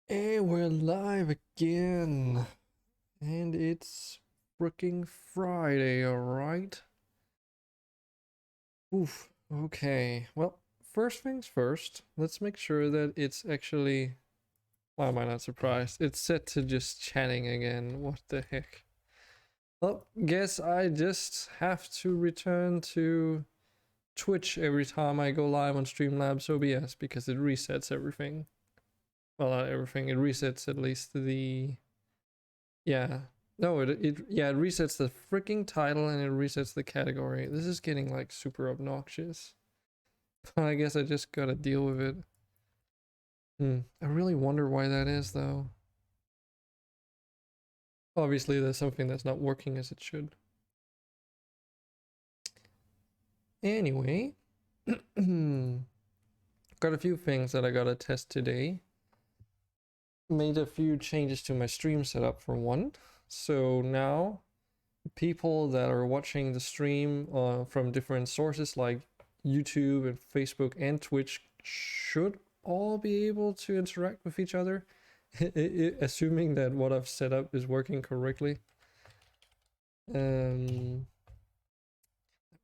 And we're live again. And it's freaking Friday, alright? Oof. Okay. Well, first things first, let's make sure that it's actually. Why am I not surprised? It's set to just chatting again. What the heck? Well, guess I just have to return to Twitch every time I go live on Streamlabs OBS because it resets everything. Well, not everything. It resets at least the. Yeah. No, it resets the freaking title and it resets the category. This is getting like super obnoxious. I guess I just gotta deal with it. I really wonder why that is though. Obviously there's something that's not working as it should. Anyway, got a few things that I gotta test today. Made a few changes to my stream setup for one. So now people that are watching the stream from different sources like YouTube and Facebook and Twitch should all be able to interact with each other, assuming that what I've set up is working correctly.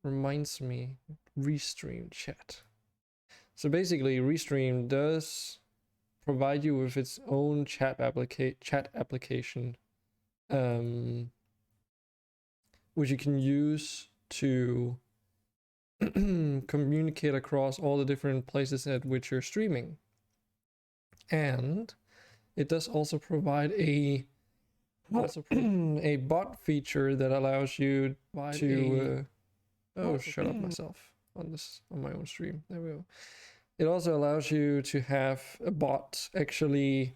Reminds me, Restream chat. So basically, Restream does provide you with its own chat application, which you can use to communicate across all the different places at which you're streaming. And it does also provide a bot feature that allows you to shut up myself on my own stream. There we go. It also allows you to have a bot actually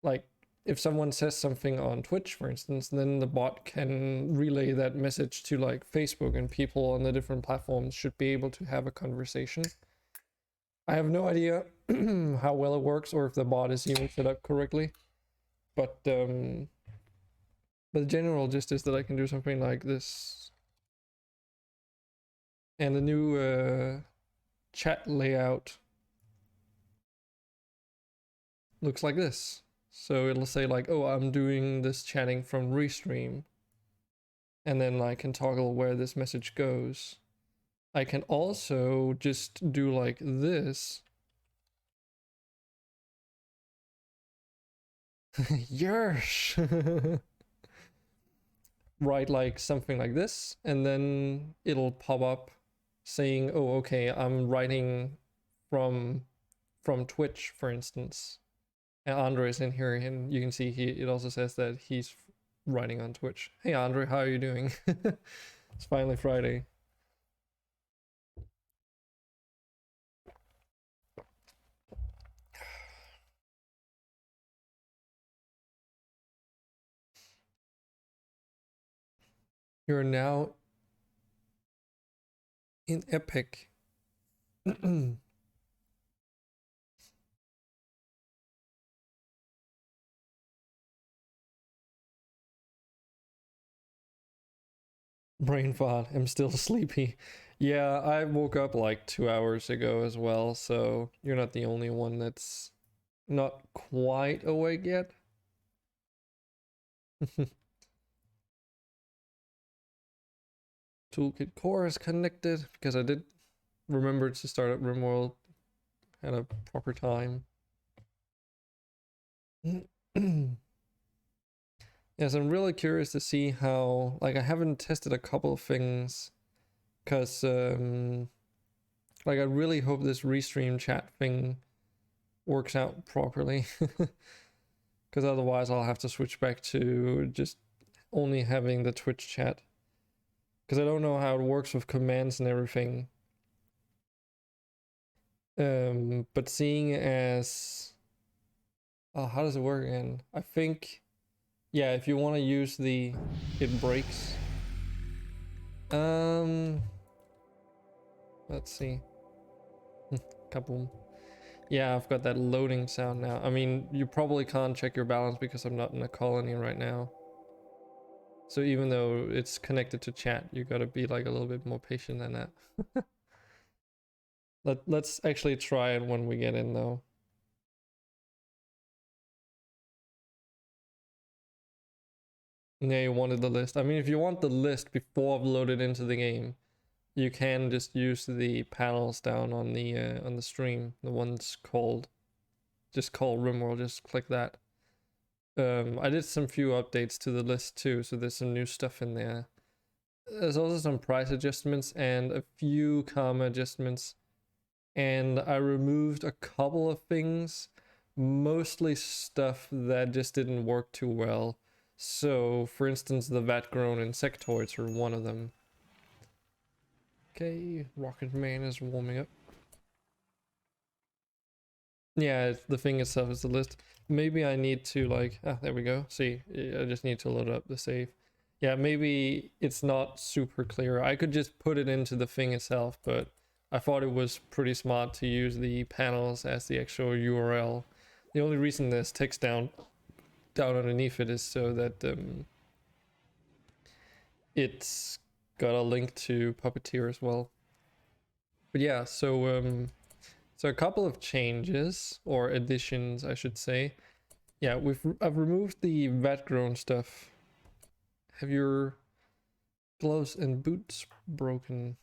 like if someone says something on Twitch, for instance, then the bot can relay that message to like Facebook, and people on the different platforms should be able to have a conversation. I have no idea how well it works or if the bot is even set up correctly, but the general gist is that I can do something like this. And the new chat layout looks like this. So it'll say like, oh, I'm doing this chatting from Restream. And then I can toggle where this message goes. I can also just do like this. Yes! Write like something like this, and then it'll pop up saying, oh, okay, I'm writing from Twitch, for instance. And Andre is in here, and you can see it also says that he's writing on Twitch. Hey Andre, how are you doing? It's finally Friday. You're now in Epic. Brain fart. I'm still sleepy. Yeah, I woke up like 2 hours ago as well, so you're not the only one that's not quite awake yet. Toolkit Core is connected because I did remember to start up Rimworld at a proper time. Yes, I'm really curious to see how, like, I haven't tested a couple of things because like I really hope this restream chat thing works out properly because otherwise I'll have to switch back to just only having the Twitch chat because I don't know how it works with commands and everything. But seeing as how does it work again? I think, yeah, if you want to use the it breaks. Let's see. Kaboom. Yeah, I've got that loading sound now. I mean, you probably can't check your balance because I'm not in a colony right now. So even though it's connected to chat, you gotta be like a little bit more patient than that. Let's actually try it when we get in though. Yeah, you wanted the list. I mean, if you want the list before uploaded into the game, you can just use the panels down on the stream. The one's called Rimworld. Just click that. I did some few updates to the list too, so there's some new stuff in there. There's also some price adjustments and a few comma adjustments. And I removed a couple of things, mostly stuff that just didn't work too well. So, for instance, the vat-grown insectoids are one of them. Okay, Rocket Man is warming up. Yeah, the thing itself is the list. Maybe I need to like, there we go. See, I just need to load up the save. Yeah, maybe it's not super clear. I could just put it into the thing itself, but I thought it was pretty smart to use the panels as the actual URL. The only reason there's text down underneath it is so that it's got a link to Puppeteer as well. But yeah, so a couple of changes or additions, I should say. Yeah, I've removed the vat-grown stuff. Have your gloves and boots broken?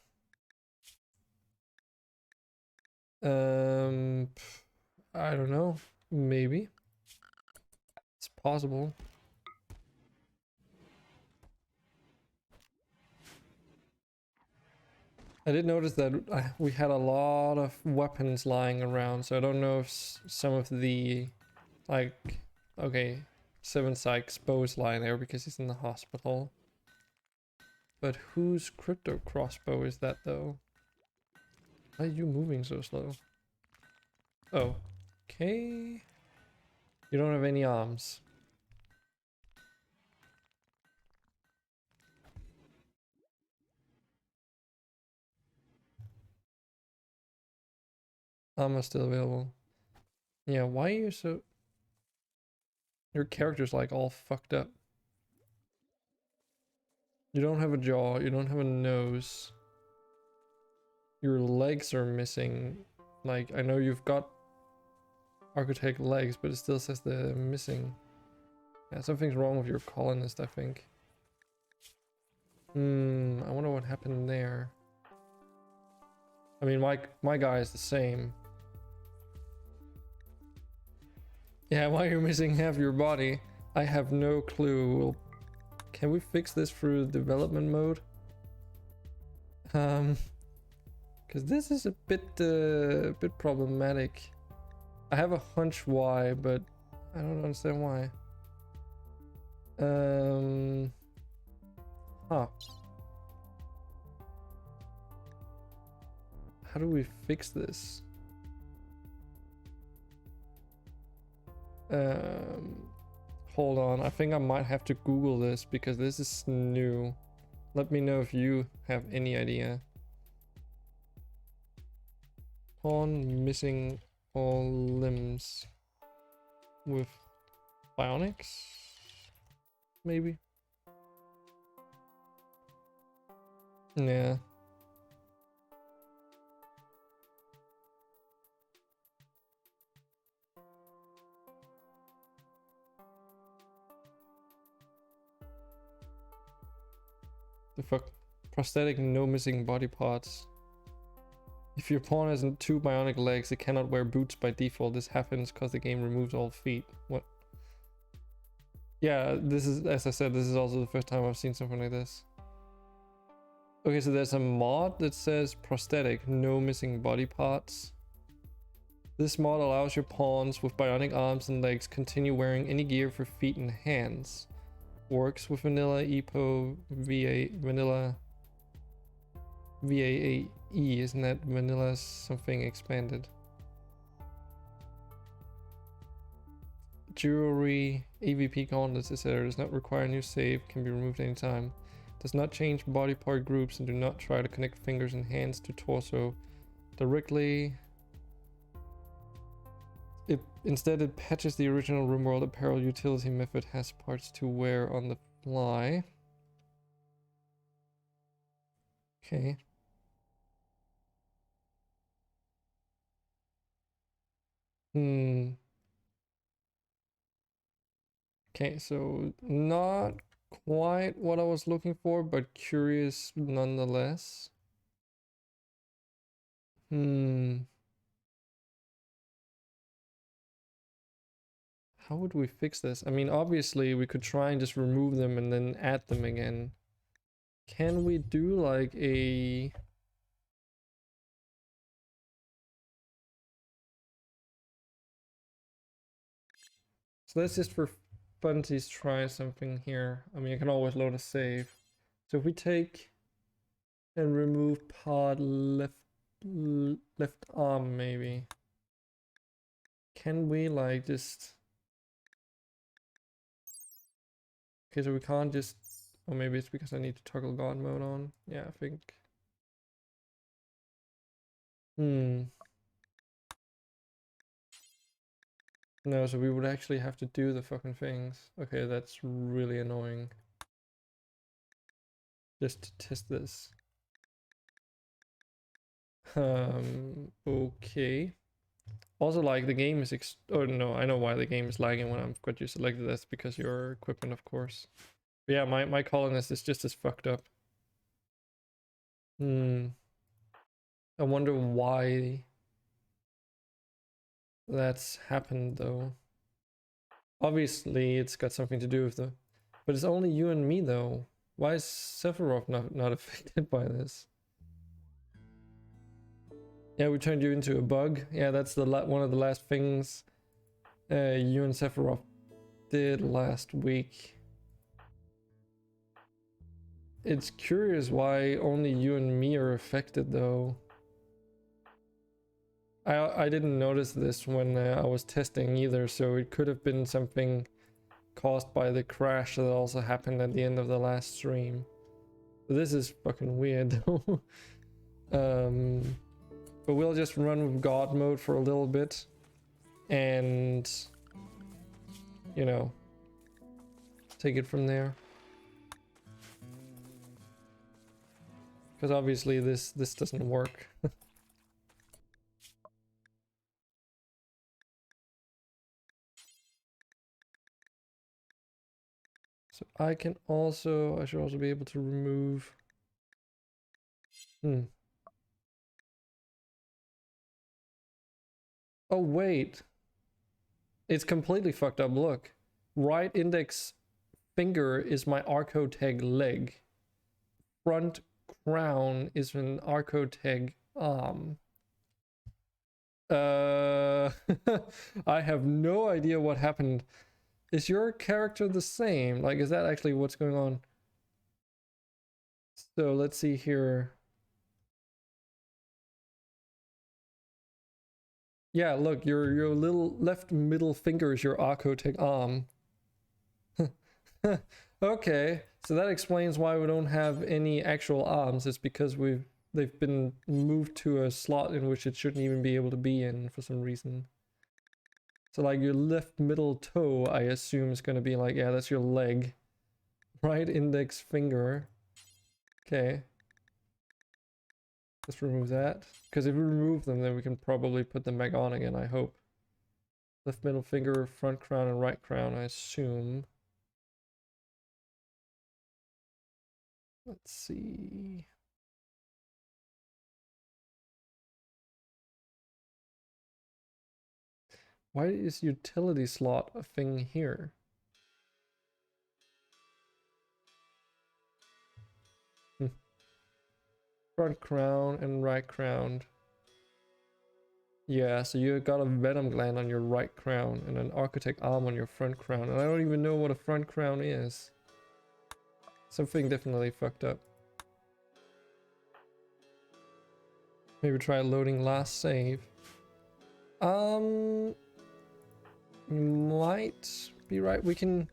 I don't know. Maybe. It's possible. I did notice that we had a lot of weapons lying around, so I don't know if some of the, like, okay, Seven Sykes bow's lying there because he's in the hospital. But whose crypto crossbow is that though? Why are you moving so slow? Oh, okay. You don't have any arms. Armor's still available. Yeah, why are you so... Your character's like all fucked up. You don't have a jaw, you don't have a nose. Your legs are missing. Like, I know you've got architect legs, but it still says they're missing. Yeah, something's wrong with your colonist, I think. I wonder what happened there. I mean, my guy is the same. Yeah, why are you missing half your body? I have no clue. Can we fix this through development mode? Because this is a bit problematic. I have a hunch why, but I don't understand why. Huh. How do we fix this? Hold on. I think I might have to Google this because this is new. Let me know if you have any idea. Pawn missing all limbs with bionics, maybe. Yeah. The fuck? Prosthetic, no missing body parts. If your pawn has 2 bionic legs, it cannot wear boots by default. This happens because the game removes all feet. What? Yeah, this is, as I said, this is also the first time I've seen something like this. Okay, so there's a mod that says prosthetic, no missing body parts. This mod allows your pawns with bionic arms and legs continue wearing any gear for feet and hands. Works with vanilla EPO vanilla VAAE, isn't that vanilla something expanded? Jewelry, AVP gauntlets, etc. does not require a new save, can be removed anytime. Does not change body part groups and do not try to connect fingers and hands to torso directly. Instead it patches the original Rimworld apparel utility method, has parts to wear on the fly. Okay. Hmm. Okay, so not quite what I was looking for, but curious nonetheless. Hmm. How would we fix this? I mean, obviously we could try and just remove them and then add them again. Can we do like a... So let's just for funsies try something here. I mean, you can always load a save. So if we take and remove pod left arm maybe. Can we like just... Okay, so we can't just... Or maybe it's because I need to toggle God mode on. Yeah, I think. Hmm. No, so we would actually have to do the fucking things. Okay, that's really annoying. Just to test this. Okay. Also, like, the game is oh no, I know why the game is lagging when I've got you selected. That's because your equipment, of course. But yeah, my colonist is just as fucked up. Hmm. I wonder why that's happened, though. Obviously, it's got something to do with the... But it's only you and me, though. Why is Sephiroth not affected by this? Yeah, we turned you into a bug. Yeah, that's the one of the last things you and Sephiroth did last week. It's curious why only you and me are affected, though. I didn't notice this when I was testing either, so it could have been something caused by the crash that also happened at the end of the last stream. But this is fucking weird, though. But we'll just run with God mode for a little bit, and you know, take it from there. Because obviously this doesn't work. So I should also be able to remove. Oh wait, it's completely fucked up. Look, right index finger is my Arcoteg leg. Front crown is an Arcoteg arm. I have no idea what happened. Is your character the same? Like, is that actually what's going on? So let's see here. Yeah, look, your little left middle finger is your Arcotec arm. Okay, so that explains why we don't have any actual arms. It's because they've been moved to a slot in which it shouldn't even be able to be in for some reason. So like your left middle toe, I assume is gonna be like, yeah, that's your leg. Right index finger. Okay. Let's remove that. Because if we remove them, then we can probably put them back on again, I hope. Left middle finger, front crown, and right crown, I assume. Let's see. Why is utility slot a thing here? Front crown and right crown. Yeah, so you got a venom gland on your right crown and an architect arm on your front crown. And I don't even know what a front crown is. Something definitely fucked up. Maybe try loading last save. You might be right. We can...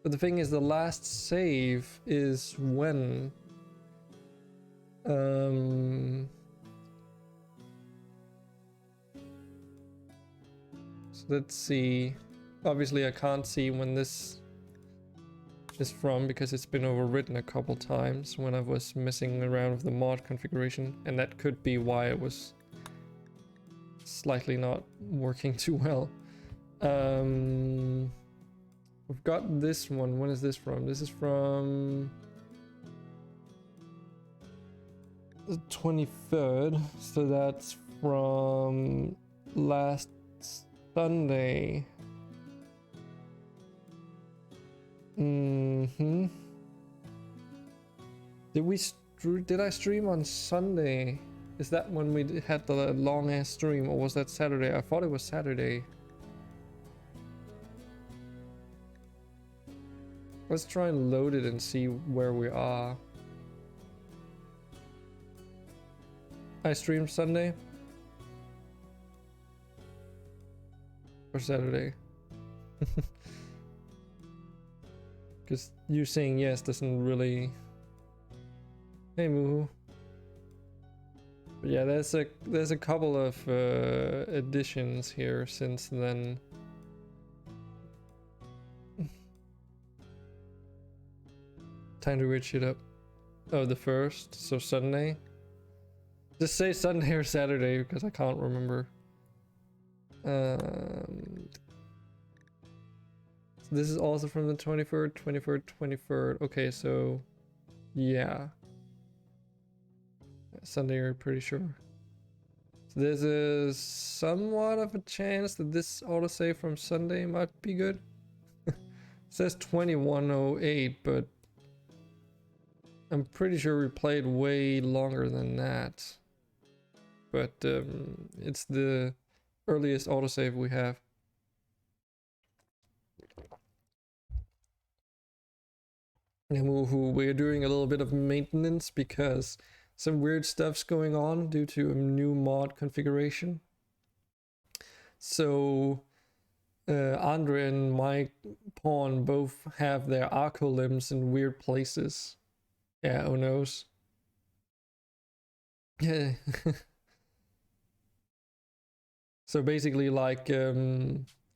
But the thing is, the last save is when... So let's see. Obviously I can't see when this is from because it's been overwritten a couple times when I was messing around with the mod configuration, and that could be why it was slightly not working too well. We've got this one. When is this from? This is from the 23rd, so that's from last Sunday. Did I stream on Sunday? Is that when we had the long ass stream, or was that Saturday? I thought it was Saturday. Let's try and load it and see where we are. I streamed Sunday or Saturday. Because you saying yes doesn't really. Hey Moo. But yeah, there's a couple of additions here since then. Time to reach it up. Oh, the first, so Sunday. Just say Sunday or Saturday because I can't remember. This is also from the 23rd, 23rd. Okay, so yeah. Sunday, you're pretty sure. So there's a somewhat of a chance that this autosave from Sunday might be good. It says 2108, but I'm pretty sure we played way longer than that. But it's the earliest autosave we have. And we're doing a little bit of maintenance because some weird stuff's going on due to a new mod configuration. So Andre and my pawn both have their arco limbs in weird places. Yeah, who knows? Yeah. So basically, like our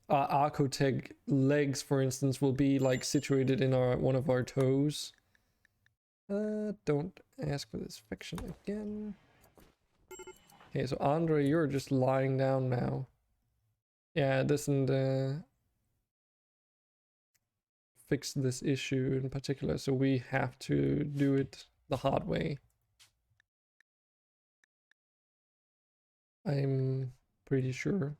Arcotech legs, for instance, will be like situated in one of our toes. Don't ask for this fiction again. Okay, so Andre, you're just lying down now. Yeah, it doesn't fix this issue in particular, so we have to do it the hard way. I'm pretty sure.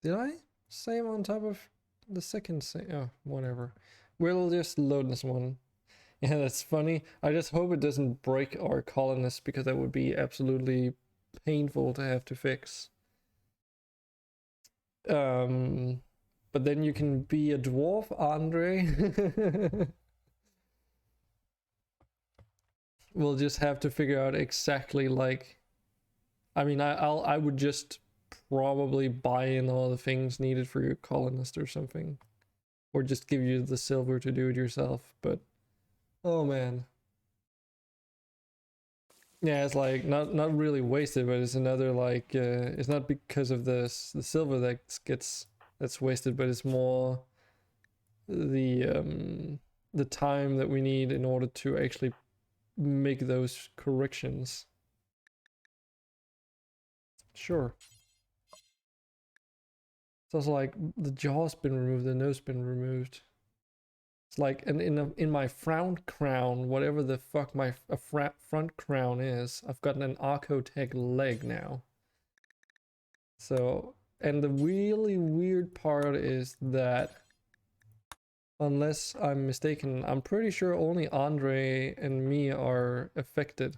Did I save on top of the second save? Oh, whatever. We'll just load this one. Yeah, that's funny. I just hope it doesn't break our colonists because that would be absolutely painful to have to fix. But then you can be a dwarf, Andre. We'll just have to figure out exactly like. I mean, I would just probably buy in all the things needed for your colonist or something, or just give you the silver to do it yourself. But oh man. Yeah, it's like not really wasted, but it's another like it's not because of the silver that's wasted, but it's more the time that we need in order to actually make those corrections. Sure. It's also like the jaw's been removed, the nose been removed. It's like in my front crown, whatever the fuck my front crown is, I've gotten an Arcotech leg now. So, and the really weird part is that, unless I'm mistaken, I'm pretty sure only Andre and me are affected.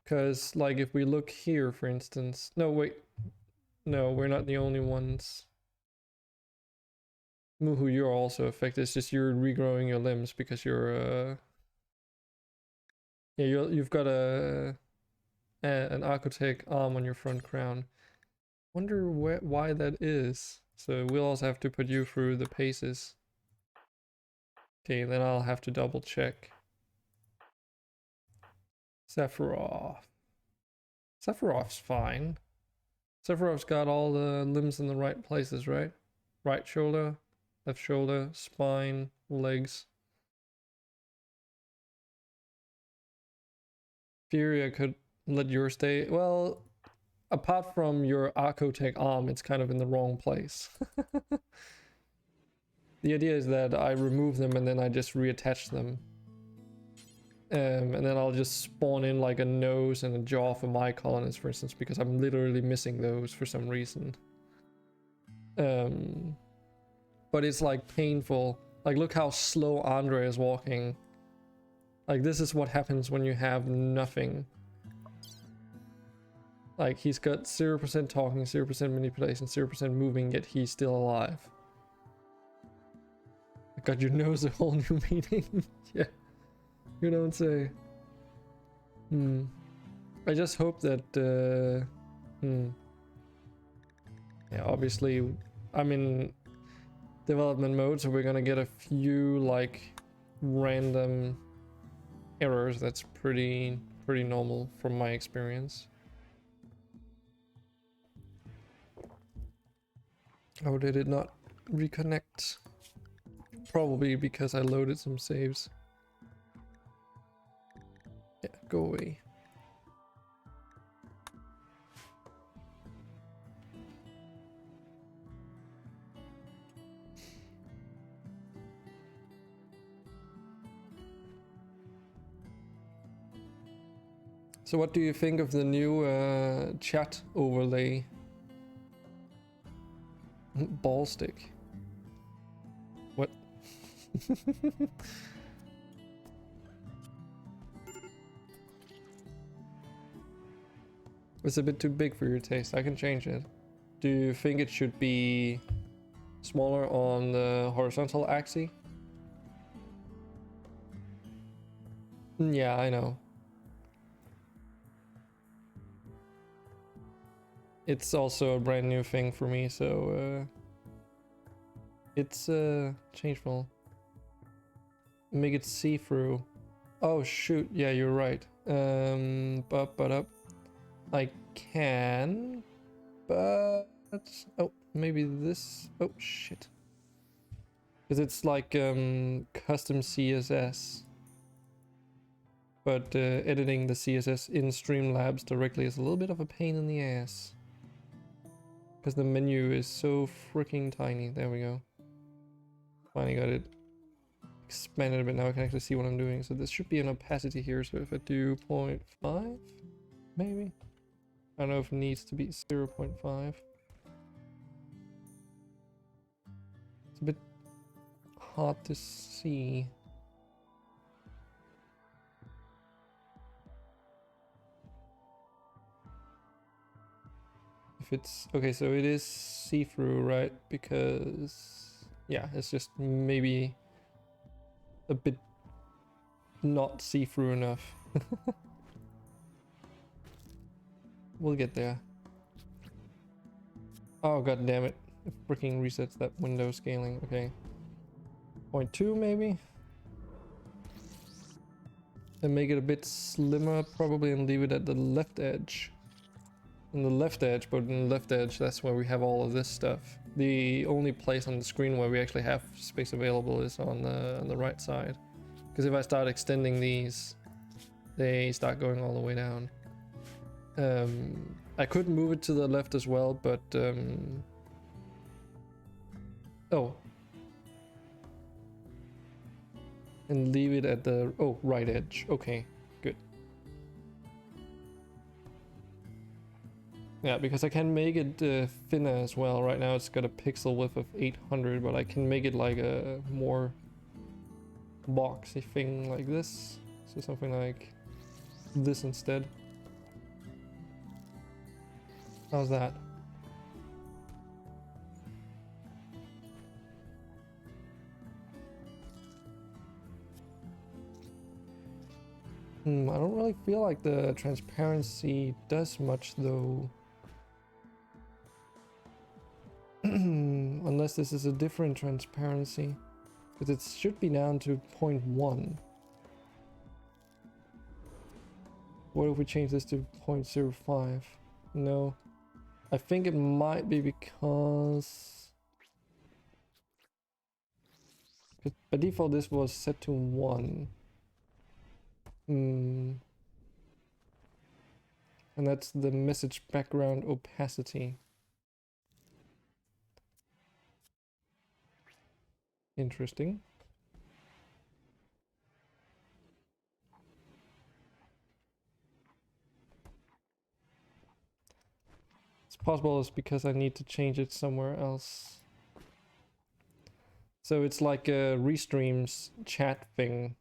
Because, like, if we look here, for instance, no, wait, no, we're not the only ones. Muhu, you're also affected. It's just you're regrowing your limbs because you're yeah, you've got an Arcotech arm on your front crown. Wonder why that is. So we'll also have to put you through the paces. Okay, then I'll have to double check. Sephiroth. Sephiroth's fine. Sephiroth's got all the limbs in the right places, right? Right shoulder, left shoulder, spine, legs. Furia could let yours stay. Well, apart from your Archotech arm, it's kind of in the wrong place. The idea is that I remove them and then I just reattach them. And then I'll just spawn in like a nose and a jaw for my colonists, for instance, because I'm literally missing those for some reason. But it's like painful. Like, look how slow Andre is walking. Like, this is what happens when you have nothing. Like, he's got 0% talking, 0% manipulation, 0% moving, yet he's still alive. God, your nose a whole new meaning. Yeah. You don't say. I just hope that, yeah, obviously, I'm in development mode, so we're gonna get a few, like, random errors. That's pretty normal from my experience. Oh, did it not reconnect? Probably because I loaded some saves. Yeah, go away. So what do you think of the new chat overlay? Ball stick. What? It's a bit too big for your taste. I can change it. Do you think it should be smaller on the horizontal axis? Yeah, I know. It's also a brand new thing for me, so it's changeable. Make it see-through. Oh shoot, yeah, you're right. But I can, but oh, maybe this. Oh shit, because it's like custom CSS. But editing the CSS in Streamlabs directly is a little bit of a pain in the ass. Because the menu is so freaking tiny. There we go. Finally got it expanded a bit. Now I can actually see what I'm doing. So this should be an opacity here. So if I do 0.5, maybe? I don't know if it needs to be 0.5. It's a bit hard to see. If it's okay, so it is see-through, right? Because yeah, it's just maybe a bit not see-through enough. We'll get there. Oh god damn it. It freaking resets that window scaling. Okay. 0.2 maybe? And make it a bit slimmer probably and leave it at the left edge. In the left edge, but in the left edge, that's where we have all of this stuff. The only place on the screen where we actually have space available is on the right side. Because if I start extending these, they start going all the way down. I could move it to the left as well, but oh. And leave it at the right edge. Okay, good. Yeah, because I can make it thinner as well. Right now it's got a pixel width of 800, but I can make it like a more boxy thing like this. So something like this instead. How's that? I don't really feel like the transparency does much though. Unless this is a different transparency. Because it should be down to 0.1. What if we change this to 0.05? No. I think it might be because by default this was set to 1. And that's the message background opacity. Interesting. It's possible it's because I need to change it somewhere else. So it's like a Restreams chat thing.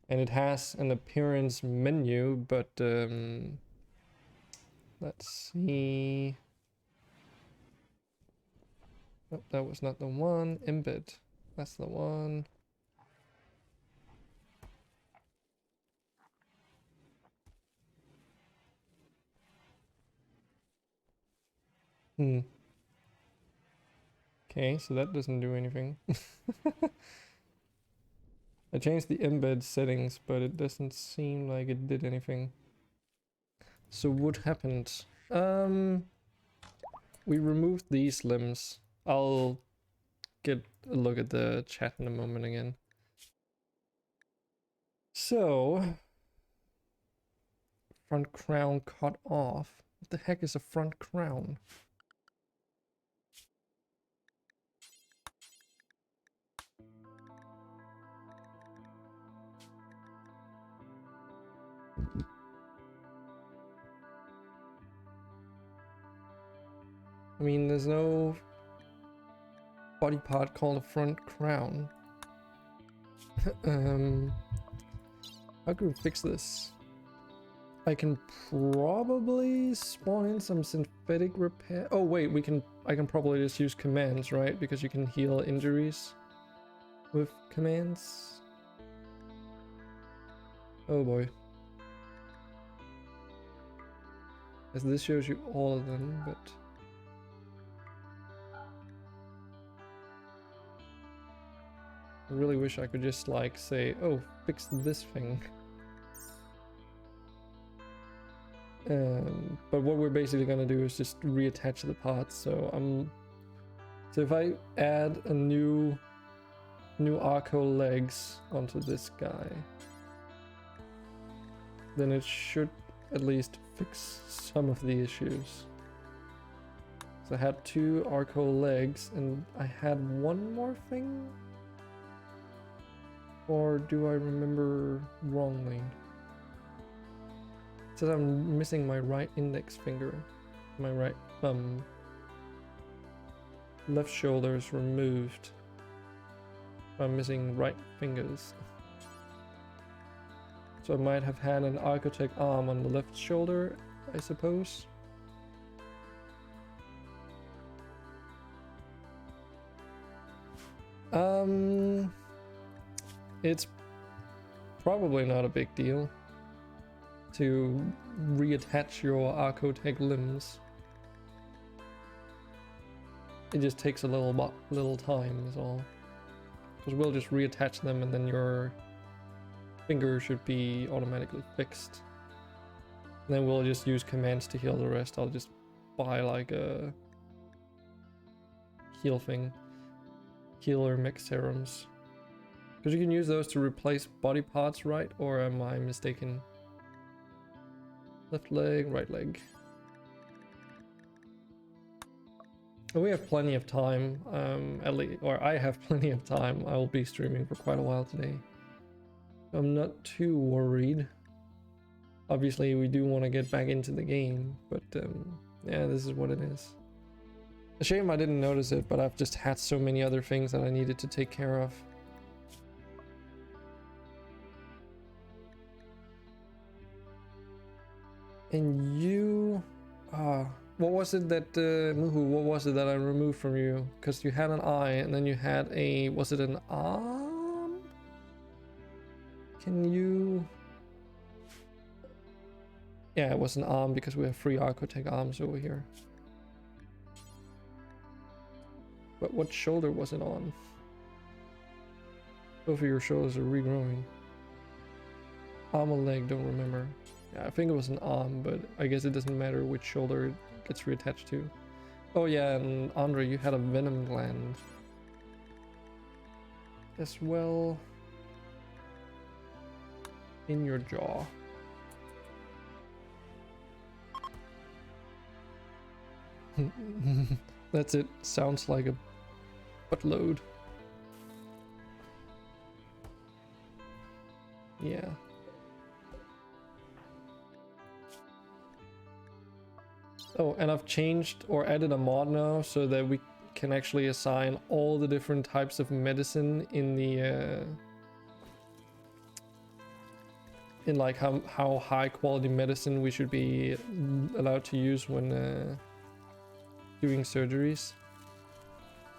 And it has an appearance menu, but let's see. Oh, that was not the one. Embed. That's the one. Okay, so that doesn't do anything. I changed the embed settings, but it doesn't seem like it did anything. So what happened? We removed these limbs. I'll get a look at the chat in a moment again. So, front crown cut off. What the heck is a front crown? I mean, there's no body part called a front crown. How can we fix this? I can probably spawn in some synthetic repair. Oh wait, I can probably just use commands, right? Because you can heal injuries with commands. Oh boy. As this shows you all of them, but I really wish I could just like say, oh, fix this thing. But what we're basically gonna do is just reattach the parts. So if I add a new Arco legs onto this guy, then it should at least fix some of the issues. So I had 2 Arco legs and I had one more thing? Or do I remember wrongly? It says I'm missing my right index finger. My right thumb. Left shoulder is removed. I'm missing right fingers. So I might have had an architect arm on the left shoulder, I suppose. It's probably not a big deal to reattach your Archotech limbs. It just takes a little time is all. Because we'll just reattach them and then your finger should be automatically fixed. And then we'll just use commands to heal the rest. I'll just buy like a heal thing. Healer mech serums. Because you can use those to replace body parts, right? Or am I mistaken? Left leg, right leg. We have plenty of time, at least, or I have plenty of time. I will be streaming for quite a while today. I'm not too worried. Obviously, we do want to get back into the game, but yeah, this is what it is. A shame I didn't notice it, but I've just had so many other things that I needed to take care of. And you... what was it that... Muhu, what was it that I removed from you? Because you had an eye, and then you had a... Was it an arm? Can you... Yeah, it was an arm, because we have 3 Archotech arms over here. But what shoulder was it on? Both of your shoulders are regrowing. Arm or leg, don't remember. Yeah, I think it was an arm, but I guess it doesn't matter which shoulder gets reattached to. Oh yeah, and Andre, you had a venom gland as well in your jaw. That's it. Sounds like a buttload. Yeah. Oh, and I've changed or added a mod now so that we can actually assign all the different types of medicine in the in like how high quality medicine we should be allowed to use when doing surgeries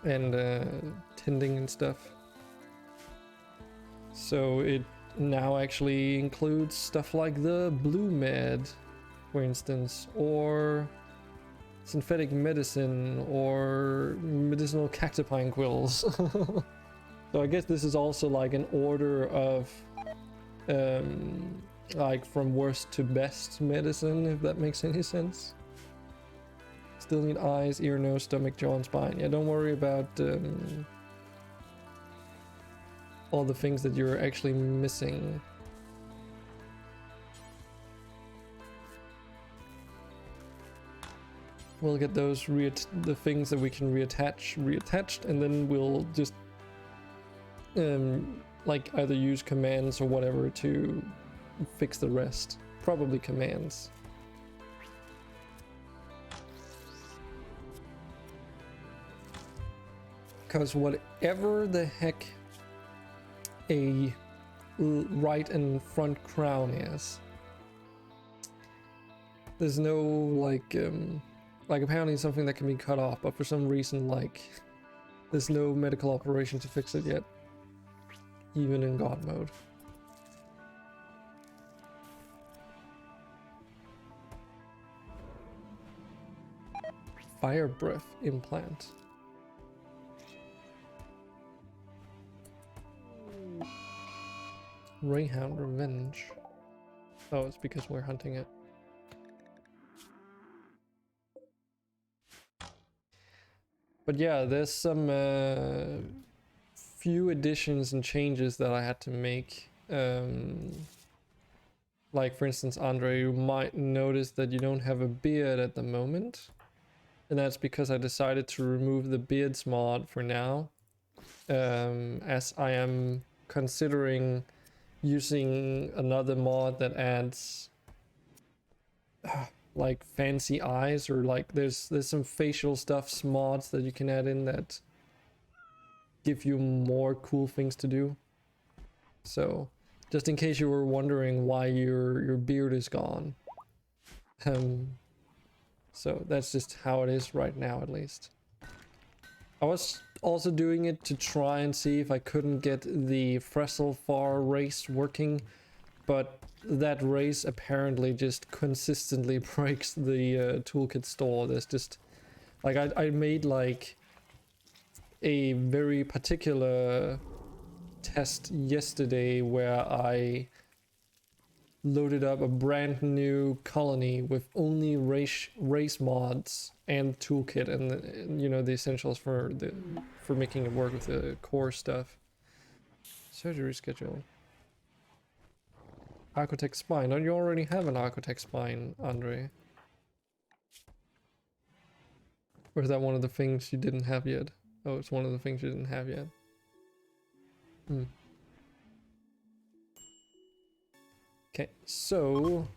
and tending and stuff. So it now actually includes stuff like the blue med, for instance, or synthetic medicine, or medicinal cactipine quills. So I guess this is also like an order of like from worst to best medicine, if that makes any sense. Still need eyes, ear, nose, stomach, jaw, and spine. Yeah, don't worry about all the things that you're actually missing. We'll get those the things that we can reattached, and then we'll just like either use commands or whatever to fix the rest. Probably commands. Because whatever the heck a right and front crown is, there's no like apparently something that can be cut off, but for some reason like there's no medical operation to fix it yet, even in God mode. Fire breath implant. Greyhound revenge. Oh, it's because we're hunting it. But yeah, there's some few additions and changes that I had to make. Like for instance, Andre, you might notice that you don't have a beard at the moment. And that's because I decided to remove the beards mod for now. As I am considering using another mod that adds like fancy eyes, or like there's some facial stuff mods that you can add in that give you more cool things to do. So just in case you were wondering why your beard is gone, so that's just how it is right now, at least. I was also doing it to try and see if I couldn't get the Fresselfar race working, but that race apparently just consistently breaks the toolkit store. There's just like I made like a very particular test yesterday where I loaded up a brand new colony with only race mods and toolkit and you know the essentials for making it work with the core stuff. Surgery schedule. Architect spine. Don't you already have an architect spine, Andre? Or is that one of the things you didn't have yet? Oh, it's one of the things you didn't have yet. Okay, so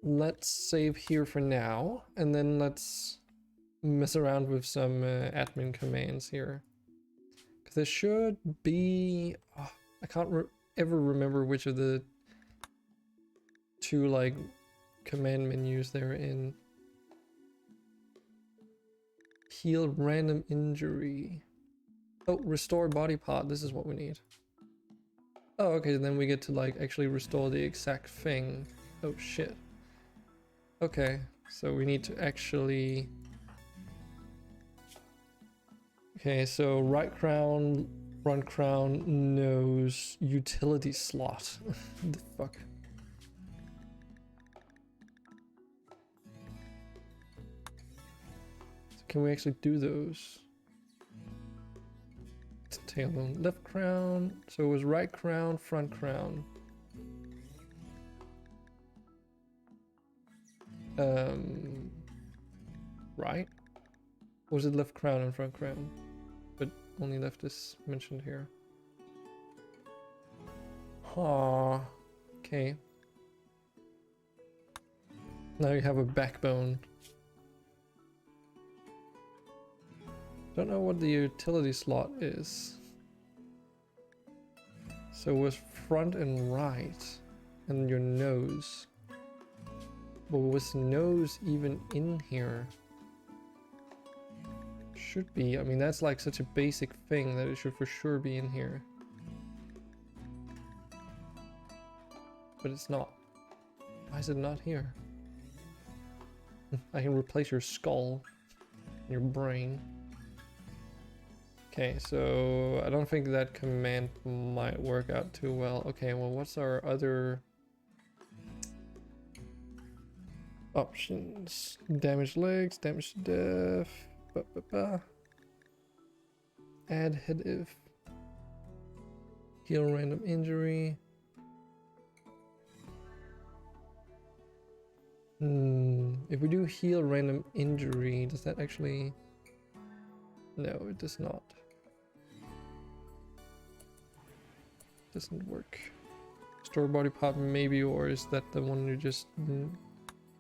let's save here for now, and then let's mess around with some admin commands here. Because there should be... Oh, I can't ever remember which of the two like command menus they're in. Heal random injury. Oh, restore body part. This is what we need. Oh, okay, then we get to like actually restore the exact thing. Oh shit. Okay, so we need to actually... Okay, so right crown, front crown, nose, utility slot. The fuck? can we actually do those? Tailbone, left crown. So it was right crown, front crown. Right? Or was it left crown and front crown? But only left is mentioned here. Huh. Okay. Now you have a backbone. Don't know what the utility slot is. So it was front and right. And your nose. But was nose even in here? Should be. I mean, that's like such a basic thing that it should for sure be in here. But it's not. Why is it not here? I can replace your skull, your brain. Okay, so I don't think that command might work out too well. Okay, well, what's our other options? Damage legs, damage to death, add head if, heal random injury. If we do heal random injury, does that actually... No, it does not. Doesn't work. Store body part maybe, or is that the one you just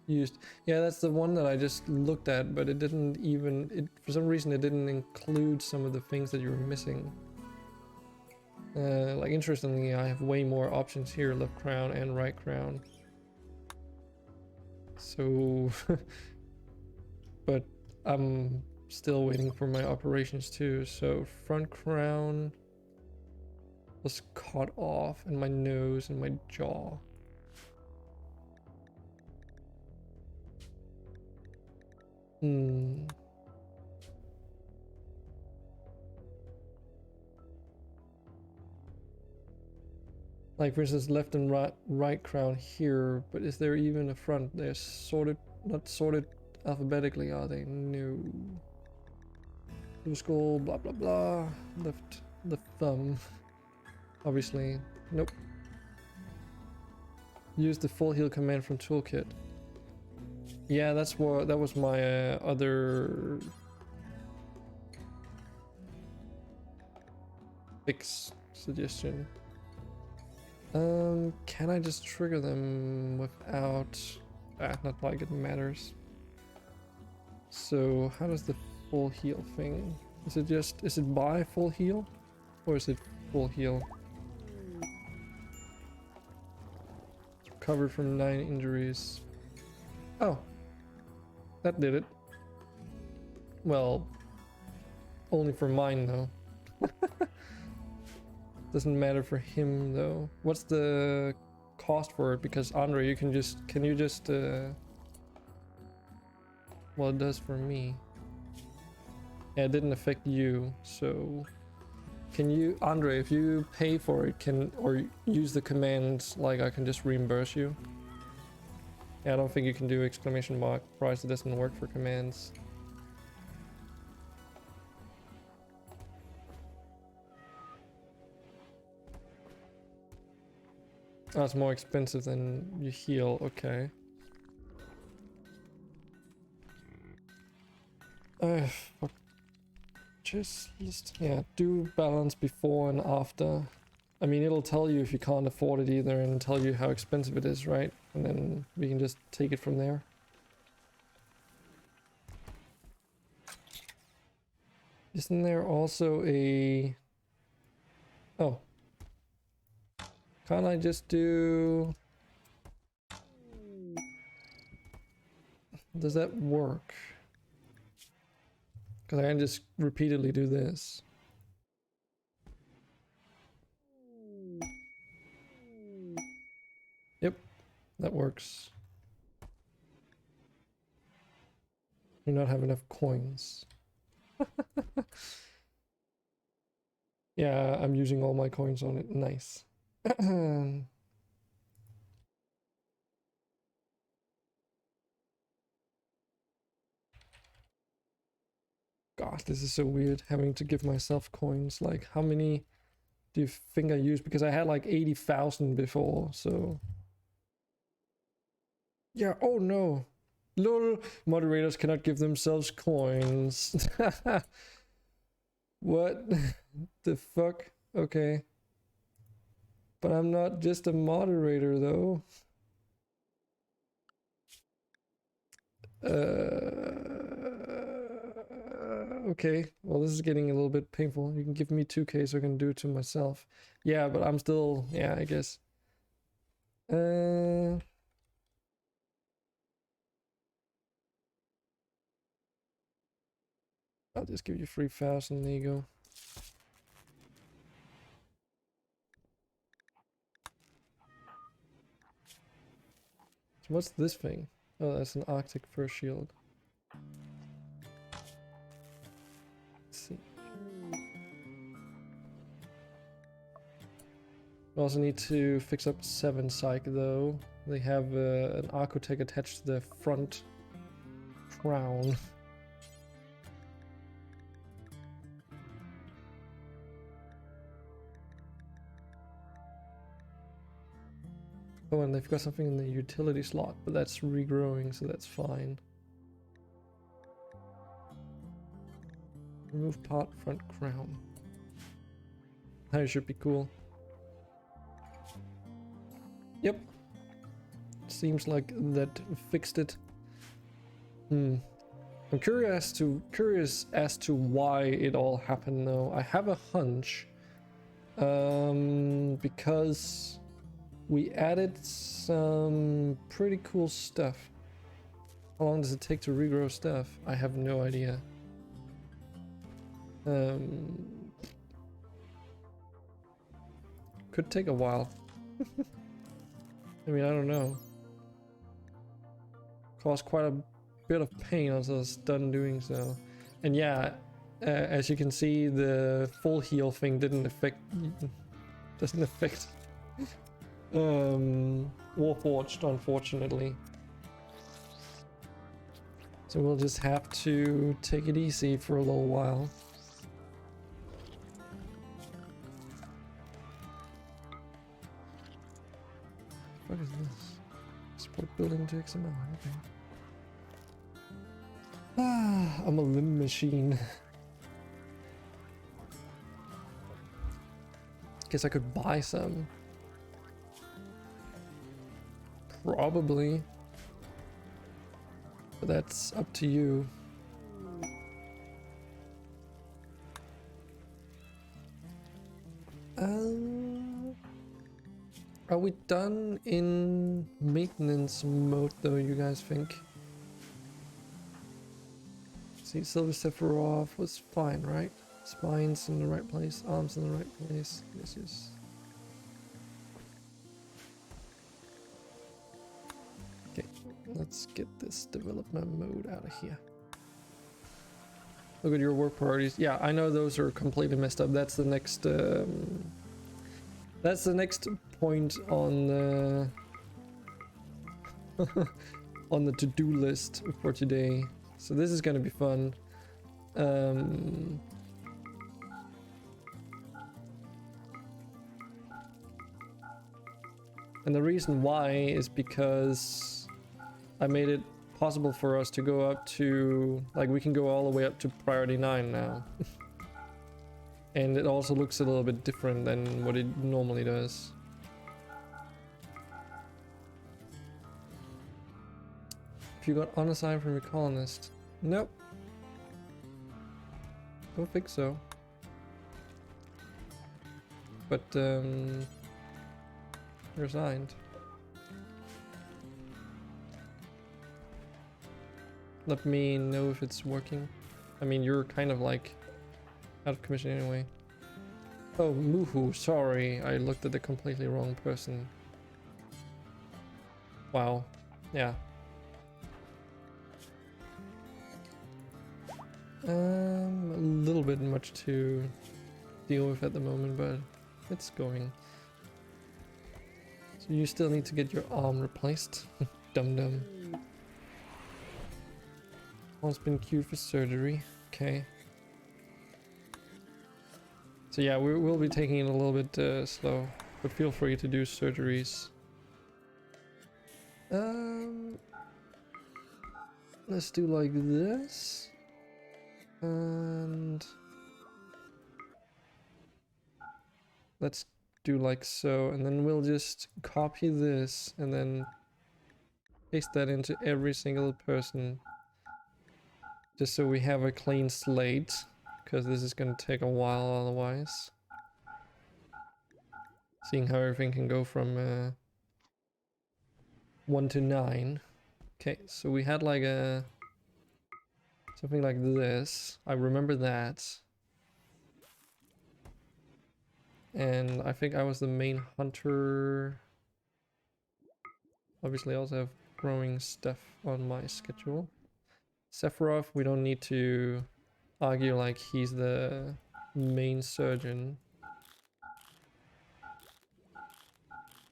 used? Yeah, that's the one that I just looked at, but it didn't even... for some reason it didn't include some of the things that you were missing. Like, interestingly, I have way more options here, left crown and right crown. So, but I'm still waiting for my operations too. So front crown was cut off, and my nose and my jaw. Like, for instance, left and right crown here, but is there even a front? They're sorted, not sorted alphabetically, are they? No. Blue skull, blah blah blah. Left thumb. Obviously, nope. Use the full heal command from Toolkit. Yeah, that was my other fix suggestion. Can I just trigger them without... not like it matters. So how does the full heal thing? Is it by full heal? Or is it full heal? Recovered from 9 injuries. Oh. That did it. Well, only for mine though. Doesn't matter for him though. What's the cost for it? Because Andre, can you just well, it does for me. Yeah, it didn't affect you, so can you, Andre, if you pay for it, or use the command, like, I can just reimburse you? Yeah, I don't think you can do exclamation mark price. It doesn't work for commands. Oh, it's more expensive than you heal. Okay. Fuck. Just yeah, do balance before and after. I mean, it'll tell you if you can't afford it either, and tell you how expensive it is, right? And then we can just take it from there. Isn't there also a... Oh. Can't I just do... Does that work? Because I can just repeatedly do this. Yep, that works. Do not have enough coins. Yeah, I'm using all my coins on it. Nice. God, this is so weird having to give myself coins. Like, how many do you think I used? Because I had like 80,000 before, so. Yeah, oh no. Lol, moderators cannot give themselves coins. What the fuck? Okay. But I'm not just a moderator though. Okay, well this is getting a little bit painful. You can give me 2k so I can do it to myself. Yeah, but I'm still, yeah, I guess. I'll just give you 3,000, there you go. So what's this thing? Oh, that's an Arctic fur shield. Let's see. We also need to fix up 7 Psych though. They have an Archotech attached to the front crown. Oh, and they've got something in the utility slot, but that's regrowing, so that's fine. Remove part front crown. That should be cool. Yep. Seems like that fixed it. I'm curious as to why it all happened though. I have a hunch. Because we added some pretty cool stuff. How long does it take to regrow stuff? I have no idea. Could take a while. I mean, I don't know. Cause quite a bit of pain until it's done doing so. And yeah, as you can see, the full heal thing doesn't affect Warforged, unfortunately. So we'll just have to take it easy for a little while. What is this? Support building to XML, okay. Ah, I'm a limb machine. Guess I could buy some. Probably. But that's up to you. Are we done in maintenance mode though, you guys think? See, Silver Sephiroth was fine, right? Spines in the right place, arms in the right place. This is... Okay, let's get this development mode out of here. Look at your work priorities. Yeah, I know those are completely messed up. That's the next point on the on the to-do list for today. So this is gonna be fun. And the reason why is because I made it possible for us to go up to, like, we can go all the way up to priority 9 now. And it also looks a little bit different than what it normally does. If you got unassigned from your colonist. Nope. Don't think so. But you're assigned. Let me know if it's working. I mean, you're kind of like out of commission anyway. Oh, Moohoo, sorry. I looked at the completely wrong person. Wow. Yeah. A little bit much to deal with at the moment, but it's going. So you still need to get your arm replaced. Dum-dum. One's been queued for surgery. Okay. So yeah, we'll be taking it a little bit slow, but feel free to do surgeries. Let's do like this. And let's do like so, and then we'll just copy this and then paste that into every single person, just so we have a clean slate, because this is going to take a while otherwise. Seeing how everything can go from 1 to 9. Okay, so we had like a something like this. I remember that. And I think I was the main hunter. Obviously I also have growing stuff on my schedule. Sephiroth, we don't need to argue like he's the main surgeon.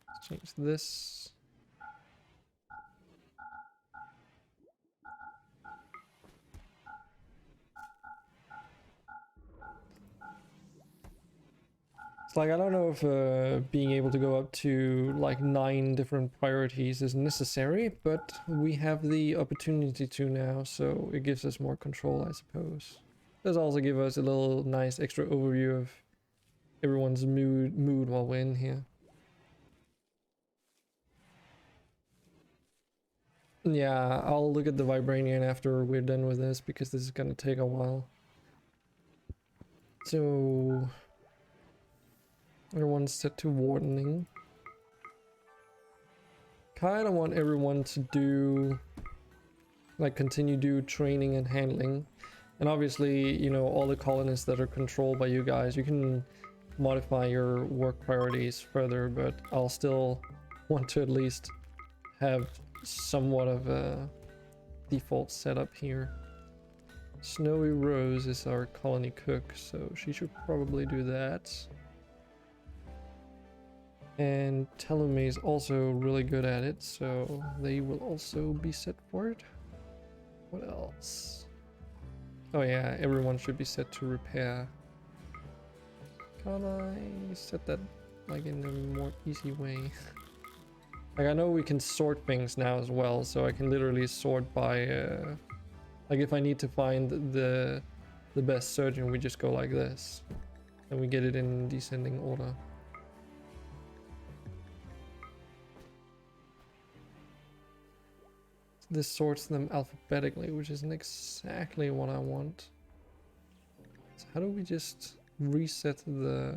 Let's change this. It's like, I don't know if being able to go up to like 9 different priorities is necessary, but we have the opportunity to now, so it gives us more control, I suppose. Does also give us a little nice extra overview of everyone's mood while we're in here. Yeah, I'll look at the Vibranian after we're done with this, because this is gonna take a while. So everyone's set to wardening. Kinda want everyone to do, like, continue do training and handling. And obviously, you know, all the colonists that are controlled by you guys, you can modify your work priorities further, but I'll still want to at least have somewhat of a default setup here. Snowy Rose is our colony cook, so she should probably do that. And Telome is also really good at it, so they will also be set for it. What else? Oh yeah, everyone should be set to repair. Can I set that like in a more easy way? Like, I know we can sort things now as well, so I can literally sort by like, if I need to find the best surgeon, we just go like this and we get it in descending order. This sorts them alphabetically, which isn't exactly what I want. So how do we just reset the...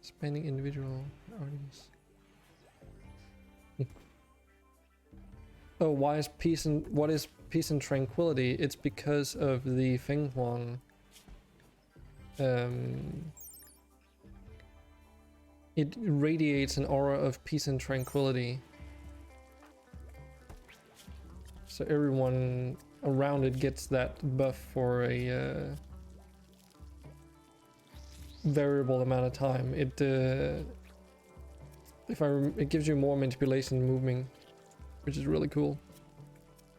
Spanning individual priorities. Oh, why is peace and what is peace and tranquility? It's because of the Feng Huang. It radiates an aura of peace and tranquility. So everyone around it gets that buff for a variable amount of time. It it gives you more manipulation and moving, which is really cool.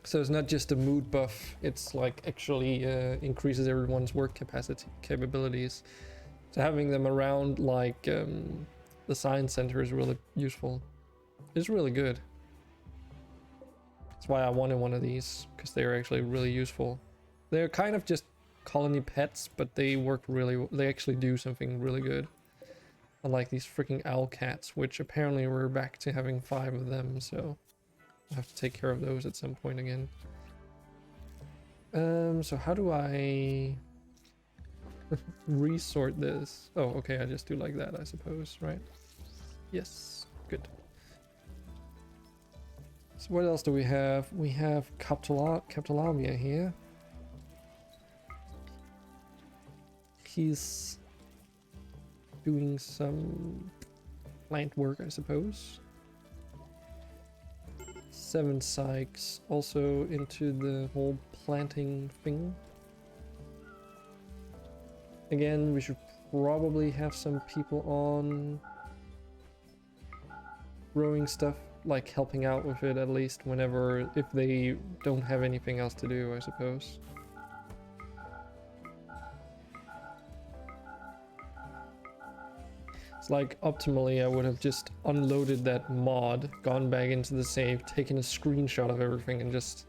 So it's not just a mood buff, it's like actually increases everyone's work capabilities. So having them around like the science center is really useful. It's really good. That's why I wanted one of these, because they're actually really useful. They're kind of just colony pets, but they work really, they actually do something really good. Unlike these freaking owl cats, which apparently we're back to having 5 of them, so I have to take care of those at some point again. So how do I resort this? Oh, okay, I just do like that, I suppose, right? Yes, good. So what else do we have? We have Captalamia here. He's doing some plant work, I suppose. 7 Sykes also into the whole planting thing. Again, we should probably have some people on growing stuff like helping out with it at least whenever, if they don't have anything else to do, I suppose. It's like optimally I would have just unloaded that mod, gone back into the save, taken a screenshot of everything and just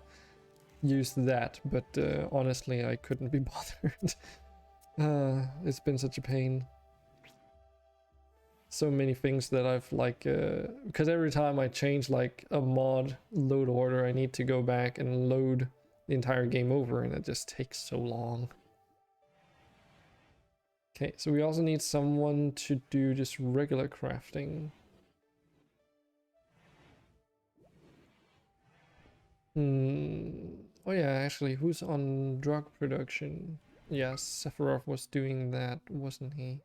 used that, but honestly I couldn't be bothered. It's been such a pain. So many things that I've like, because every time I change like a mod load order, I need to go back and load the entire game over, and it just takes so long. Okay, so we also need someone to do just regular crafting. Oh yeah, actually, who's on drug production? Yeah, Sephiroth was doing that, wasn't he?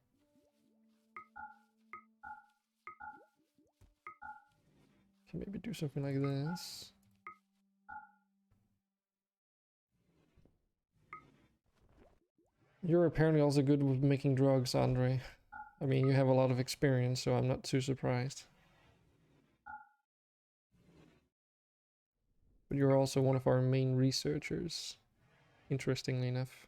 Can maybe do something like this. You're apparently also good with making drugs, Andre. I mean, you have a lot of experience, so I'm not too surprised. But you're also one of our main researchers, interestingly enough.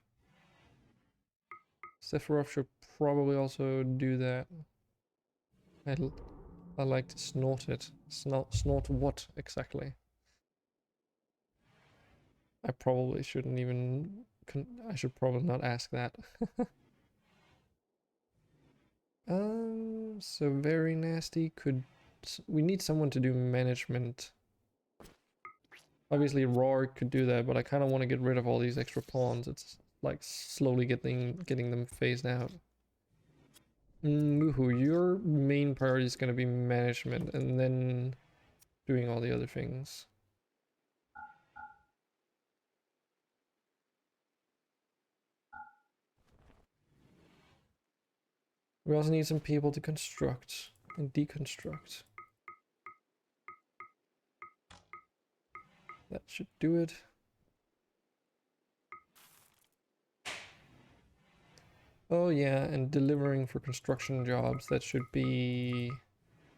Sephiroth should probably also do that. I like to snort it. Snort what exactly? I probably shouldn't even... I should probably not ask that. So very nasty could... We need someone to do management. Obviously Roar could do that, but I kind of want to get rid of all these extra pawns. It's like slowly getting them phased out. Woohoo, your main priority is going to be management and then doing all the other things. We also need some people to construct and deconstruct. That should do it. Oh yeah, and delivering for construction jobs, that should be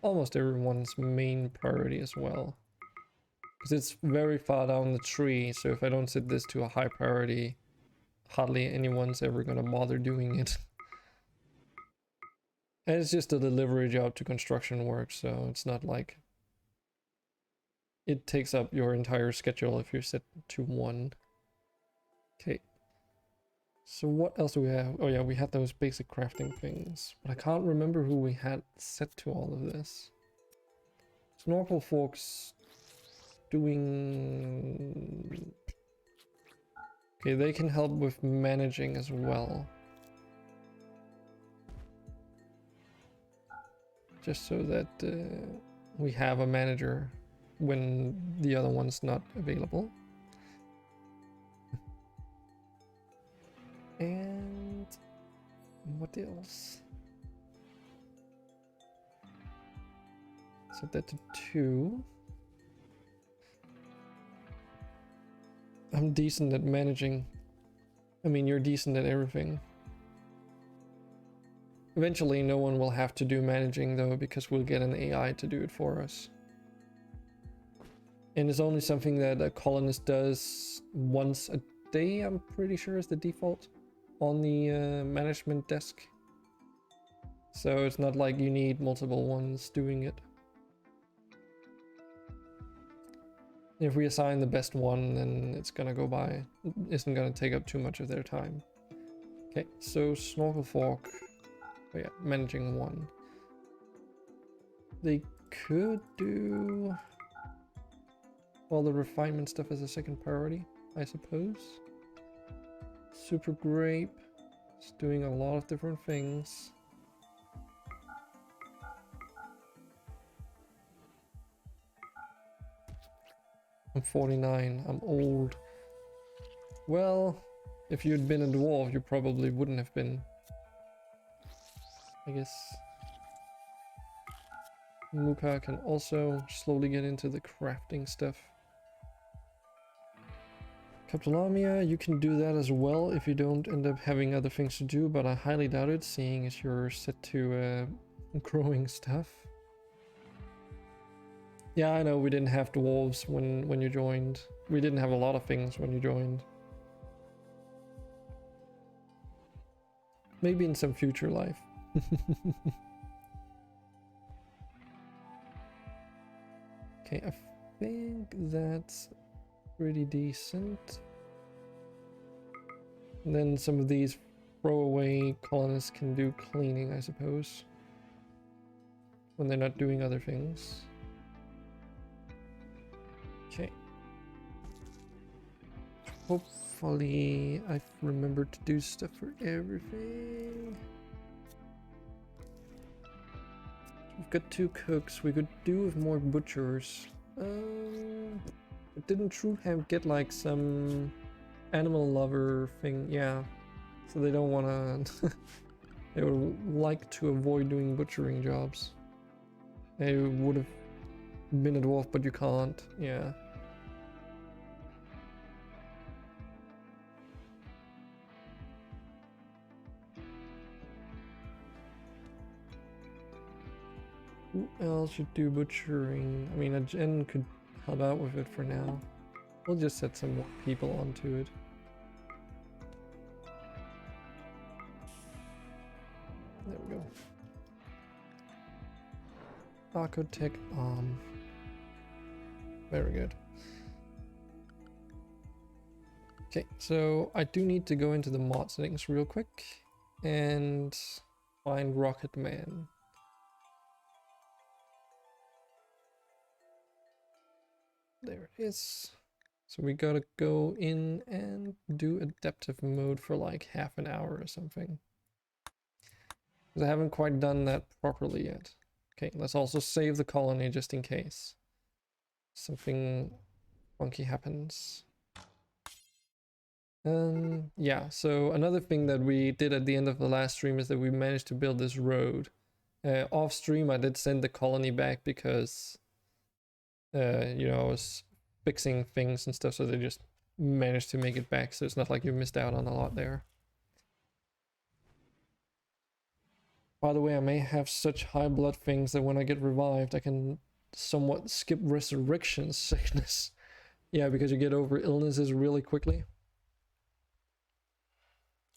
almost everyone's main priority as well. Because it's very far down the tree, so if I don't set this to a high priority, hardly anyone's ever gonna bother doing it. And it's just a delivery job to construction work, so it's not like it takes up your entire schedule if you're set to 1. Okay. So what else do we have? Oh yeah, we had those basic crafting things, but I can't remember who we had set to all of this. Snorkel folks doing... Okay, they can help with managing as well. Just so that we have a manager when the other one's not available. And what else? Set that to 2. I'm decent at managing. I mean, you're decent at everything. Eventually, no one will have to do managing though, because we'll get an AI to do it for us. And it's only something that a colonist does once a day, I'm pretty sure is the default on the management desk. So it's not like you need multiple ones doing it. If we assign the best one, then it's gonna go by. It isn't gonna take up too much of their time. Okay, so Snorkel Fork. Oh yeah, managing 1. They could do all the refinement stuff as a second priority, I suppose. Super Grape is doing a lot of different things. I'm 49, I'm old. Well, if you'd been a dwarf, you probably wouldn't have been. I guess Muka can also slowly get into the crafting stuff. Captalamia, you can do that as well if you don't end up having other things to do, but I highly doubt it, seeing as you're set to growing stuff. Yeah, I know we didn't have dwarves when you joined. We didn't have a lot of things when you joined. Maybe in some future life. Okay, I think that's pretty decent. And then some of these throwaway colonists can do cleaning, I suppose, when they're not doing other things. Okay. Hopefully I've remembered to do stuff for everything. We've got 2 cooks. We could do with more butchers. Didn't Trutham get like some animal lover thing? Yeah. So they don't wanna... they would like to avoid doing butchering jobs. They would have been a dwarf, but you can't. Yeah. Who else should do butchering? I mean, a gen could help out with it for now. We'll just set some more people onto it. There we go. Archotech arm. Very good. Okay, so I do need to go into the mod settings real quick and find Rocket Man. There it is. So we gotta go in and do adaptive mode for like half an hour or something. Because I haven't quite done that properly yet. Okay, let's also save the colony just in case something funky happens. Yeah, so another thing that we did at the end of the last stream is that we managed to build this road. Off stream I did send the colony back because you know, I was fixing things and stuff, so they just managed to make it back, so it's not like you missed out on a lot there. By the way, I may have such high blood things that when I get revived, I can somewhat skip resurrection sickness. Yeah, because you get over illnesses really quickly.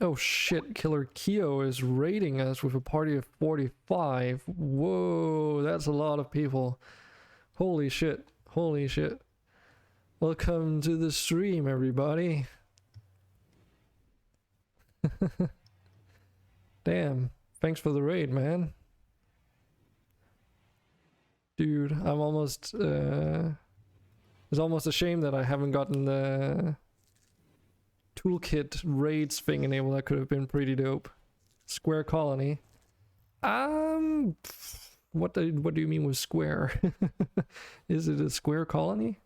Oh shit, Killer Keo is raiding us with a party of 45. Whoa, that's a lot of people. Holy shit, holy shit. Welcome to the stream, everybody. Damn, thanks for the raid, man. Dude, I'm almost, it's almost a shame that I haven't gotten the Toolkit raids thing enabled. That could have been pretty dope. Square colony. What do you mean with square? Is it a square colony?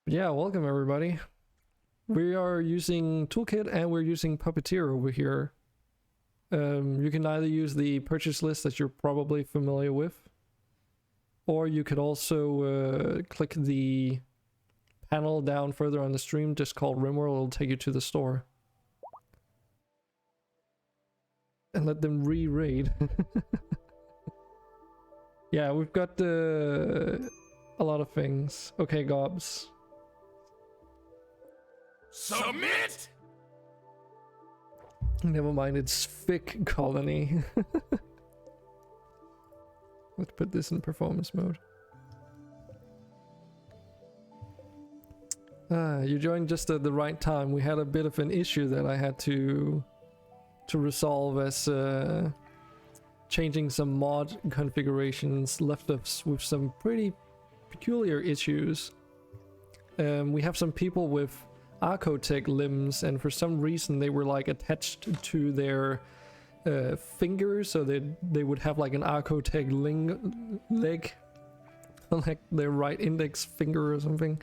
Yeah, welcome everybody. We are using Toolkit and we're using Puppeteer over here. You can either use the purchase list that you're probably familiar with, or you could also click the panel down further on the stream just called Rimworld. It'll take you to the store. And let them re-raid. Yeah, we've got a lot of things. Okay, Gobs. Submit! Never mind, it's Fic Colony. Let's put this in performance mode. You joined just at the right time. We had a bit of an issue that I had to resolve as changing some mod configurations left us with some pretty peculiar issues. We have some people with Archotech limbs, and for some reason they were like attached to their fingers, so they would have like an Archotech leg, like their right index finger or something.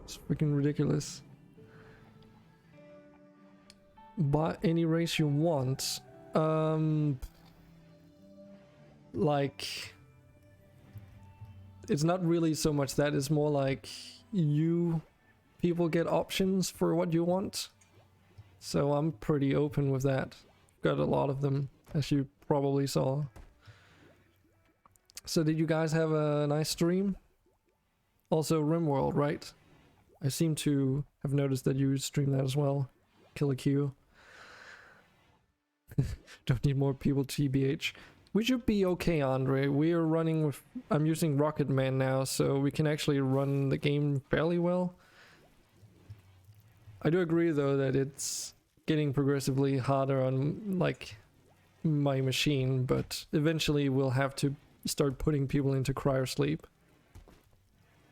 It's freaking ridiculous. Buy any race you want. Like, it's not really so much that, it's more like people get options for what you want. So I'm pretty open with that. Got a lot of them, as you probably saw. So did you guys have a nice stream? Also Rimworld, right? I seem to have noticed that you stream that as well. Killer Q. Don't need more people, TBH. We should be okay, Andre. We are running with... I'm using Rocket Man now, so we can actually run the game fairly well. I do agree, though, that it's getting progressively harder on, like, my machine, but eventually we'll have to start putting people into cryosleep.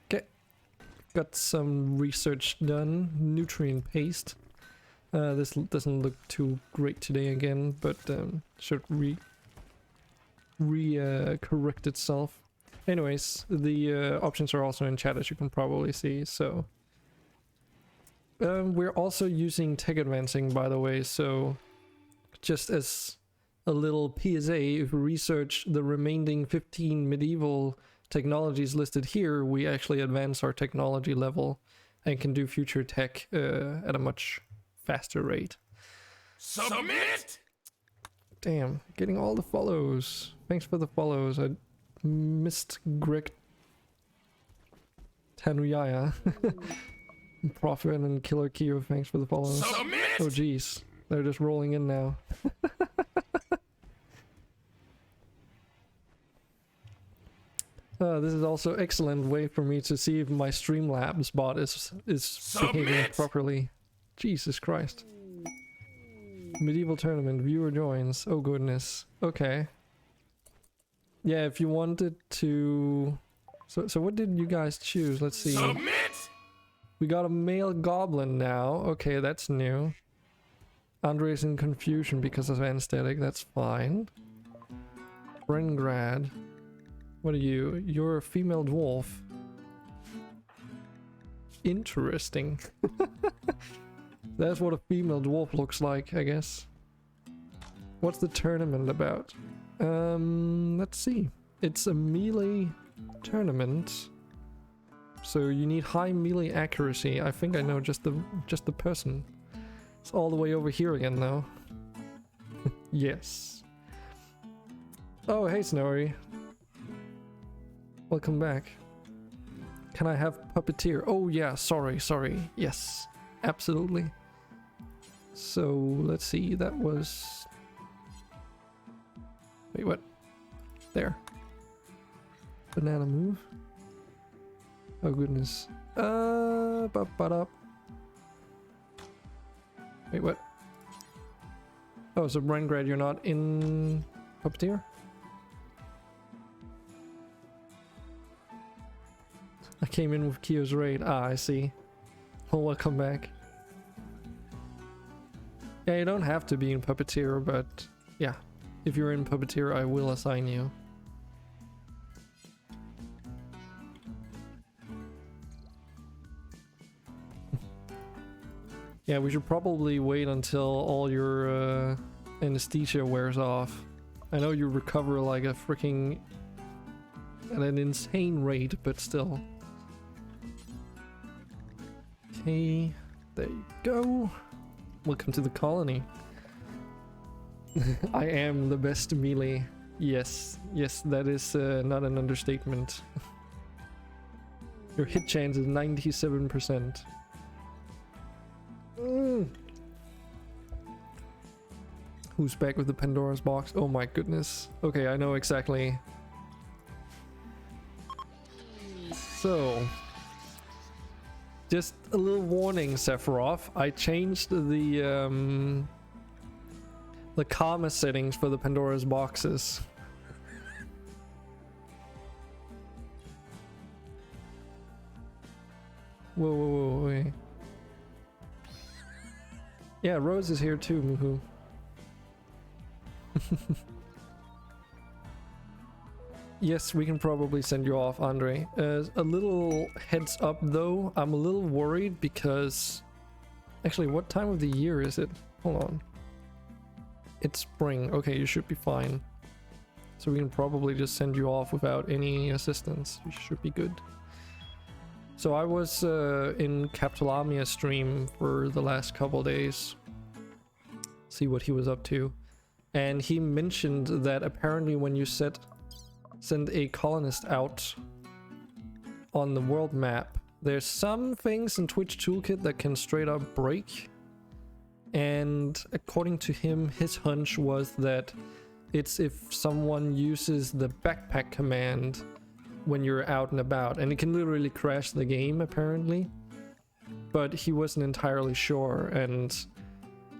Okay. Got some research done. Nutrient paste. This doesn't look too great today again, but should correct itself. Anyways, the options are also in chat, as you can probably see, so... we're also using tech advancing, by the way, so just as a little PSA, if we research the remaining 15 medieval technologies listed here, we actually advance our technology level and can do future tech at a much faster rate. Submit! Damn, getting all the follows. Thanks for the follows. I missed Greg Tanuyaya. Prophet and Killer Kyo, thanks for the follows. Submit! Oh jeez, they're just rolling in now. This is also excellent way for me to see if my Streamlabs bot is behaving properly. Jesus Christ. Medieval tournament, viewer joins. Oh goodness. Okay. Yeah, if you wanted to... So what did you guys choose? Let's see. Submit! We got a male goblin now. Okay, that's new. Andre's in confusion because of anesthetic. That's fine. Brengrad. What are you? You're a female dwarf. Interesting. That's what a female dwarf looks like, I guess. What's the tournament about? Let's see. It's a melee tournament. So you need high melee accuracy. I think I know just the person. It's all the way over here again now. Yes. Oh, hey Snowy. Welcome back. Can I have Puppeteer? Oh yeah, sorry. Yes, absolutely. So let's see, that was... Wait, what? There. Banana move. Oh goodness. Ba-ba-da. Wait, what? Oh, so Brengrad, you're not in Puppeteer? I came in with Kyo's raid. Ah, I see. Oh, welcome back. Yeah, you don't have to be in Puppeteer, but yeah. If you're in Puppeteer, I will assign you. Yeah, we should probably wait until all your anesthesia wears off. I know you recover like a freaking... at an insane rate, but still. Okay, there you go. Welcome to the colony. I am the best melee. Yes, that is not an understatement. Your hit chance is 97%. Who's back with the Pandora's box? Oh my goodness. Okay, I know exactly. So, just a little warning, Sephiroth. I changed the karma settings for the Pandora's boxes. Whoa, wait. Yeah, Rose is here too, Muhu. Yes, we can probably send you off, Andre. A little heads up though, I'm a little worried because... Actually, what time of the year is it? Hold on. It's spring. Okay, you should be fine. So we can probably just send you off without any assistance. You should be good. So I was in Capitolamia's stream for the last couple days. See what he was up to. And he mentioned that apparently when you set send a colonist out on the world map. There's some things in Twitch Toolkit that can straight up break. And according to him, his hunch was that it's if someone uses the backpack command when you're out and about. And it can literally crash the game, apparently. But he wasn't entirely sure. And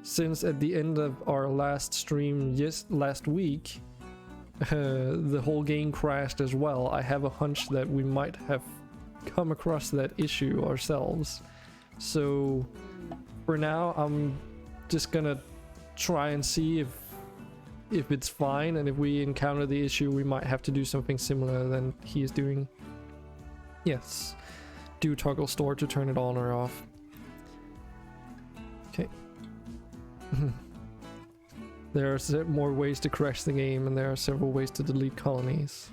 since at the end of our last stream last week, the whole game crashed as well, I have a hunch that we might have come across that issue ourselves. So for now, I'm just gonna try and see if it's fine, and if we encounter the issue, we might have to do something similar than he is doing. Yes, do toggle store to turn it on or off. Okay. There are more ways to crash the game, and there are several ways to delete colonies.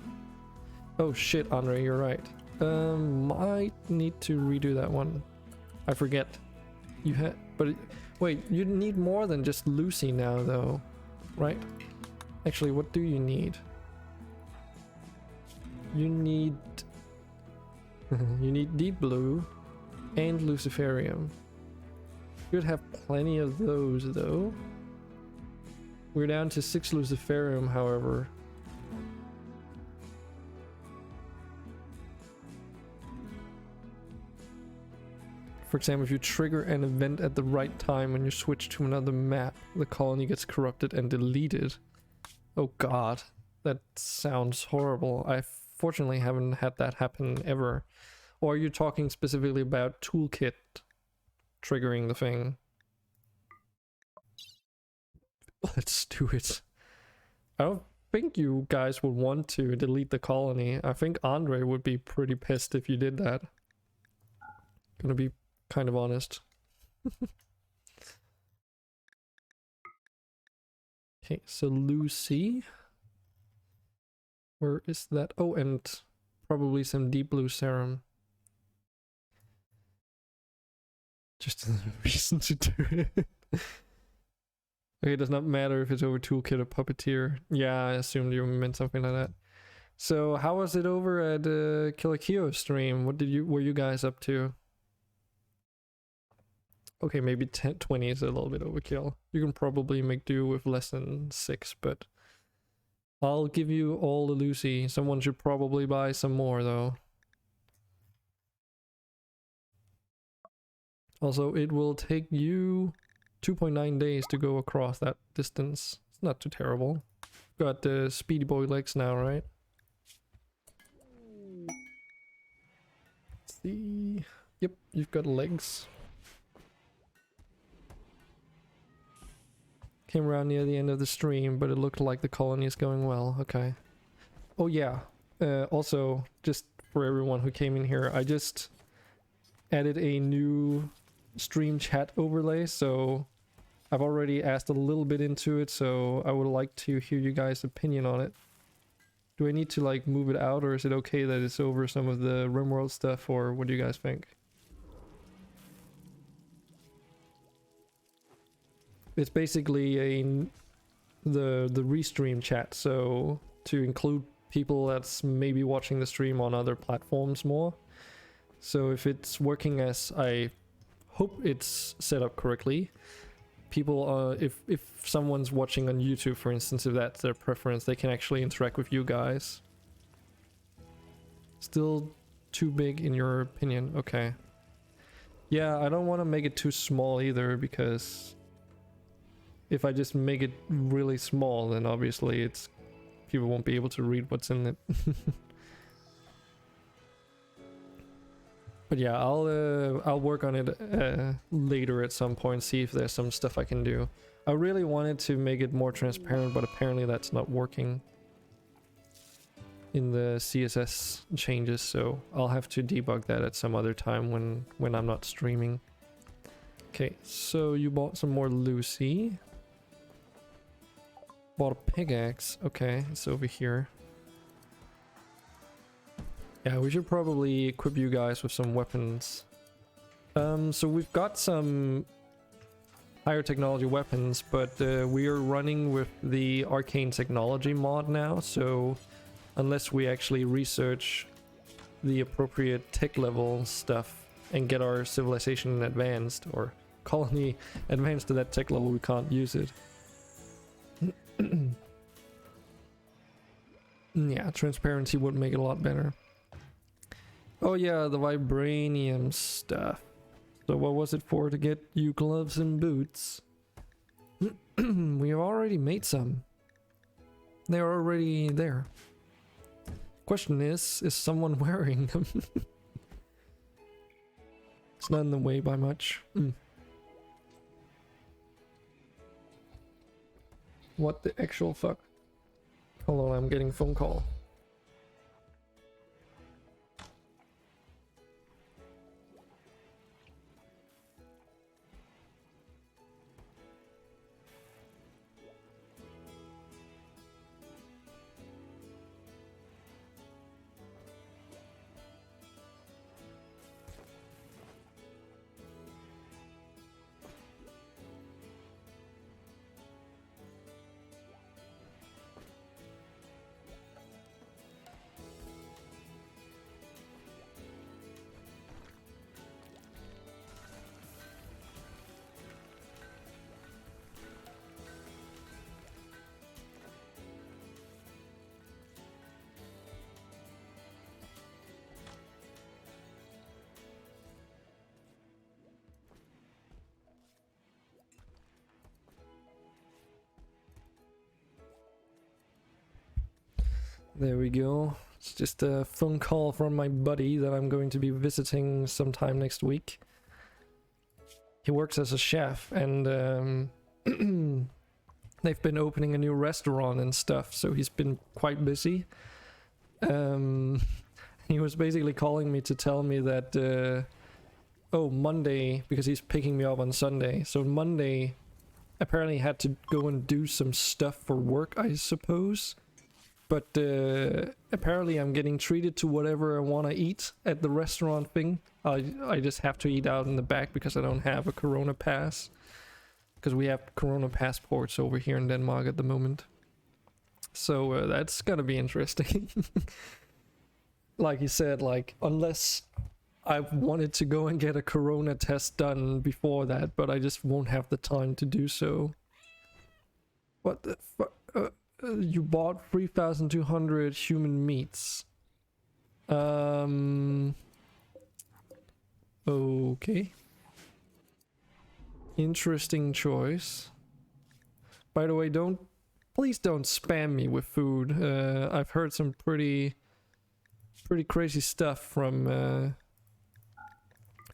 Oh shit, Andre, you're right. Might need to redo that one. I forget. You had, wait, you need more than just Lucy now, though, right? Actually, what do you need? You need you need Deep Blue and Luciferium. You'd have plenty of those, though. We're down to 6 Luciferium, however. For example, if you trigger an event at the right time when you switch to another map, the colony gets corrupted and deleted. Oh god, that sounds horrible. I fortunately haven't had that happen ever. Or are you talking specifically about Toolkit triggering the thing? Let's do it. I don't think you guys would want to delete the colony. I think Andre would be pretty pissed if you did that. Gonna be kind of honest. Okay, so Lucy. Where is that? Oh, and probably some Deep Blue Serum. Just a reason to do it. Okay, it does not matter if it's over Toolkit or Puppeteer. Yeah, I assumed you meant something like that. So, how was it over at Killer Kio's stream? What were you guys up to? Okay, maybe 20 is a little bit overkill. You can probably make do with less than 6, but I'll give you all the Lucy. Someone should probably buy some more, though. Also, it will take you 2.9 days to go across that distance. It's not too terrible. Got the speedy boy legs now, right? Let's see. Yep, you've got legs. Came around near the end of the stream, but it looked like the colony is going well. Okay. Oh yeah. Also, just for everyone who came in here, I just added a new stream chat overlay, so I've already asked a little bit into it, so I would like to hear you guys' opinion on it. Do I need to like move it out, or is it okay that it's over some of the Rimworld stuff, or what do you guys think? It's basically the restream chat, so to include people that's maybe watching the stream on other platforms more. So if it's working as I hope it's set up correctly, people if someone's watching on YouTube, for instance, if that's their preference, they can actually interact with you guys. Still too big in your opinion? Okay. Yeah, I don't want to make it too small either, because if I just make it really small, then obviously people won't be able to read what's in it. But yeah, I'll work on it later at some point, see if there's some stuff I can do. I really wanted to make it more transparent, but apparently that's not working in the CSS changes, so I'll have to debug that at some other time when I'm not streaming. Okay, so you bought some more Lucy. Bought a pickaxe. Okay, it's over here. Yeah, we should probably equip you guys with some weapons. So we've got some higher technology weapons, but we are running with the arcane technology mod now, so unless we actually research the appropriate tech level stuff and get our civilization advanced or colony advanced to that tech level, we can't use it. Yeah, transparency would make it a lot better. Oh yeah, the vibranium stuff. So what was it for? To get you gloves and boots? We have already made some. They're already there. Question is someone wearing them? It's not in the way by much. What the actual fuck? Hold on, I'm getting a phone call. There we go. It's just a phone call from my buddy that I'm going to be visiting sometime next week. He works as a chef, and they've been opening a new restaurant and stuff, so he's been quite busy. He was basically calling me to tell me that Monday, because he's picking me up on Sunday, so Monday apparently had to go and do some stuff for work, I suppose. But apparently I'm getting treated to whatever I want to eat at the restaurant thing. I just have to eat out in the back because I don't have a Corona pass. Because we have Corona passports over here in Denmark at the moment. So that's gonna be interesting. Like you said, like, unless I wanted to go and get a Corona test done before that, but I just won't have the time to do so. What the fuck? You bought 3,200 human meats. Okay. Interesting choice. By the way, please don't spam me with food. I've heard some pretty crazy stuff from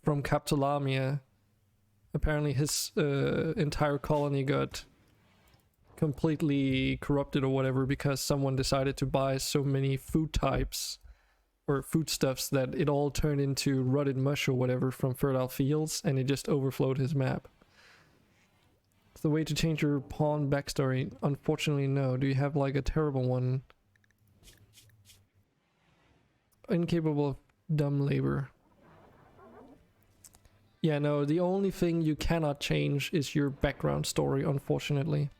Captalamia. Apparently his entire colony got completely corrupted or whatever because someone decided to buy so many food types or foodstuffs that it all turned into rotted mush or whatever from fertile fields, and it just overflowed his map. It's the way to change your pawn backstory. Unfortunately, no. Do you have like a terrible one? Incapable of dumb labor. Yeah, no, the only thing you cannot change is your background story, unfortunately.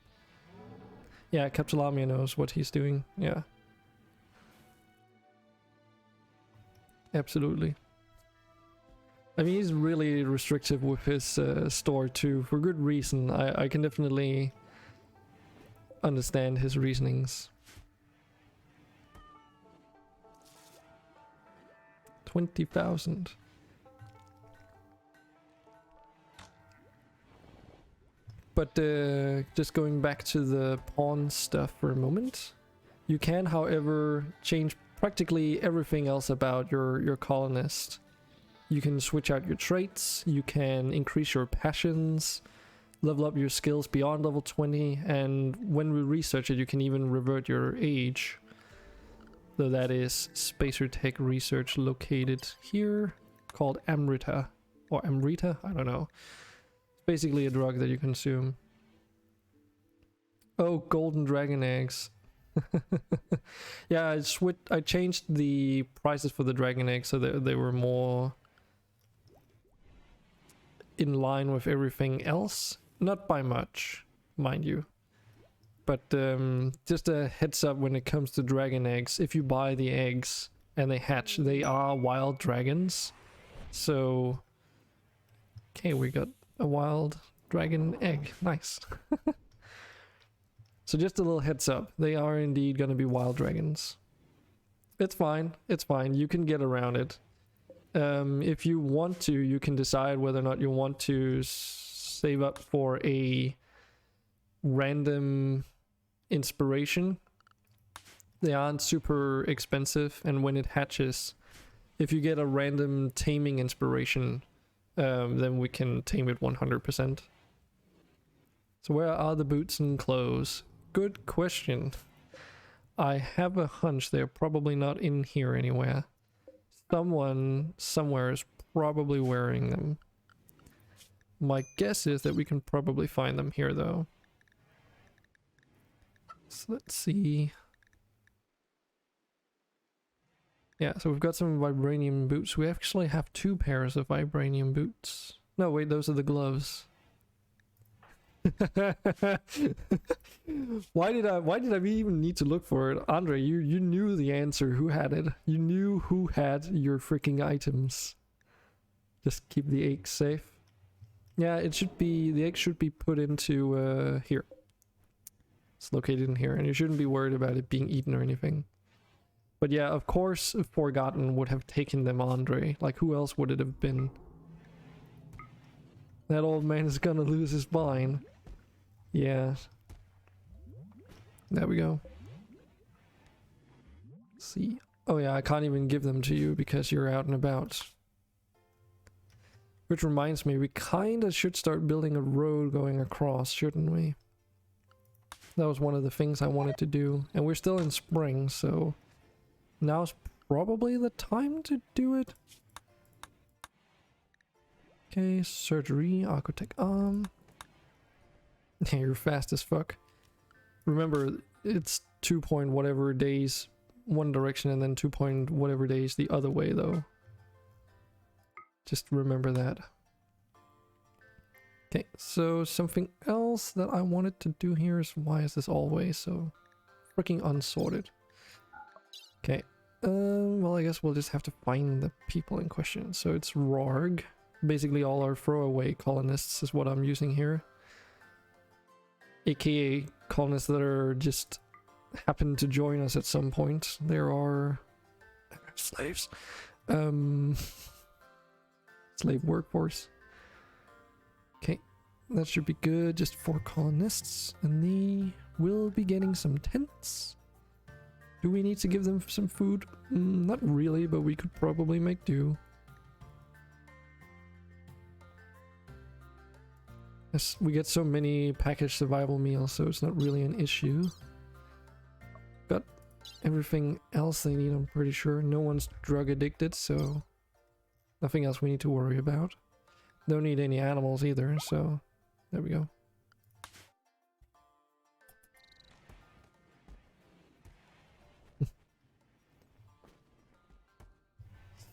Yeah, Captalamia knows what he's doing, yeah. Absolutely. I mean, he's really restrictive with his store too, for good reason. I can definitely understand his reasonings. 20,000. But just going back to the pawn stuff for a moment. You can, however, change practically everything else about your colonist. You can switch out your traits, you can increase your passions, level up your skills beyond level 20, and when we research it, you can even revert your age. Though that is Spacer Tech research located here, called Amrita. Or Amrita? I don't know. Basically a drug that you consume. Oh, golden dragon eggs. Yeah, I changed the prices for the dragon eggs so that they were more in line with everything else. Not by much, mind you. but just a heads up when it comes to dragon eggs. If you buy the eggs and they hatch, they are wild dragons. So, okay, we got a wild dragon egg. Nice. So just a little heads up. They are indeed going to be wild dragons. It's fine. It's fine. You can get around it. If you want to, you can decide whether or not you want to save up for a random inspiration. They aren't super expensive, and when it hatches, if you get a random taming inspiration, then we can tame it 100%. So where are the boots and clothes? Good question. I have a hunch they're probably not in here anywhere. Someone somewhere is probably wearing them. My guess is that we can probably find them here though. So let's see. Yeah, so we've got some vibranium boots. We actually have 2 pairs of vibranium boots. No, wait, those are the gloves. Why did I even need to look for it? Andre, you knew the answer. Who had it? You knew who had your freaking items. Just keep the eggs safe. Yeah, it should be, the egg should be put into here. It's located in here, and you shouldn't be worried about it being eaten or anything. But yeah, of course Forgotten would have taken them, Andre. Like, who else would it have been? That old man is gonna lose his mind. Yeah. There we go. Let's see. Oh yeah, I can't even give them to you because you're out and about. Which reminds me, we kinda should start building a road going across, shouldn't we? That was one of the things I wanted to do. And we're still in spring, so now's probably the time to do it. Okay, surgery, architect arm. Yeah, you're fast as fuck. Remember, it's 2 point whatever days one direction and then 2 point whatever days the other way though. Just remember that. Okay, so something else that I wanted to do here is, why is this always so freaking unsorted? Okay, well I guess we'll just have to find the people in question. So it's Rorg. Basically all our throwaway colonists is what I'm using here. AKA colonists that are just happen to join us at some point. There are slaves. Slave workforce. Okay, that should be good. Just 4 colonists, and they will be getting some tents. Do we need to give them some food? Not really, but we could probably make do. Yes, we get so many packaged survival meals, so it's not really an issue. Got everything else they need, I'm pretty sure. No one's drug addicted, so nothing else we need to worry about. Don't need any animals either, so there we go.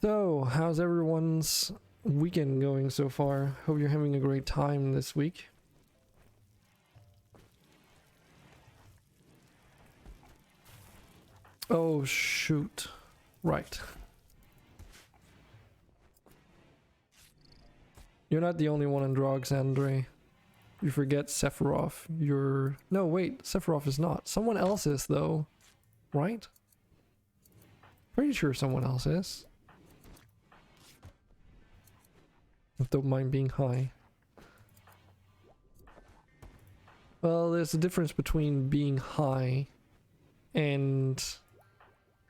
So, how's everyone's weekend going so far? Hope you're having a great time this week. Oh shoot. Right. You're not the only one on drugs, Andre. You forget Sephiroth. You're... No, wait. Sephiroth is not. Someone else is, though. Right? Pretty sure someone else is. Don't mind being high. Well, there's a difference between being high and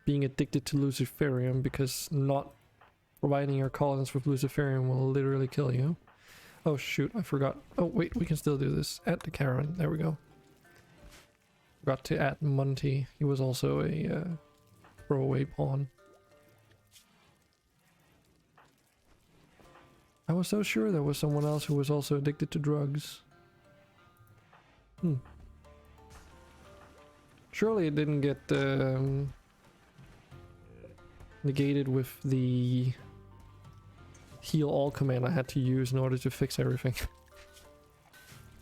being addicted to Luciferium, because not providing your colonists with Luciferium will literally kill you. Oh shoot, I forgot. Oh wait, we can still do this. Add to Karen. There we go. Forgot to add Monty. He was also a throwaway pawn. I was so sure there was someone else who was also addicted to drugs. Surely it didn't get negated with the heal all command I had to use in order to fix everything.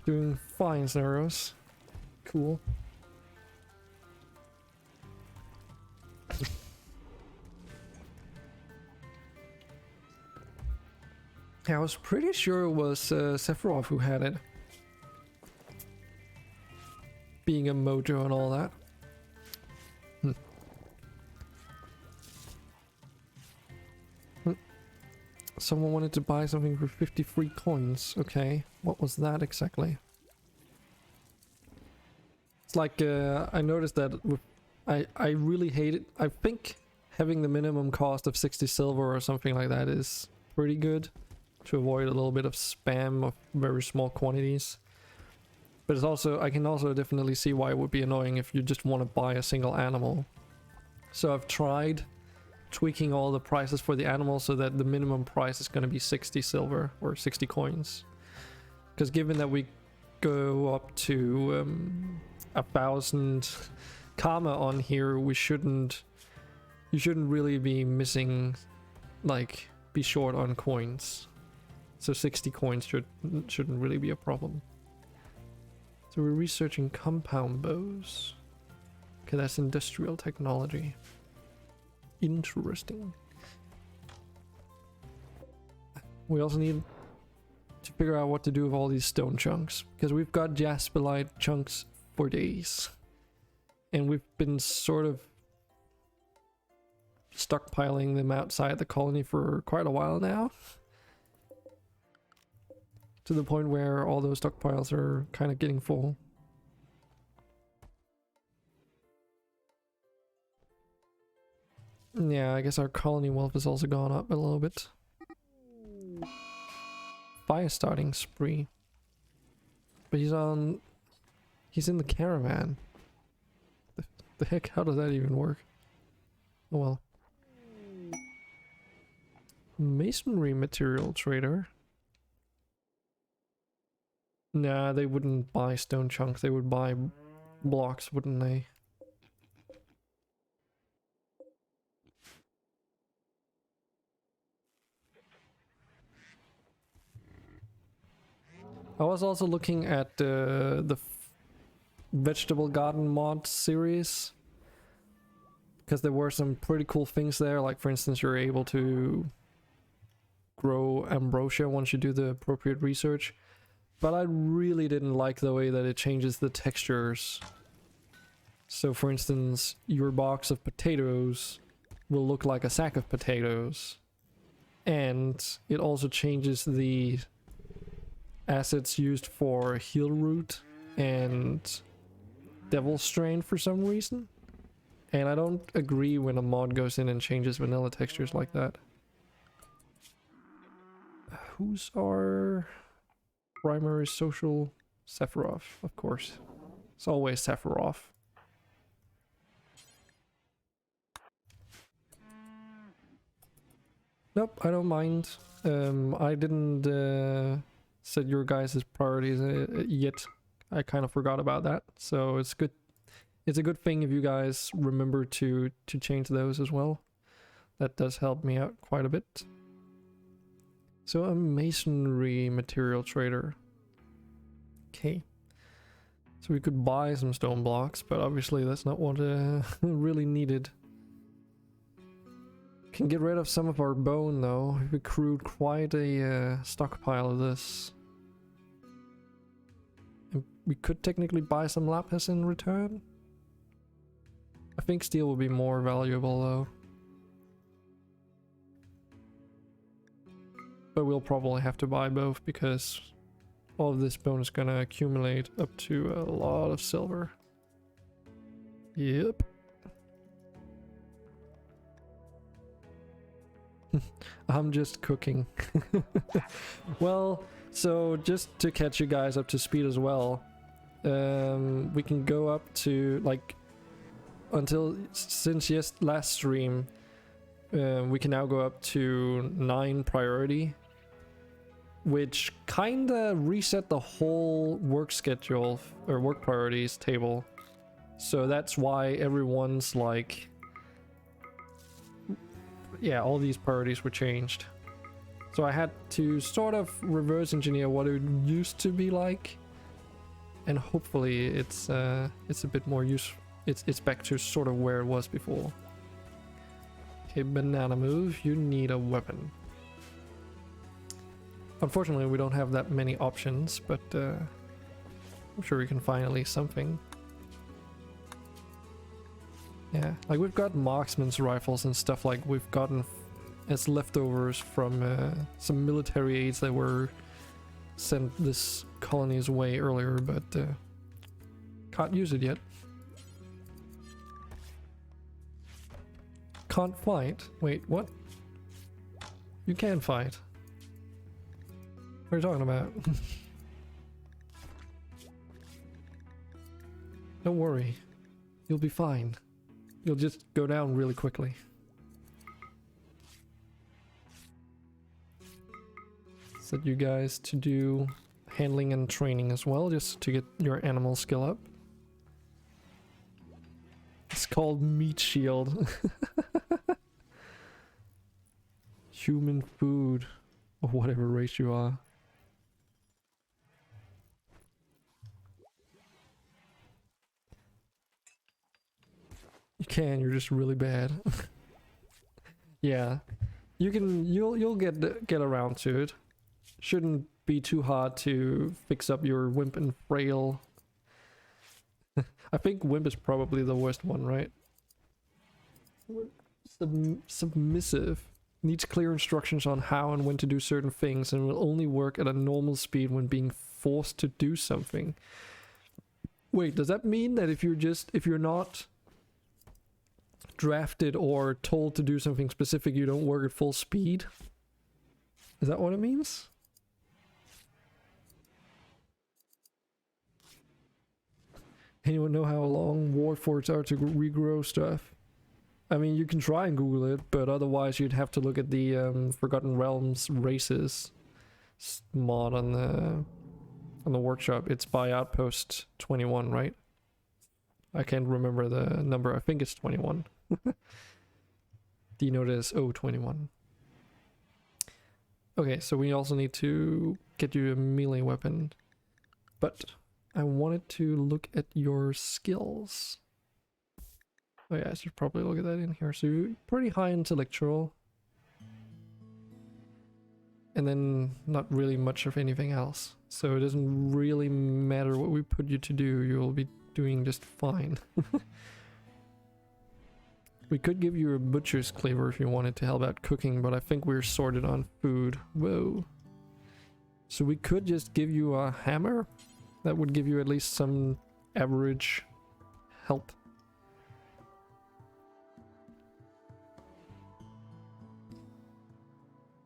Doing fine, Zeros. Cool. I was pretty sure it was Sephiroth who had it. Being a mojo and all that. Someone wanted to buy something for 53 coins. Okay, what was that exactly? It's like, I noticed that with, I really hate it. I think having the minimum cost of 60 silver or something like that is pretty good to avoid a little bit of spam of very small quantities. But it's also, I can also definitely see why it would be annoying if you just want to buy a single animal. So I've tried tweaking all the prices for the animals so that the minimum price is going to be 60 silver or 60 coins. Because given that we go up to 1,000 karma on here, you shouldn't really be missing, like, be short on coins. So 60 coins shouldn't really be a problem. So we're researching compound bows. Okay, that's industrial technology. Interesting. We also need to figure out what to do with all these stone chunks, because we've got jasperite chunks for days. And we've been sort of stockpiling them outside the colony for quite a while now. To the point where all those stockpiles are kind of getting full. Yeah, I guess our colony wealth has also gone up a little bit. Fire starting spree. But he's in the caravan. The heck, how does that even work? Oh well. Masonry material trader. Nah, they wouldn't buy stone chunks, they would buy blocks, wouldn't they? I was also looking at the vegetable garden mod series, because there were some pretty cool things there, like for instance you're able to grow ambrosia once you do the appropriate research. But I really didn't like the way that it changes the textures. So for instance, your box of potatoes will look like a sack of potatoes. And it also changes the assets used for heal root and devil strain for some reason. And I don't agree when a mod goes in and changes vanilla textures like that. Who's our primary social? Sephiroth, of course. It's always Sephiroth. Nope, I don't mind. I didn't set your guys' priorities yet. I kind of forgot about that, so it's good. It's a good thing if you guys remember to change those as well. That does help me out quite a bit. So a masonry material trader. Okay. So we could buy some stone blocks, but obviously that's not what really needed. Can get rid of some of our bone though. We've accrued quite a stockpile of this. And we could technically buy some lapis in return. I think steel would be more valuable though. But we'll probably have to buy both because all of this bone is gonna accumulate up to a lot of silver. Yep. I'm just cooking. Well, so just to catch you guys up to speed as well, we can go up to, like, since last stream, we can now go up to 9 priority, which kinda reset the whole work schedule or work priorities table. So that's why everyone's like, yeah, all these priorities were changed. So I had to sort of reverse engineer what it used to be like, and hopefully it's a bit more useful. It's back to sort of where it was before. Okay, banana move, you need a weapon. Unfortunately, we don't have that many options, but I'm sure we can find at least something. Yeah, like we've got marksman's rifles and stuff like we've gotten as leftovers from some military aids that were sent this colony's way earlier, but can't use it yet. Can't fight? Wait, what? You can fight. What are you talking about? Don't worry. You'll be fine. You'll just go down really quickly. Set you guys to do handling and training as well, just to get your animal skill up. It's called Meat Shield. Human food, or whatever race you are. You can, you're just really bad. Yeah. You'll get around to it. Shouldn't be too hard to fix up your wimp and frail. I think wimp is probably the worst one, right? Submissive. Needs clear instructions on how and when to do certain things and will only work at a normal speed when being forced to do something. Wait, does that mean that if you're not drafted or told to do something specific, you don't work at full speed? Is that what it means? Anyone know how long war forts are to regrow stuff? I mean, you can try and Google it, but otherwise you'd have to look at the Forgotten Realms races mod on the workshop. It's by Outpost 21, right? I can't remember the number. I think it's 21. Denote as 021. Okay, so we also need to get you a melee weapon, but I wanted to look at your skills. Oh yeah, I should probably look at that in here. So you're pretty high intellectual. And then not really much of anything else. So it doesn't really matter what we put you to do, you'll be doing just fine. We could give you a butcher's cleaver if you wanted to help out cooking, but I think we're sorted on food. Whoa. So we could just give you a hammer. That would give you at least some average health.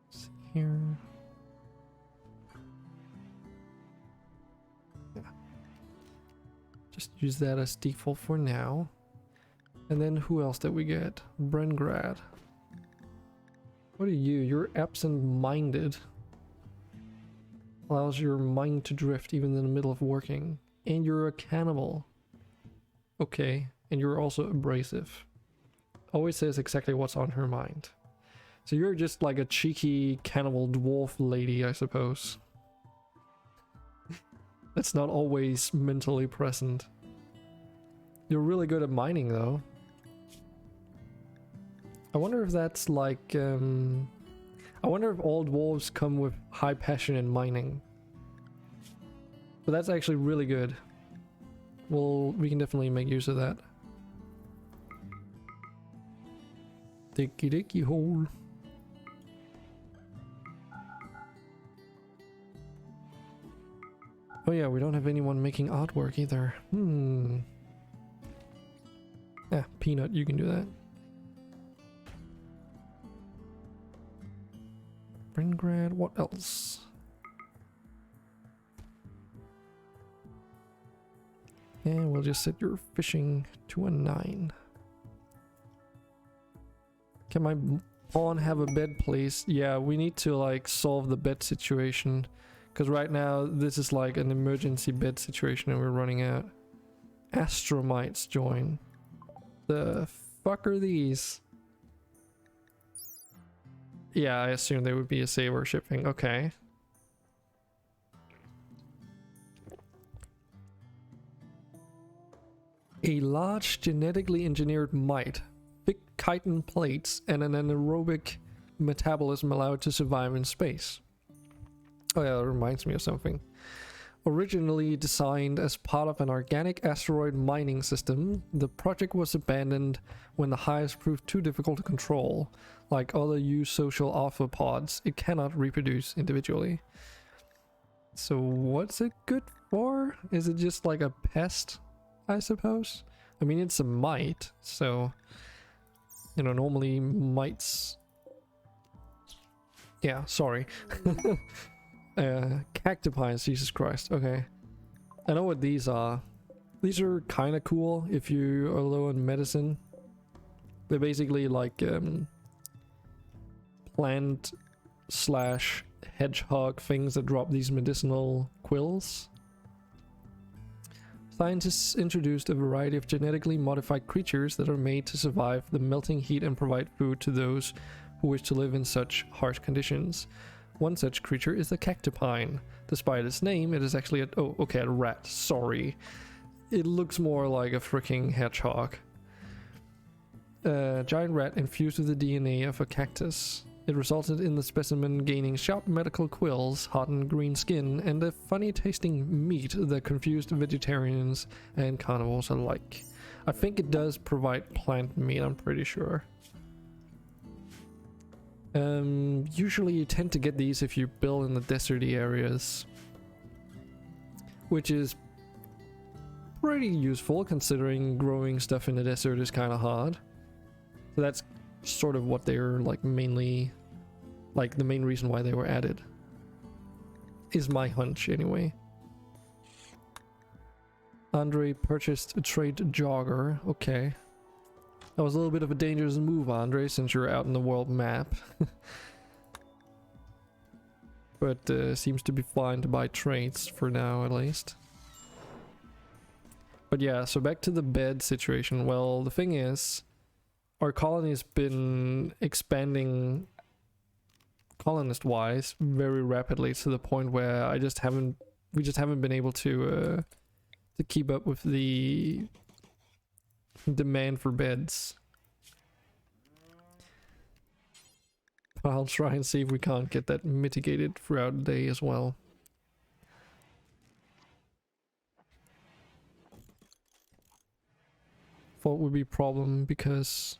Let's see here. Yeah. Just use that as default for now. And then who else did we get? Brengrad. What are you? You're absent-minded. Allows your mind to drift even in the middle of working. And you're a cannibal. Okay. And you're also abrasive. Always says exactly what's on her mind. So you're just like a cheeky cannibal dwarf lady, I suppose. That's not always mentally present. You're really good at mining though. I wonder if that's like, I wonder if all dwarves come with high passion in mining. But that's actually really good. Well, we can definitely make use of that. Dicky dicky hole. Oh yeah, we don't have anyone making artwork either. Yeah, Peanut, you can do that. Brengrad, what else? And we'll just set your fishing to a 9. Can my pawn have a bed, please? Yeah, we need to like solve the bed situation. Because right now, this is like an emergency bed situation and we're running out. Astromites join. The fuck are these? Yeah, I assume they would be a saber shipping. Okay. A large genetically engineered mite, thick chitin plates, and an anaerobic metabolism allowed to survive in space. Oh yeah, that reminds me of something. Originally designed as part of an organic asteroid mining system, the project was abandoned when the hives proved too difficult to control. Like other eusocial arthropods, it cannot reproduce individually. So what's it good for? Is it just like a pest, I suppose? I mean, it's a mite, so... You know, normally mites... Yeah, sorry. Cactipines, Jesus Christ. Okay. I know what these are. These are kind of cool if you are low on medicine. They're basically like plant slash hedgehog things that drop these medicinal quills. Scientists introduced a variety of genetically modified creatures that are made to survive the melting heat and provide food to those who wish to live in such harsh conditions. One such creature is the cactipine. Despite its name, it is actually a... Oh, okay, a rat. Sorry. It looks more like a freaking hedgehog. A giant rat infused with the DNA of a cactus. It resulted in the specimen gaining sharp medical quills, hardened green skin, and a funny-tasting meat that confused vegetarians and carnivores alike. I think it does provide plant meat, I'm pretty sure. Usually you tend to get these if you build in the deserty areas, which is pretty useful considering growing stuff in the desert is kind of hard. So that's sort of what they're like mainly, like the main reason why they were added, is my hunch anyway. Andre purchased a trade jogger. Okay. That was a little bit of a dangerous move, Andre, since you're out in the world map. But seems to be fine to buy traits for now, at least. But yeah, so back to the bed situation. Well, the thing is, our colony's been expanding colonist-wise very rapidly to the point where we just haven't been able to keep up with the demand for beds. But I'll try and see if we can't get that mitigated throughout the day as well. Thought would be a problem because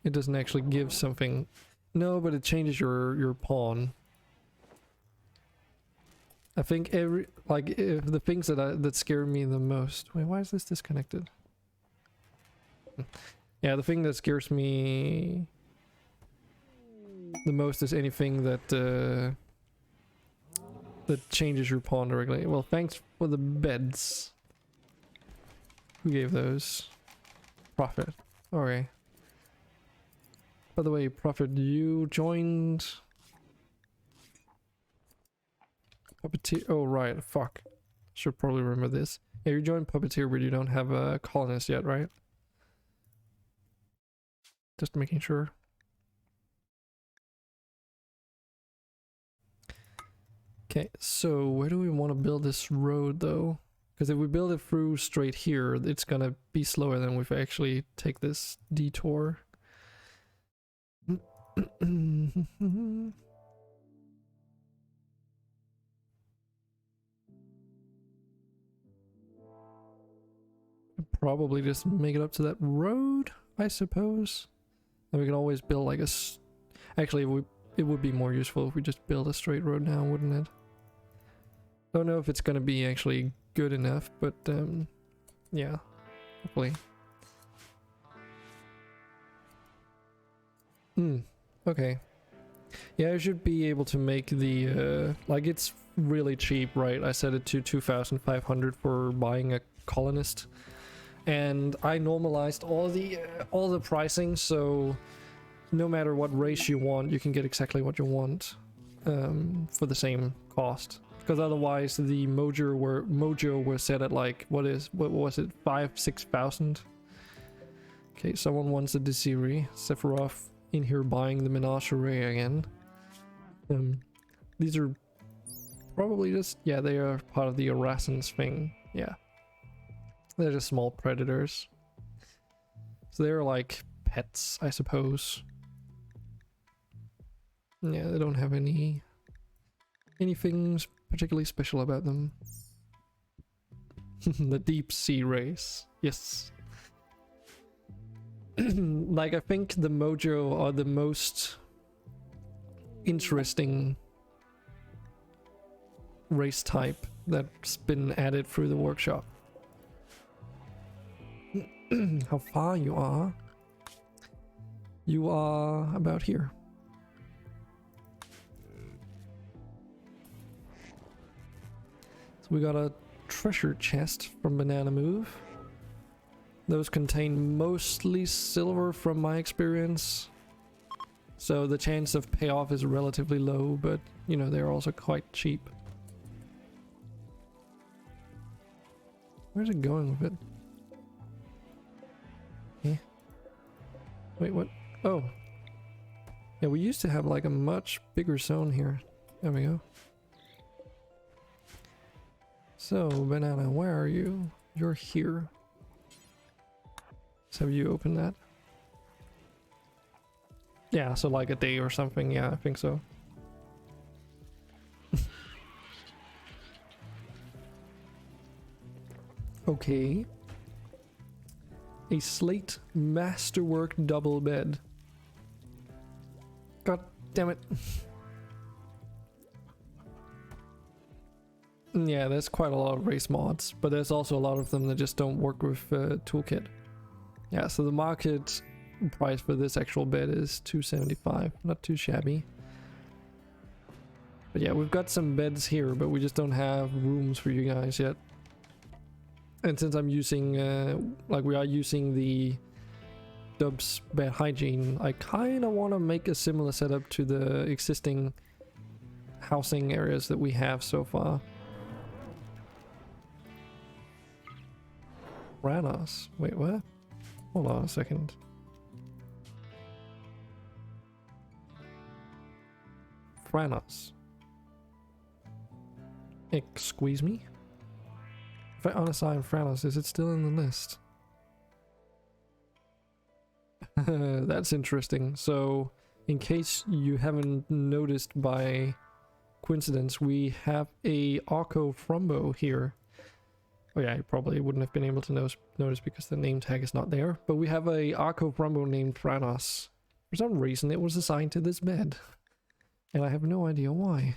it doesn't actually give something. No, but it changes your pawn. I think the things that scare me the most. Wait, why is this disconnected? Yeah, the thing that scares me the most is anything that changes your pawn directly. Well, thanks for the beds. Who gave those? Prophet. Okay. By the way, Prophet, you joined Puppeteer. Oh right, fuck. Should probably remember this. Yeah, you joined Puppeteer, but you don't have a colonist yet, right? Just making sure. Okay, so where do we want to build this road though? Because if we build it through straight here, it's gonna be slower than if we actually take this detour. Probably just make it up to that road, I suppose. And we can always build like a... Actually, it would be more useful if we just build a straight road now, wouldn't it? Don't know if it's gonna be actually good enough, but yeah, hopefully. Okay. Yeah, I should be able to make the like, it's really cheap, right? I set it to 2,500 for buying a colonist, and I normalized all the pricing, so no matter what race you want, you can get exactly what you want for the same cost. Because otherwise, the mojo were set at like what was it, 5,000-6,000. Okay, someone wants a Desiri. Sephiroth in here buying the Menagerie again. These are probably just, yeah, they are part of the Erasmus thing. Yeah, they're just small predators. So they're like pets, I suppose. Yeah, they don't have anything particularly special about them. The deep sea race. Yes. Like, I think the Mojo are the most interesting race type that's been added through the workshop. How far you are? You are about here. So we got a treasure chest from Banana Move. Those contain mostly silver from my experience. So the chance of payoff is relatively low, but you know, they're also quite cheap. Where's it going with it? Yeah. Wait, what? Oh. Yeah, we used to have like a much bigger zone here. There we go. So, Banana, where are you? You're here. So have you opened that? Yeah, so like a day or something. Yeah, I think so. Okay. A slate masterwork double bed. God damn it. Yeah, there's quite a lot of race mods, but there's also a lot of them that just don't work with Toolkit. Yeah, so the market price for this actual bed is $275, not too shabby. But yeah, we've got some beds here, but we just don't have rooms for you guys yet. And since I'm using, like we are using the Dubs bed hygiene, I kind of want to make a similar setup to the existing housing areas that we have so far. Ranos. Wait, what? Hold on a second. Franos. Excuse me? If I unassign Franos, is it still in the list? That's interesting. So, in case you haven't noticed by coincidence, we have a Arco Frumbo here. Oh yeah, you probably wouldn't have been able to notice because the name tag is not there. But we have a Arco Frumbo named Franos. For some reason it was assigned to this bed. And I have no idea why.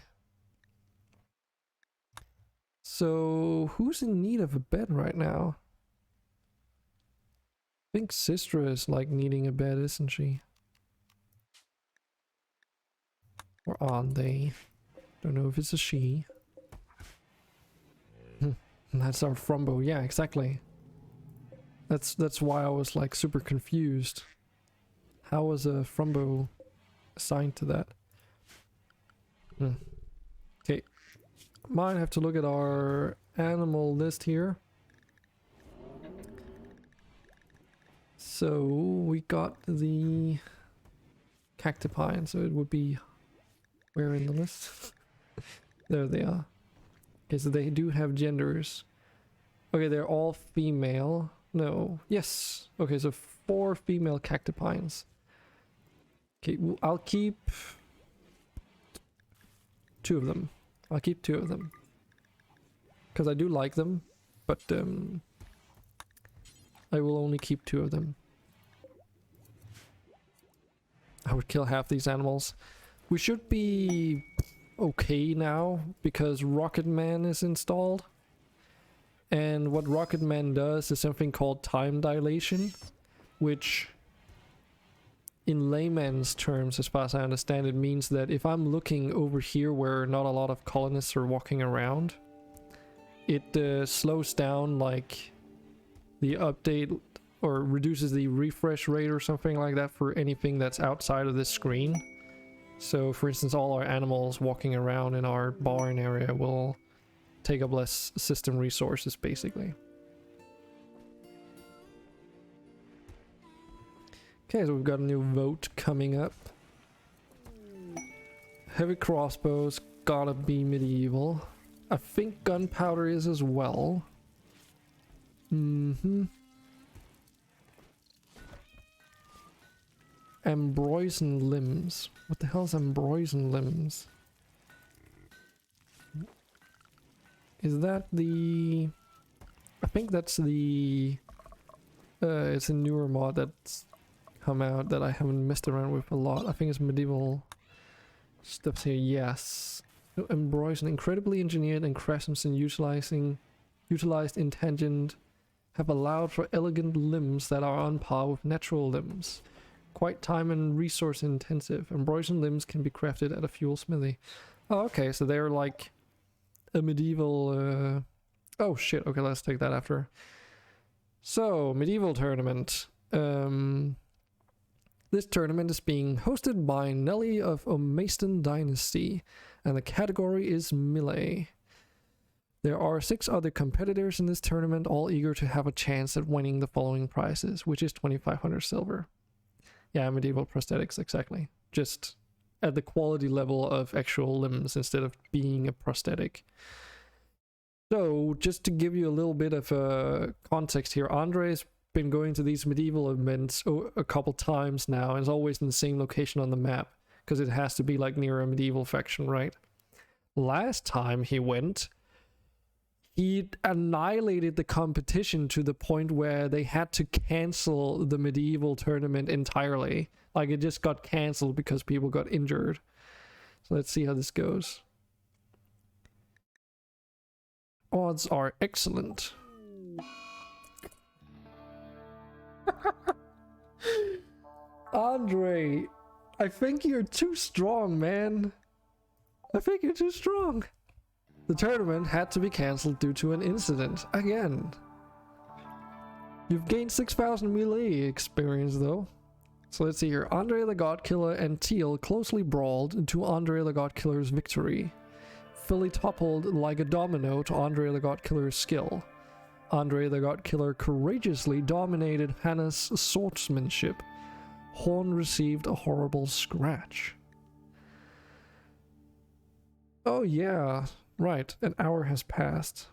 So, who's in need of a bed right now? I think Sistra is like needing a bed, isn't she? Or aren't they? Don't know if it's a she. That's our Frumbo. Yeah, exactly. That's why I was like super confused. How was a Frumbo assigned to that? Okay. Might have to look at our animal list here. So we got the cactipine, so it would be where in the list? There they are. Okay, so they do have genders. Okay, they're all female. No, yes. Okay, so 4 female cactipines. Okay, I'll keep 2 of them. I'll keep 2 of them. Because I do like them, but I will only keep 2 of them. I would kill half these animals. We should be okay now because Rocket Man is installed. And what Rocket Man does is something called time dilation, which in layman's terms, as far as I understand it, means that if I'm looking over here where not a lot of colonists are walking around, it slows down like the update or reduces the refresh rate or something like that for anything that's outside of this screen. So for instance, all our animals walking around in our barn area will take up less system resources basically. Okay, so we've got a new vote coming up. Heavy crossbows gotta be medieval. I think gunpowder is as well. Ambroisin limbs. What the hell is ambroisin limbs? Is that the... I think that's the... it's a newer mod that's come out that I haven't messed around with a lot. I think it's medieval stuff here, yes. Embroidered, incredibly engineered and craftsmen utilized in tangent have allowed for elegant limbs that are on par with natural limbs. Quite time and resource intensive. Embroidered limbs can be crafted at a fuel smithy. Oh, okay, so they're like a medieval... Oh shit, okay, let's take that after. So, medieval tournament. This tournament is being hosted by Nelly of Omaston Dynasty, and the category is melee. There are 6 other competitors in this tournament, all eager to have a chance at winning the following prizes, which is 2,500 silver. Yeah, medieval prosthetics, exactly. Just at the quality level of actual limbs instead of being a prosthetic. So, just to give you a little bit of context here, Andre's been going to these medieval events a couple times now, and it's always in the same location on the map, because it has to be like near a medieval faction, right? Last time he went, he annihilated the competition to the point where they had to cancel the medieval tournament entirely. Like, it just got cancelled because people got injured. So let's see how this goes. Odds are excellent. Andre, I think you're too strong, man. I think you're too strong. The tournament had to be cancelled due to an incident again. You've gained 6,000 melee experience though. So let's see here. Andre the God Killer and Teal closely brawled to Andre the God Killer's victory. Philly toppled like a domino to Andre the God Killer's skill. Andre the God Killer courageously dominated Hannah's swordsmanship. Horn received a horrible scratch. Oh yeah, right, an hour has passed.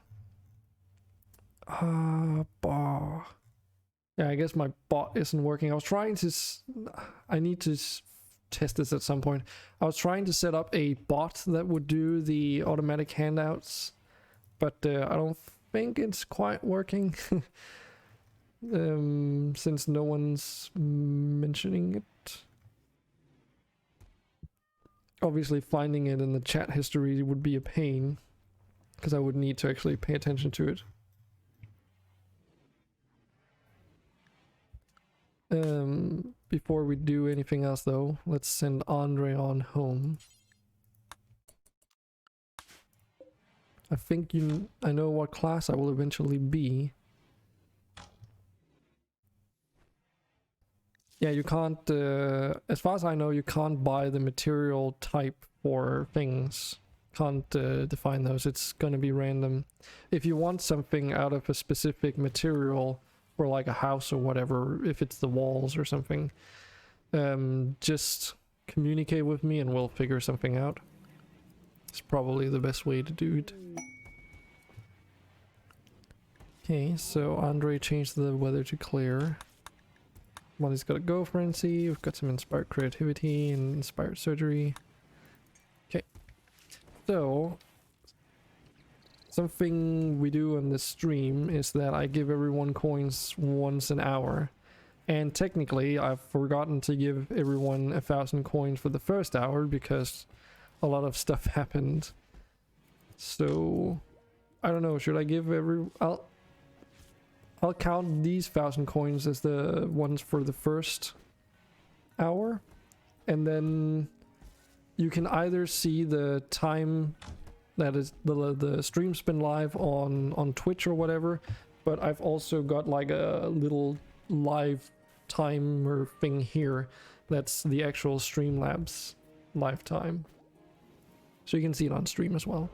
Bah. Yeah, I guess my bot isn't working. I was trying to... I need to test this at some point. I was trying to set up a bot that would do the automatic handouts, but I don't think it's quite working. Since no one's mentioning it. Obviously finding it in the chat history would be a pain, because I would need to actually pay attention to it. Before we do anything else though, let's send Andre on home. I think I know what class I will eventually be. Yeah, you can't, as far as I know, you can't buy the material type for things. Can't define those, it's gonna be random. If you want something out of a specific material for like a house or whatever, if it's the walls or something, just communicate with me and we'll figure something out. It's probably the best way to do it. Okay, so Andre changed the weather to clear. Molly's got a go frenzy, we've got some inspired creativity and inspired surgery. Okay, so something we do on this stream is that I give everyone coins once an hour, and technically I've forgotten to give everyone 1,000 coins for the first hour because a lot of stuff happened. So I don't know, should I give I'll count these 1,000 coins as the ones for the first hour, and then you can either see the time that is the stream's been live on Twitch or whatever, but I've also got like a little live timer thing here that's the actual Streamlabs live time, so you can see it on stream as well.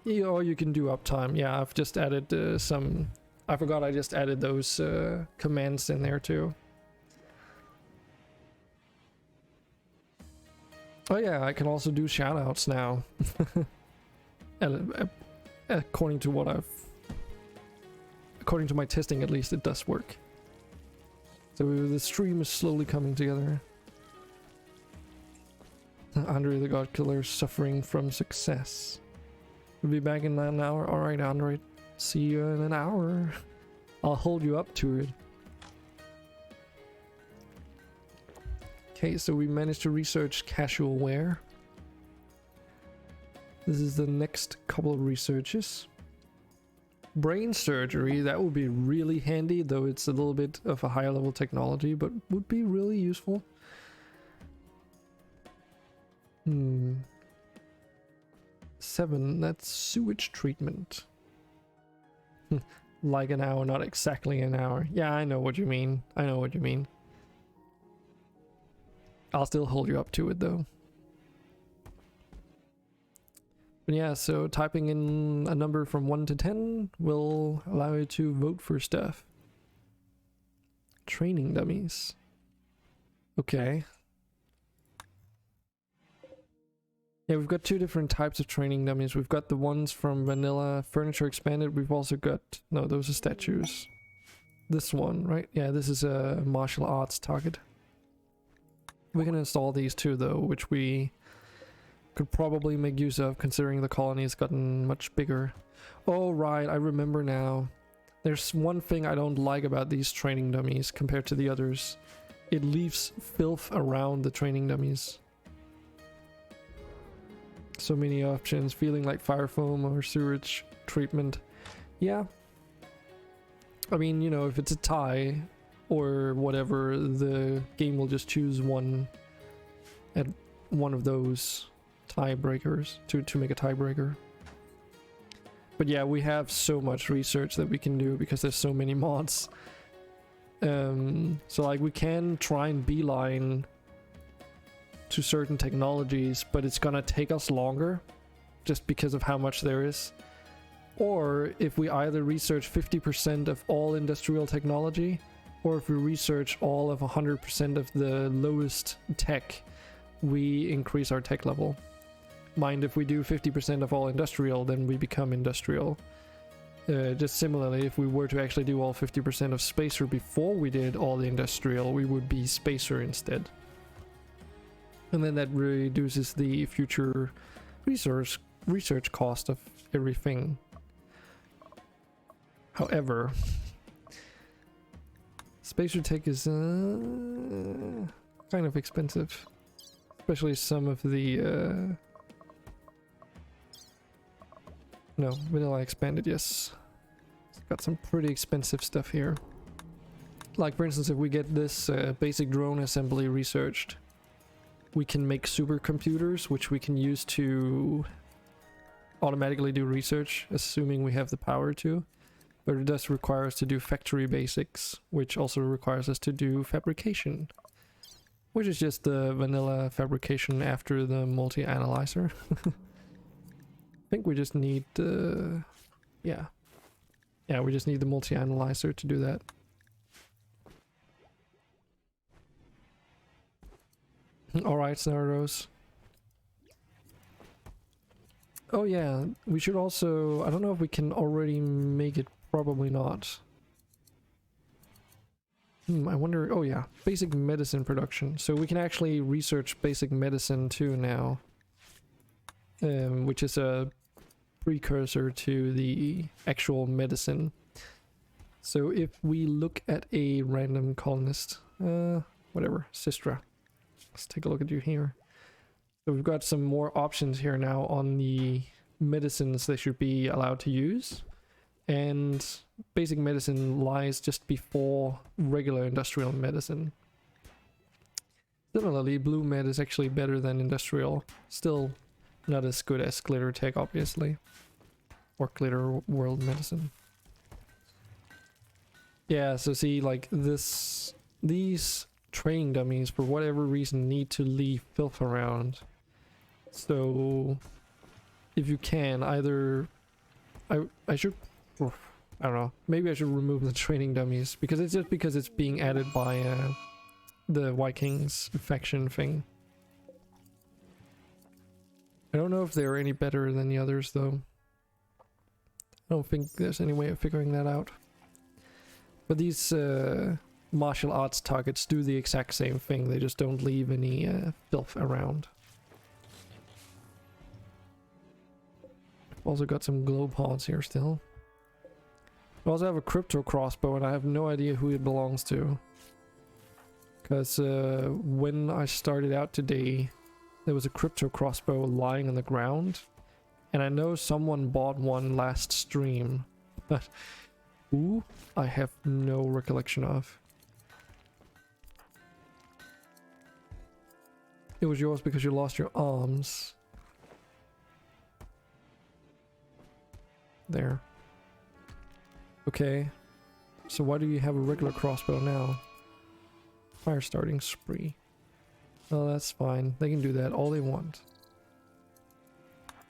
Yeah, or you can do uptime. Yeah, I've just added some... I forgot I just added those commands in there too. Oh yeah, I can also do shoutouts now. According to what according to my testing at least, it does work. So the stream is slowly coming together. Andre the God Killer suffering from success. We'll be back in an hour. Alright, Android. See you in an hour. I'll hold you up to it. Okay, so we managed to research casual wear. This is the next couple of researches. Brain surgery, that would be really handy, though it's a little bit of a higher level technology, but would be really useful. 7, that's sewage treatment. Like an hour, not exactly an hour. Yeah, I know what you mean. I know what you mean. I'll still hold you up to it, though. But yeah, so typing in a number from 1 to 10 will allow you to vote for stuff. Training dummies. Okay. Yeah, we've got 2 different types of training dummies. We've got the ones from Vanilla Furniture Expanded. We've also got... No, those are statues. This one, right? Yeah, this is a martial arts target. We can install these too, though, which we could probably make use of, considering the colony has gotten much bigger. Oh, right, I remember now. There's one thing I don't like about these training dummies compared to the others. It leaves filth around the training dummies. So many options, feeling like fire foam or sewage treatment. Yeah. I mean, you know, if it's a tie or whatever, the game will just choose one at one of those tiebreakers to make a tiebreaker. But yeah, we have so much research that we can do because there's so many mods. So like we can try and beeline to certain technologies, but it's gonna take us longer just because of how much there is. Or if we either research 50% of all industrial technology, or if we research all of 100% of the lowest tech, we increase our tech level. Mind, if we do 50% of all industrial, then we become industrial. Just similarly, if we were to actually do all 50% of spacer before we did all the industrial, we would be spacer instead. And then that reduces the future research cost of everything. However, spacer tech is kind of expensive, especially some of the no, Vanilla Expanded, yes. It's got some pretty expensive stuff here. Like for instance, if we get this basic drone assembly researched, we can make supercomputers, which we can use to automatically do research, assuming we have the power to. But it does require us to do factory basics, which also requires us to do fabrication, which is just the vanilla fabrication after the multi-analyzer. I think we just need yeah, we just need the multi-analyzer to do that. Alright, Snaros. Oh yeah, we should also... I don't know if we can already make it. Probably not. I wonder... Oh yeah, basic medicine production. So we can actually research basic medicine too now. Which is a precursor to the actual medicine. So if we look at a random colonist, whatever, Sistra. Let's take a look at you here. So we've got some more options here now on the medicines they should be allowed to use. And basic medicine lies just before regular industrial medicine. Similarly, blue med is actually better than industrial. Still not as good as glitter tech, obviously. Or glitter world medicine. Yeah, so see, like these training dummies, for whatever reason, need to leave filth around. So if you can, either I should, I don't know, maybe I should remove the training dummies, because it's just because it's being added by the Vikings faction thing. I don't know if they're any better than the others though. I don't think there's any way of figuring that out. But these martial arts targets do the exact same thing, they just don't leave any filth around. Also got some glow pods here still. I also have a crypto crossbow and I have no idea who it belongs to. Because when I started out today, there was a crypto crossbow lying on the ground. And I know someone bought one last stream. But who? I have no recollection of. It was yours because you lost your arms. There. Okay. So why do you have a regular crossbow now? Fire starting spree. Well, that's fine. They can do that all they want.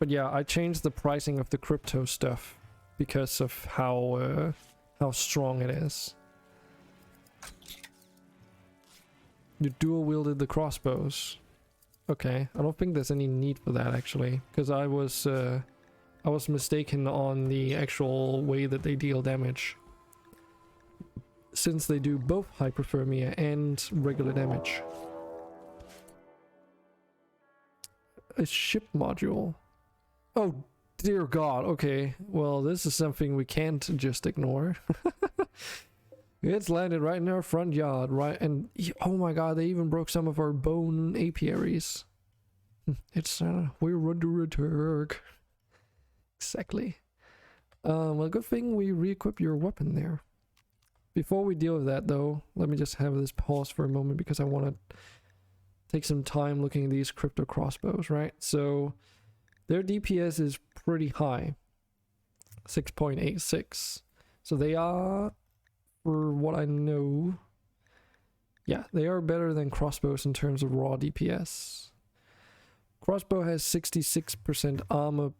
But yeah, I changed the pricing of the crypto stuff because of how strong it is. You dual wielded the crossbows. Okay, I don't think there's any need for that actually, because I was mistaken on the actual way that they deal damage. Since they do both hyperthermia and regular damage. A ship module. Oh dear god, okay. Well, this is something we can't just ignore. It's landed right in our front yard, right? And oh my god, they even broke some of our bone apiaries. It's we're under attack. Exactly. Well, good thing we re-equip your weapon there. Before we deal with that though, let me just have this pause for a moment because I want to take some time looking at these crypto crossbows, right? So their DPS is pretty high. 6.86. So they are, for what I know, yeah, they are better than crossbows in terms of raw DPS. Crossbow has 66% armor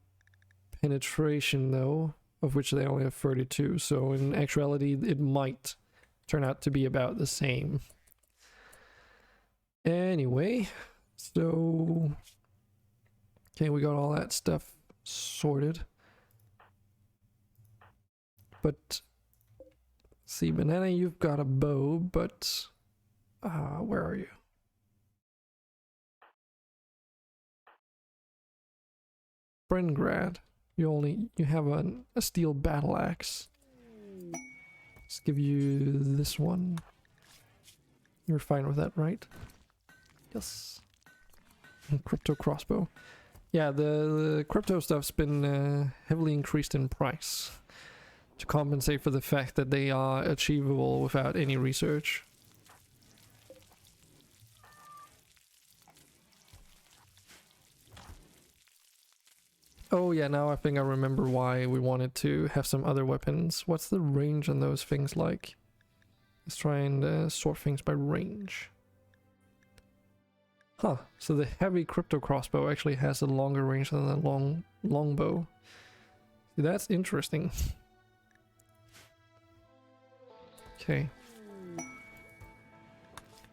penetration though, of which they only have 32, so in actuality it might turn out to be about the same. Anyway, so okay, we got all that stuff sorted. But see, Banana, you've got a bow, but where are you? Brengrad. You have a steel battle axe. Let's give you this one. You're fine with that, right? Yes. And crypto crossbow. Yeah, the crypto stuff's been heavily increased in price to compensate for the fact that they are achievable without any research. Oh yeah, now I think I remember why we wanted to have some other weapons. What's the range on those things like? Let's try and sort things by range. Huh, so the heavy crypto crossbow actually has a longer range than the longbow. See, that's interesting. Okay.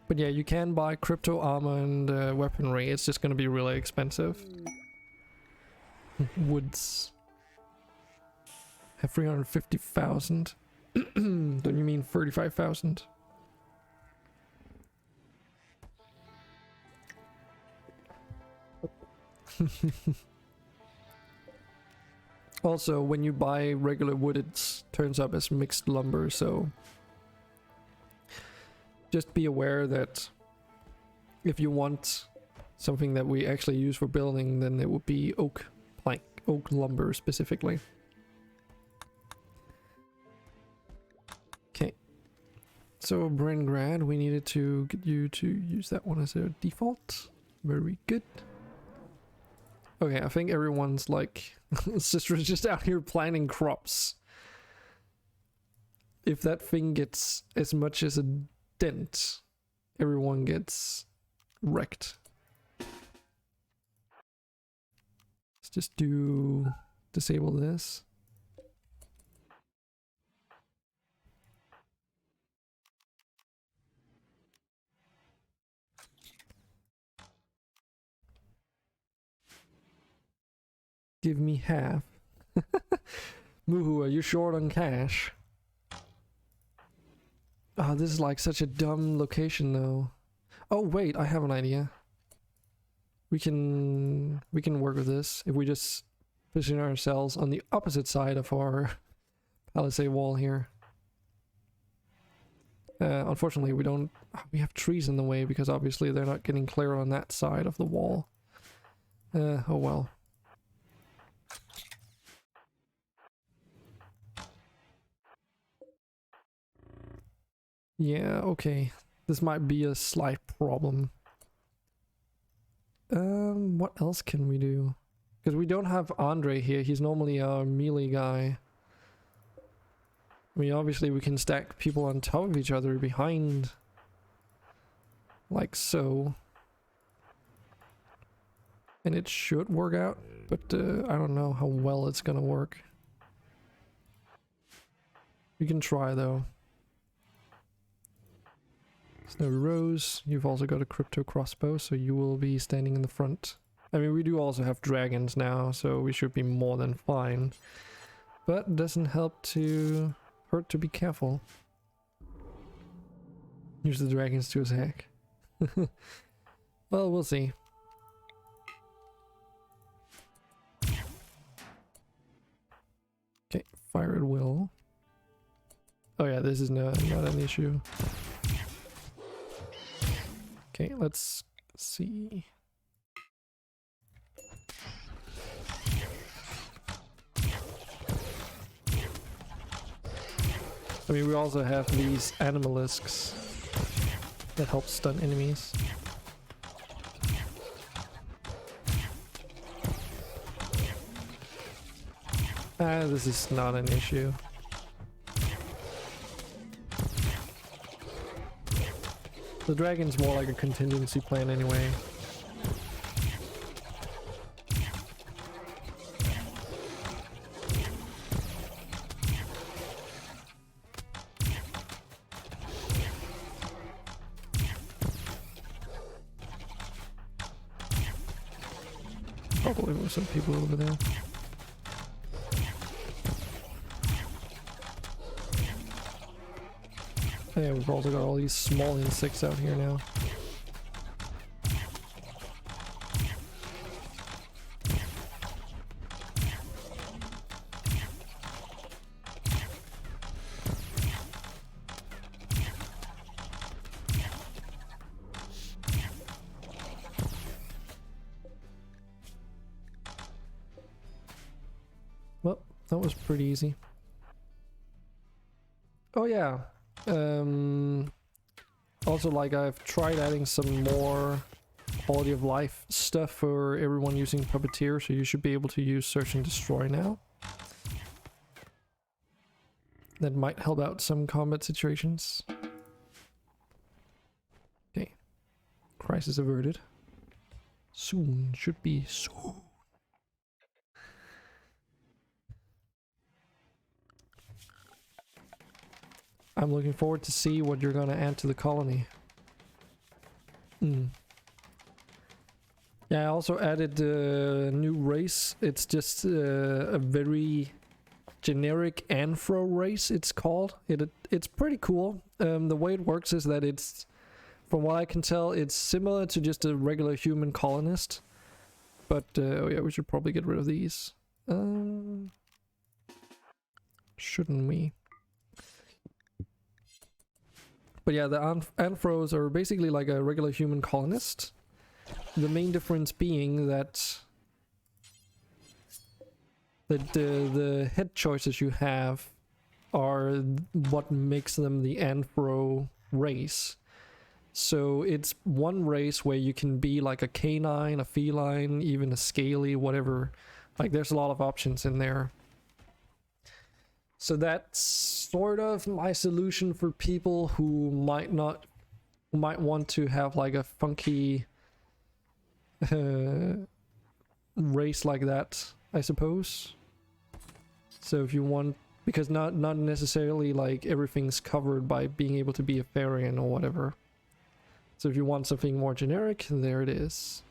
But yeah, you can buy crypto armor and weaponry, it's just gonna be really expensive. Woods have 350,000. Don't you mean 35,000? Also, when you buy regular wood, it turns up as mixed lumber, so just be aware that if you want something that we actually use for building, then it would be oak lumber specifically. Okay, so Brengrad, we needed to get you to use that one as a default. Very good. Okay, I think everyone's like sister's just out here planting crops. If that thing gets as much as a dent, everyone gets wrecked. Just disable this. Give me half. Muhu, are you short on cash? Oh, this is like such a dumb location though. Oh wait, I have an idea. We can work with this if we just position ourselves on the opposite side of our palisade wall here. Unfortunately, we have trees in the way because obviously they're not getting clear on that side of the wall. Oh well. Yeah, okay. This might be a slight problem. What else can we do? Because we don't have Andre here. He's normally our melee guy. I mean, obviously we can stack people on top of each other behind. Like so. And it should work out, but I don't know how well it's gonna work. We can try though. Snowy Rose, you've also got a crypto crossbow, so you will be standing in the front. I mean, we do also have dragons now, so we should be more than fine. But it doesn't hurt to be careful. Use the dragons to attack. Well, we'll see. Okay, fire at will. Oh yeah, this is not an issue. Okay, let's see. I mean, we also have these animalisks that help stun enemies. This is not an issue. The dragon's more like a contingency plan anyway. Probably with some people over there. Yeah, we've also got all these small insects out here now. Well, that was pretty easy. Oh yeah. Also, like, I've tried adding some more quality of life stuff for everyone using Puppeteer, so you should be able to use Search and Destroy now. That might help out some combat situations. Okay. Crisis averted. Soon. Should be soon. I'm looking forward to see what you're gonna add to the colony. Yeah, I also added a new race. It's just a very generic Anthro race, it's called. It's pretty cool. The way it works is that it's, from what I can tell, it's similar to just a regular human colonist. But, oh yeah, we should probably get rid of these. Shouldn't we? But yeah, the Anthros are basically like a regular human colonist. The main difference being that the head choices you have are what makes them the Anthro race. So it's one race where you can be like a canine, a feline, even a scaly, whatever. Like, there's a lot of options in there. So that's sort of my solution for people who might want to have like a funky race like that, I suppose. So if you want, because not necessarily like everything's covered by being able to be a Farian or whatever. So if you want something more generic, there it is.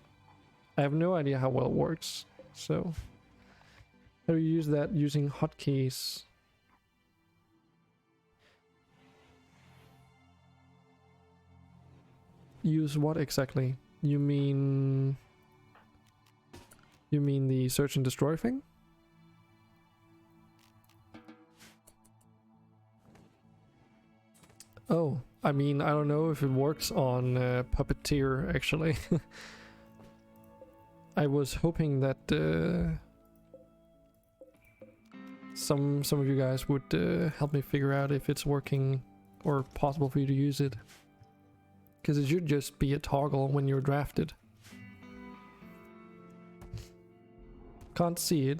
I have no idea how well it works. So how do you use that? Using hotkeys. Use what exactly? You mean the search and destroy thing? Oh, I mean, I don't know if it works on Puppeteer, actually. I was hoping that some of you guys would help me figure out if it's working or possible for you to use it. Because it should just be a toggle when you're drafted. Can't see it.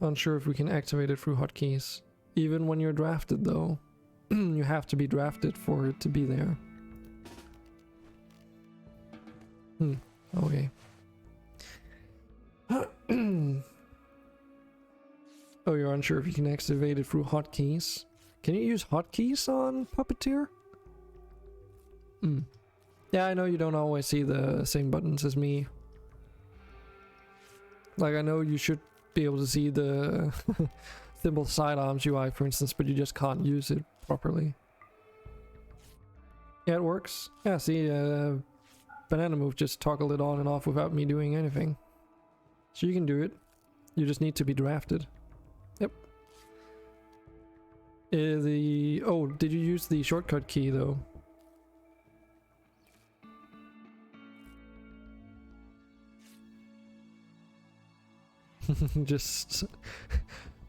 Unsure if we can activate it through hotkeys. Even when you're drafted though, you have to be drafted for it to be there. Okay. Oh, you're unsure if you can activate it through hotkeys. Can you use hotkeys on Puppeteer? Yeah, I know you don't always see the same buttons as me. Like, I know you should be able to see the Thimble Sidearms UI, for instance, but you just can't use it properly. Yeah, it works. Yeah, see, Banana Move just toggled it on and off without me doing anything. So you can do it. You just need to be drafted. Yep. Oh, did you use the shortcut key though? Just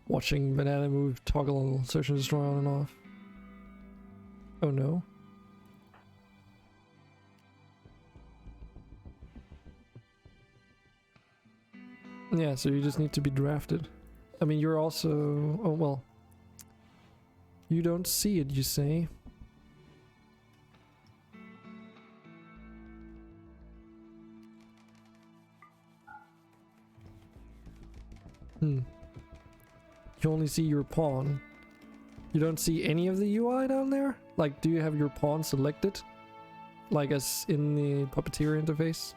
watching Banana Move toggle search and destroy on and off. Oh no. Yeah, so you just need to be drafted. I mean, you're also... Oh, well. You don't see it, you say? You only see your pawn. You don't see any of the UI down there? Like, do you have your pawn selected? Like as in the Puppeteer interface?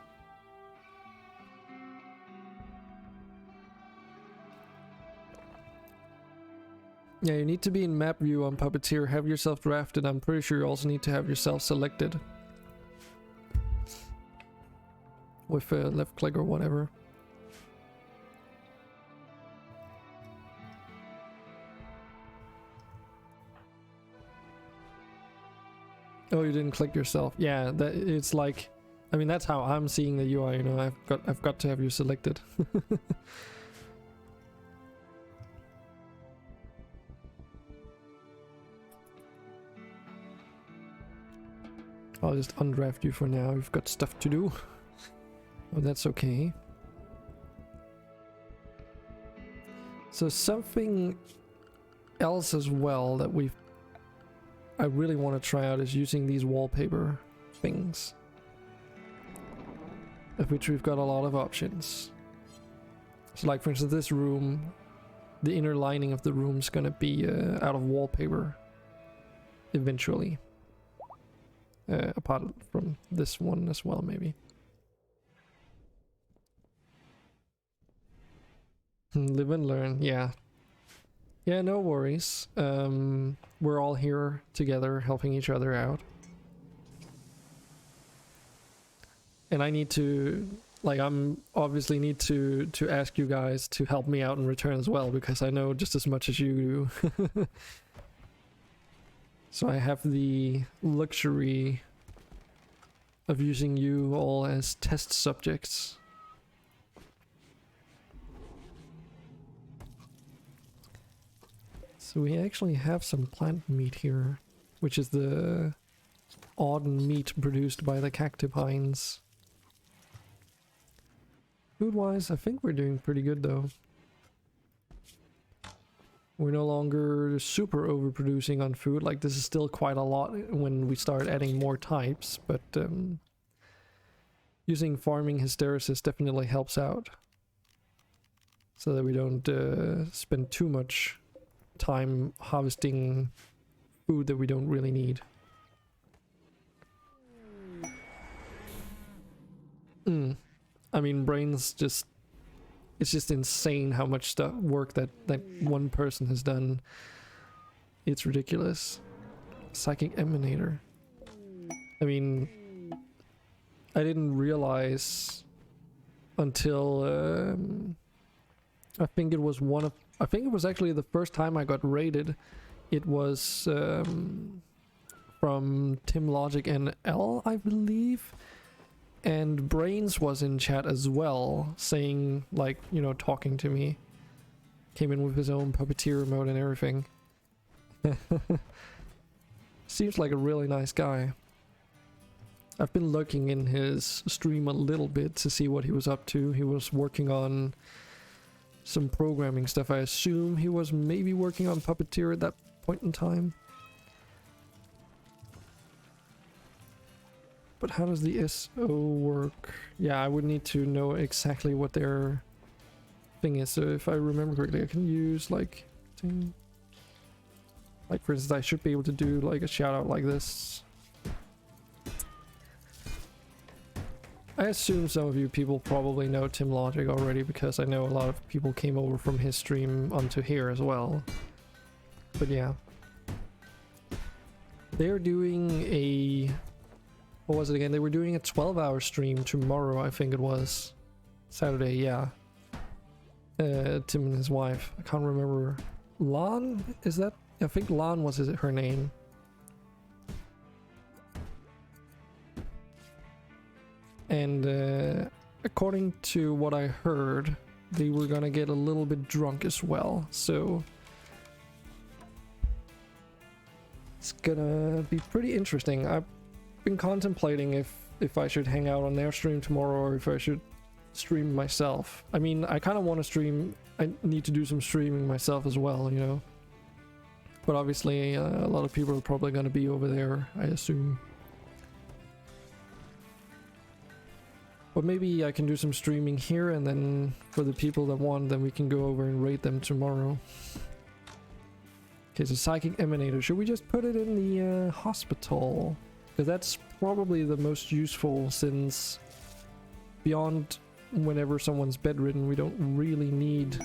Yeah, you need to be in map view on Puppeteer, have yourself drafted. I'm pretty sure you also need to have yourself selected. With a left click or whatever. Oh, you didn't click yourself. Yeah, that it's like, I mean, that's how I'm seeing the UI, you know. I've got to have you selected. I'll just undraft you for now. You've got stuff to do. Oh, that's okay. So something else as well that I really want to try out is using these wallpaper things, of which we've got a lot of options. So like for instance this room, the inner lining of the room is gonna be out of wallpaper eventually. Apart from this one as well, maybe. Live and learn, yeah. Yeah, no worries. We're all here together helping each other out. And I need to, like, I'm obviously need to ask you guys to help me out in return as well, because I know just as much as you do. So I have the luxury of using you all as test subjects. So we actually have some plant meat here, which is the autumn meat produced by the cactipines. Food-wise, I think we're doing pretty good though. We're no longer super overproducing on food. Like, this is still quite a lot when we start adding more types, but using farming hysteresis definitely helps out, so that we don't spend too much time harvesting food that we don't really need. I mean, brains just... It's just insane how much work that one person has done. It's ridiculous. Psychic Emanator. I mean, I didn't realize until I think it was actually the first time I got raided. It was from Tim Logic and L, I believe. And Brains was in chat as well, saying, like, you know, talking to me. Came in with his own puppeteer mode and everything. Seems like a really nice guy. I've been looking in his stream a little bit to see what he was up to. He was working on some programming stuff. I assume he was maybe working on Puppeteer at that point in time. But how does the SO work? Yeah, I would need to know exactly what their thing is. So if I remember correctly, I can use like for instance, I should be able to do like a shout out like this. I assume some of you people probably know Tim Logic already, because I know a lot of people came over from his stream onto here as well. But yeah. They're doing a... what was it again? They were doing a 12-hour stream tomorrow, I think it was. Saturday, yeah. Tim and his wife. I can't remember. Lan? Is that? I think Lan was her name. And according to what I heard, they were gonna get a little bit drunk as well. So it's gonna be pretty interesting. I've been contemplating if I should hang out on their stream tomorrow or if I should stream myself. I mean, I kind of want to stream. I need to do some streaming myself as well, you know. But obviously, a lot of people are probably going to be over there, I assume. But maybe I can do some streaming here, and then for the people that want, then we can go over and raid them tomorrow. Okay, so Psychic Emanator. Should we just put it in the hospital? Because that's probably the most useful, since beyond whenever someone's bedridden, we don't really need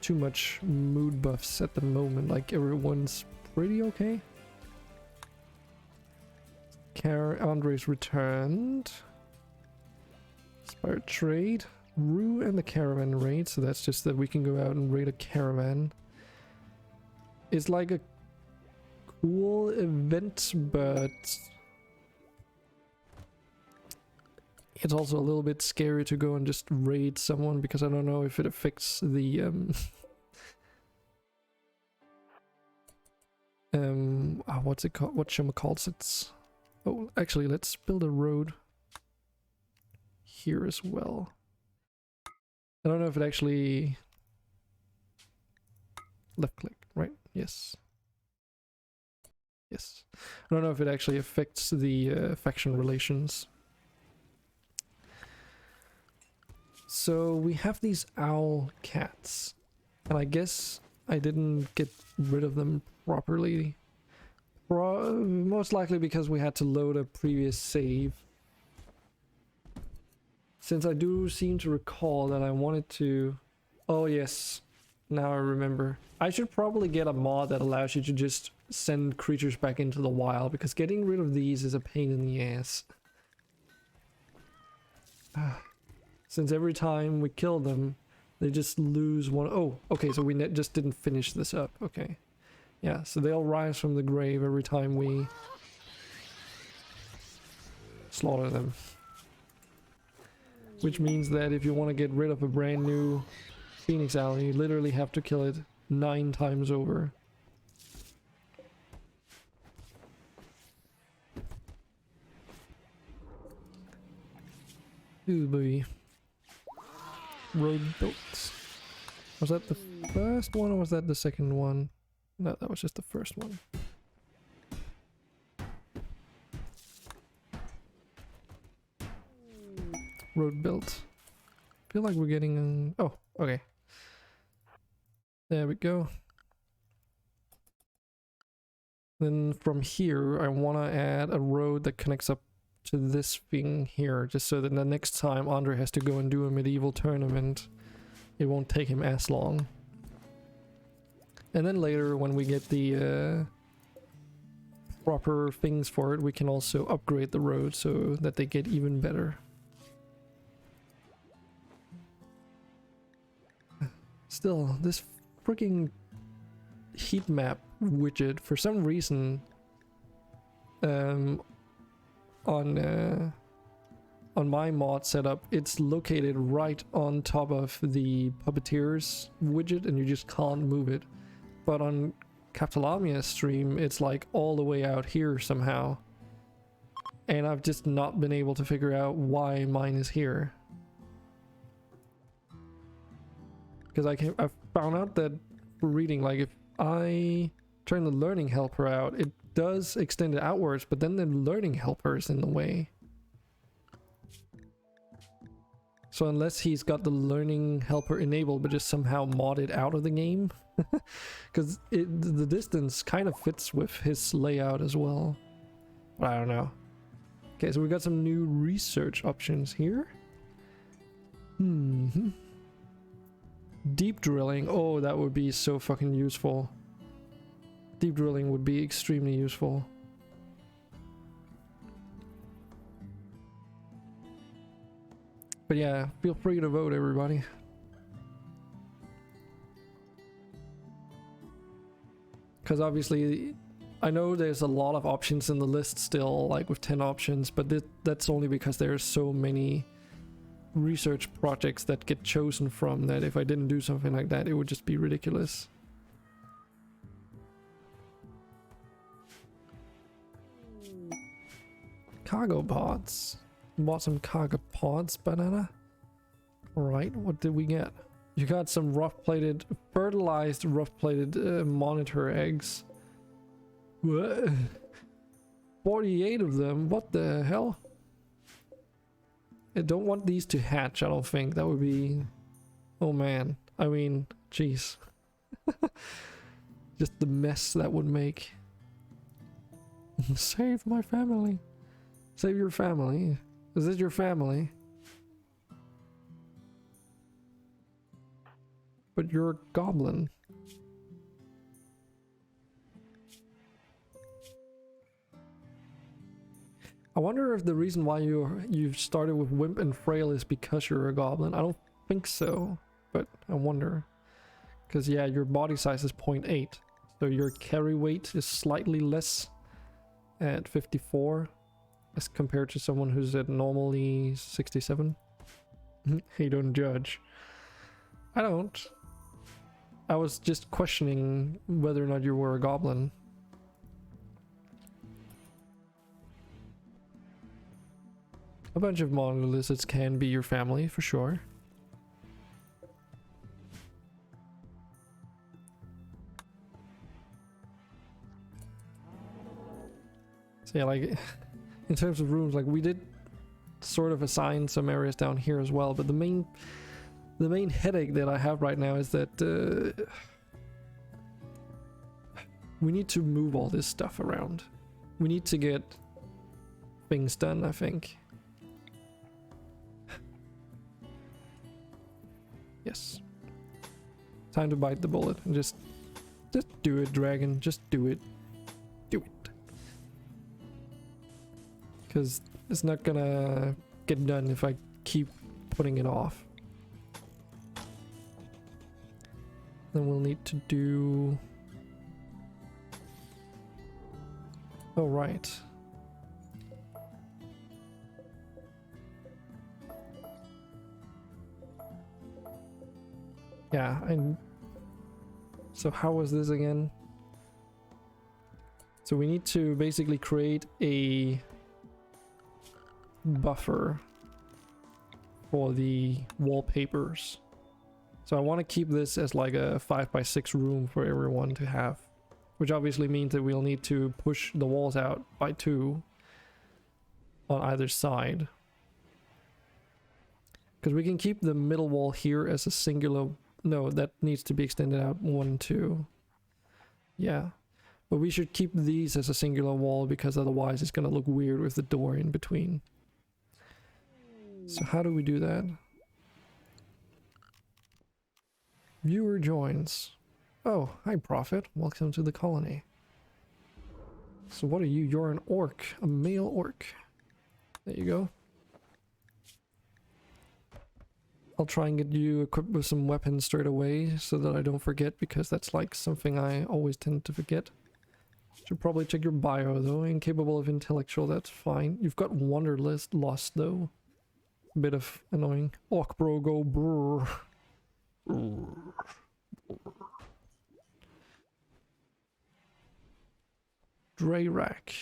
too much mood buffs at the moment. Like, everyone's pretty okay. Andre's returned. Inspired trade. Rue and the caravan raid, so that's just that we can go out and raid a caravan. It's like a cool event, but it's also a little bit scary to go and just raid someone, because I don't know if it affects the what's it called? Whatchamacallits? Oh, actually, let's build a road here as well. I don't know if it actually... left click, right? Yes. Yes. I don't know if it actually affects the faction relations. So we have these owl cats, and I guess I didn't get rid of them properly. Most likely because we had to load a previous save. Since I do seem to recall that I wanted to... oh yes, now I remember. I should probably get a mod that allows you to just send creatures back into the wild, because getting rid of these is a pain in the ass. Since every time we kill them, they just lose one. Oh, okay, so we just didn't finish this up. Okay. Yeah, so they'll rise from the grave every time we slaughter them. Which means that if you want to get rid of a brand new Phoenix Owl, you literally have to kill it 9 times over. Ooh, boy. Road built. Was that the first one or was that the second one? No, that was just the first one. Road built. Feel like we're getting... oh, okay. There we go. Then from here, I want to add a road that connects up to this thing here, just so that the next time Andre has to go and do a medieval tournament, it won't take him as long. And then later, when we get the proper things for it, we can also upgrade the road so that they get even better. Still, this freaking heat map widget, for some reason, on my mod setup, it's located right on top of the Puppeteers widget and you just can't move it. But on Captalamia's stream, it's like all the way out here somehow. And I've just not been able to figure out why mine is here. Because I found out that for reading, like if I turn the learning helper out, it does extend it outwards, but then the learning helper is in the way. So unless he's got the learning helper enabled but just somehow modded out of the game, because the distance kind of fits with his layout as well. But I don't know. Okay, so we got some new research options here. Deep drilling. Oh, that would be so fucking useful. Deep drilling would be extremely useful. But yeah, feel free to vote, everybody. Because obviously, I know there's a lot of options in the list still, like with 10 options, but that's only because there's so many research projects that get chosen from that if I didn't do something like that, it would just be ridiculous. Cargo pods. Bought some cargo pods, banana. Alright, what did we get? You got some rough-plated, fertilized rough-plated monitor eggs. What? 48 of them? What the hell? I don't want these to hatch, I don't think. That would be... Oh man. I mean, jeez. Just the mess that would make. Save my family. Save your family. Is this your family? But you're a goblin. I wonder if the reason why you've started with Wimp and Frail is because you're a goblin. I don't think so, but I wonder. Because yeah, your body size is 0.8, so your carry weight is slightly less at 54 as compared to someone who's at normally 67. Hey, don't judge. I don't. I was just questioning whether or not you were a goblin. A bunch of monitor lizards can be your family, for sure. So yeah, like, in terms of rooms, like, we did sort of assign some areas down here as well, but the main headache that I have right now is that we need to move all this stuff around. We need to get things done, I think. Yes. Time to bite the bullet and just do it, dragon. Just do it. Do it. Because it's not gonna get done if I keep putting it off. Then we'll need to do... Oh, right. Yeah, so how was this again? So we need to basically create a buffer for the wallpapers. So I want to keep this as like a 5x6 room for everyone to have, which obviously means that we'll need to push the walls out by 2 on either side. Because we can keep the middle wall here as a singular... No, that needs to be extended out 1, 2. Yeah. But we should keep these as a singular wall because otherwise it's going to look weird with the door in between. So how do we do that? Viewer joins. Oh, hi Prophet. Welcome to the colony. So what are you? You're an orc. A male orc. There you go. I'll try and get you equipped with some weapons straight away so that I don't forget, because that's like something I always tend to forget. Should probably check your bio though. Incapable of intellectual, that's fine. You've got wanderlust lost though. Bit of annoying. Orc bro go brrr. Drayrak.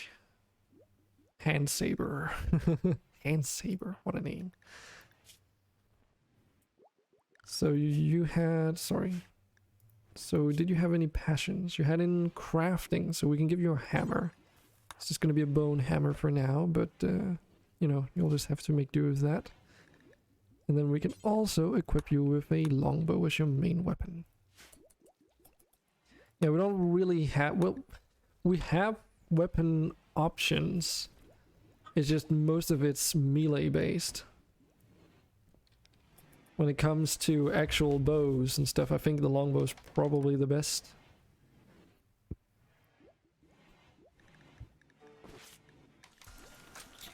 Hand saber. Hand saber, what a name. So you had, sorry. So did you have any passions? You had in crafting, so we can give you a hammer. It's just gonna be a bone hammer for now, but you know, you'll just have to make do with that. And then we can also equip you with a longbow as your main weapon. Yeah, we don't really have, well, we have weapon options. It's just most of it's melee based. When it comes to actual bows and stuff, I think the longbow's probably the best.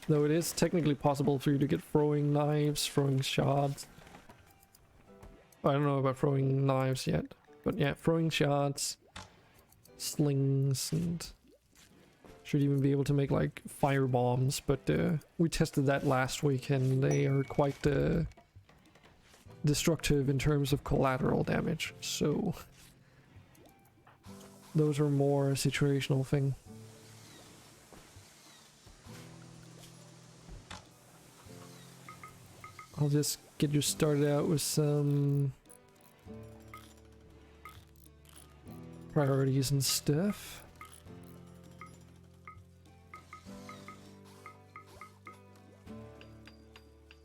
Though it is technically possible for you to get throwing knives, throwing shards. I don't know about throwing knives yet, but yeah, throwing shards, slings, and should even be able to make like fire bombs, but we tested that last week and they are quite destructive in terms of collateral damage, so those are more a situational thing. I'll just get you started out with some priorities and stuff.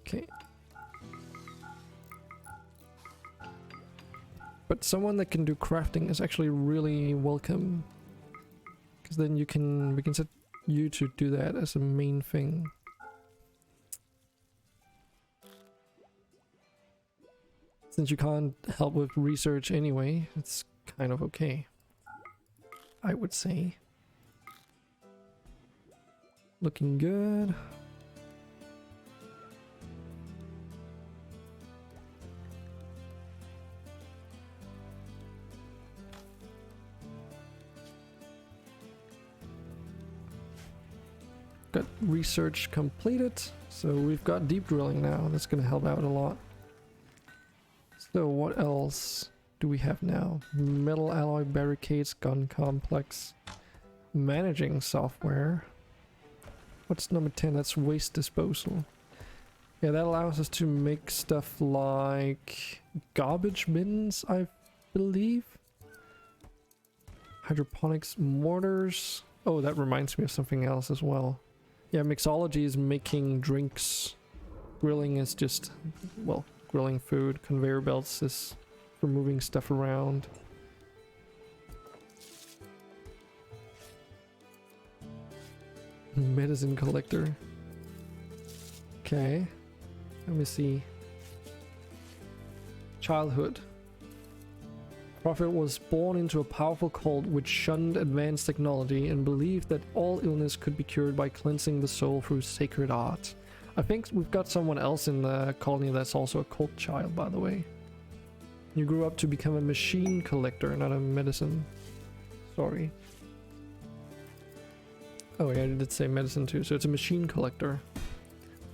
Okay. But someone that can do crafting is actually really welcome, because then we can set you to do that as a main thing. Since you can't help with research anyway, it's kind of okay, I would say. Looking good. Got research completed, so we've got deep drilling now. That's going to help out a lot. So what else do we have now? Metal alloy barricades, gun complex, managing software. What's number 10? That's waste disposal. Yeah, that allows us to make stuff like garbage bins, I believe. Hydroponics mortars. Oh, that reminds me of something else as well. Yeah, mixology is making drinks. Grilling is just, well, grilling food. Conveyor belts is for moving stuff around. Medicine collector. Okay. Let me see. Childhood. Prophet was born into a powerful cult which shunned advanced technology and believed that all illness could be cured by cleansing the soul through sacred art. I think we've got someone else in the colony that's also a cult child, by the way. You grew up to become a machine collector, not a medicine. Sorry. Oh yeah, I did say medicine too, so it's a machine collector.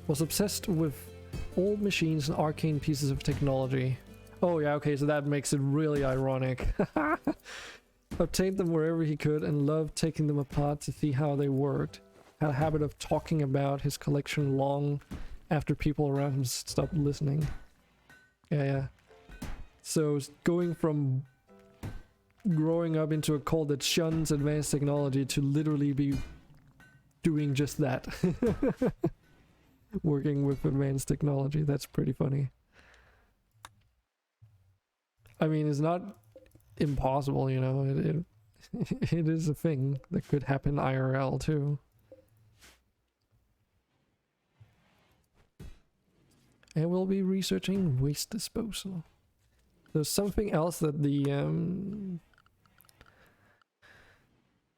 Was obsessed with old machines and arcane pieces of technology. Oh yeah, okay, so that makes it really ironic. Obtained them wherever he could and loved taking them apart to see how they worked. Had a habit of talking about his collection long after people around him stopped listening. Yeah. So going from growing up into a cult that shuns advanced technology to literally be doing just that. Working with advanced technology, that's pretty funny. I mean, it's not impossible, you know, it is a thing that could happen IRL too. And we'll be researching waste disposal. There's something else that the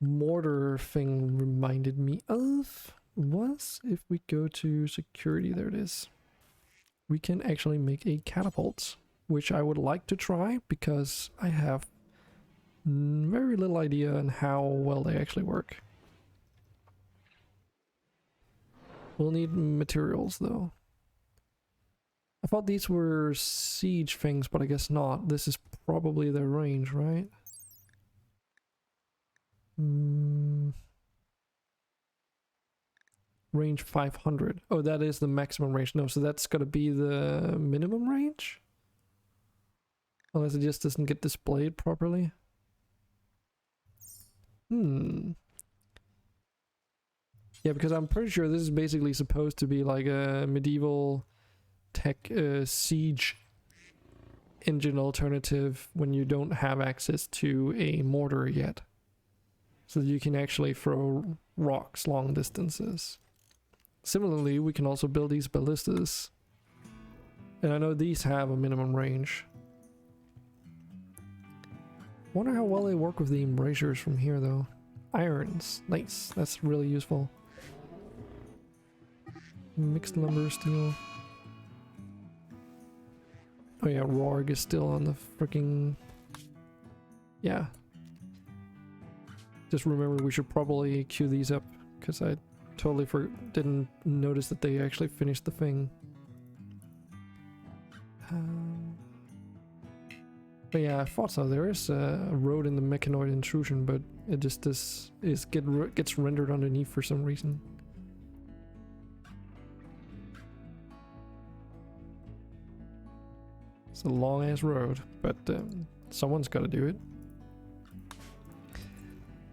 mortar thing reminded me of was if we go to security, there it is. We can actually make a catapult, which I would like to try because I have very little idea on how well they actually work. We'll need materials though. I thought these were siege things, but I guess not. This is probably their range, right? Range 500. Oh, that is the maximum range. No, so that's gotta be the minimum range? Unless it just doesn't get displayed properly. Yeah, because I'm pretty sure this is basically supposed to be like a medieval tech siege engine alternative when you don't have access to a mortar yet. So that you can actually throw rocks long distances. Similarly, we can also build these ballistas. And I know these have a minimum range. Wonder how well they work with the embrasures from here though. Irons, nice, that's really useful. Mixed lumber steel. Oh yeah, Rorg is still on the freaking... Yeah. Just remember we should probably queue these up, because I totally didn't notice that they actually finished the thing. But yeah, I thought so. There is a road in the mechanoid intrusion, but it just gets rendered underneath for some reason. It's a long ass road, but someone's got to do it.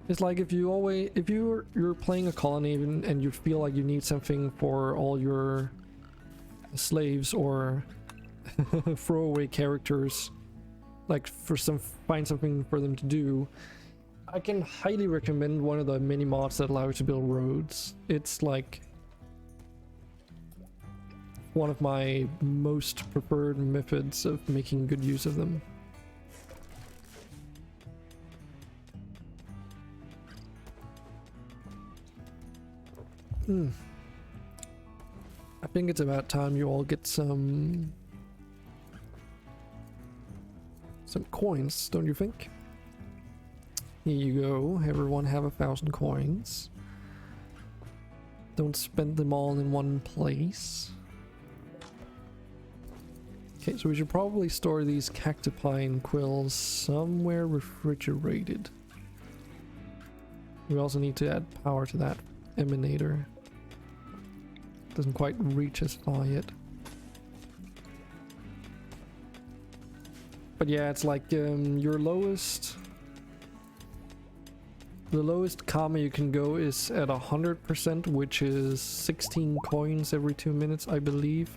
It's like if you're playing a colony and you feel like you need something for all your slaves or throwaway characters, like find something for them to do. I can highly recommend one of the mini mods that allow you to build roads. It's like one of my most preferred methods of making good use of them. I think it's about time you all get some coins, don't you think? Here you go, everyone have 1,000 coins. Don't spend them all in one place. Okay, so we should probably store these cactipine quills somewhere refrigerated. We also need to add power to that emanator. Doesn't quite reach as far yet. But yeah, it's like your lowest... The lowest karma you can go is at 100%, which is 16 coins every 2 minutes, I believe.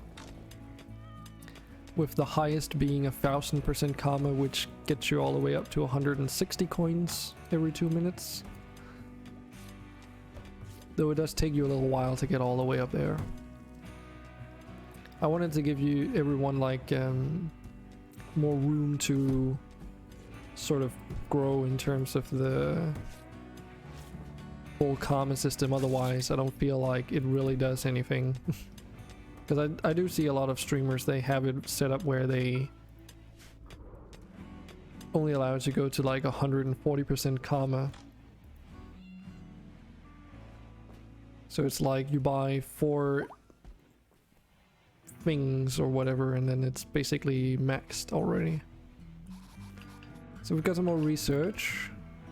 With the highest being 1,000% karma, which gets you all the way up to 160 coins every 2 minutes. Though it does take you a little while to get all the way up there. I wanted to give everyone like more room to sort of grow in terms of the whole karma system, otherwise I don't feel like it really does anything. Because I do see a lot of streamers, they have it set up where they only allow it to go to like 140% karma. So it's like you buy 4 things or whatever and then it's basically maxed already. So we've got some more research.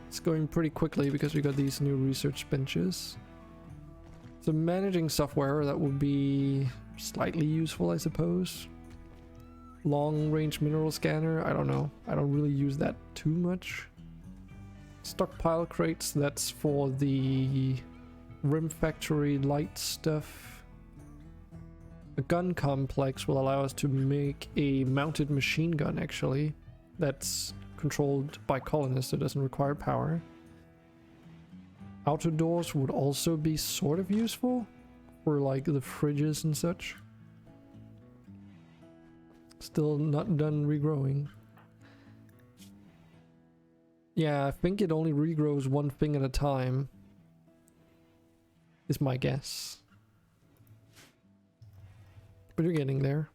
It's going pretty quickly because we got these new research benches. So managing software, that would be slightly useful, I suppose. Long range mineral scanner, I don't know. I don't really use that too much. Stockpile crates, that's for the Rim Factory light stuff. A gun complex will allow us to make a mounted machine gun, actually. That's controlled by colonists, so it doesn't require power. Outer doors would also be sort of useful for like the fridges and such. Still not done regrowing. Yeah, I think it only regrows one thing at a time, is my guess. But you're getting there.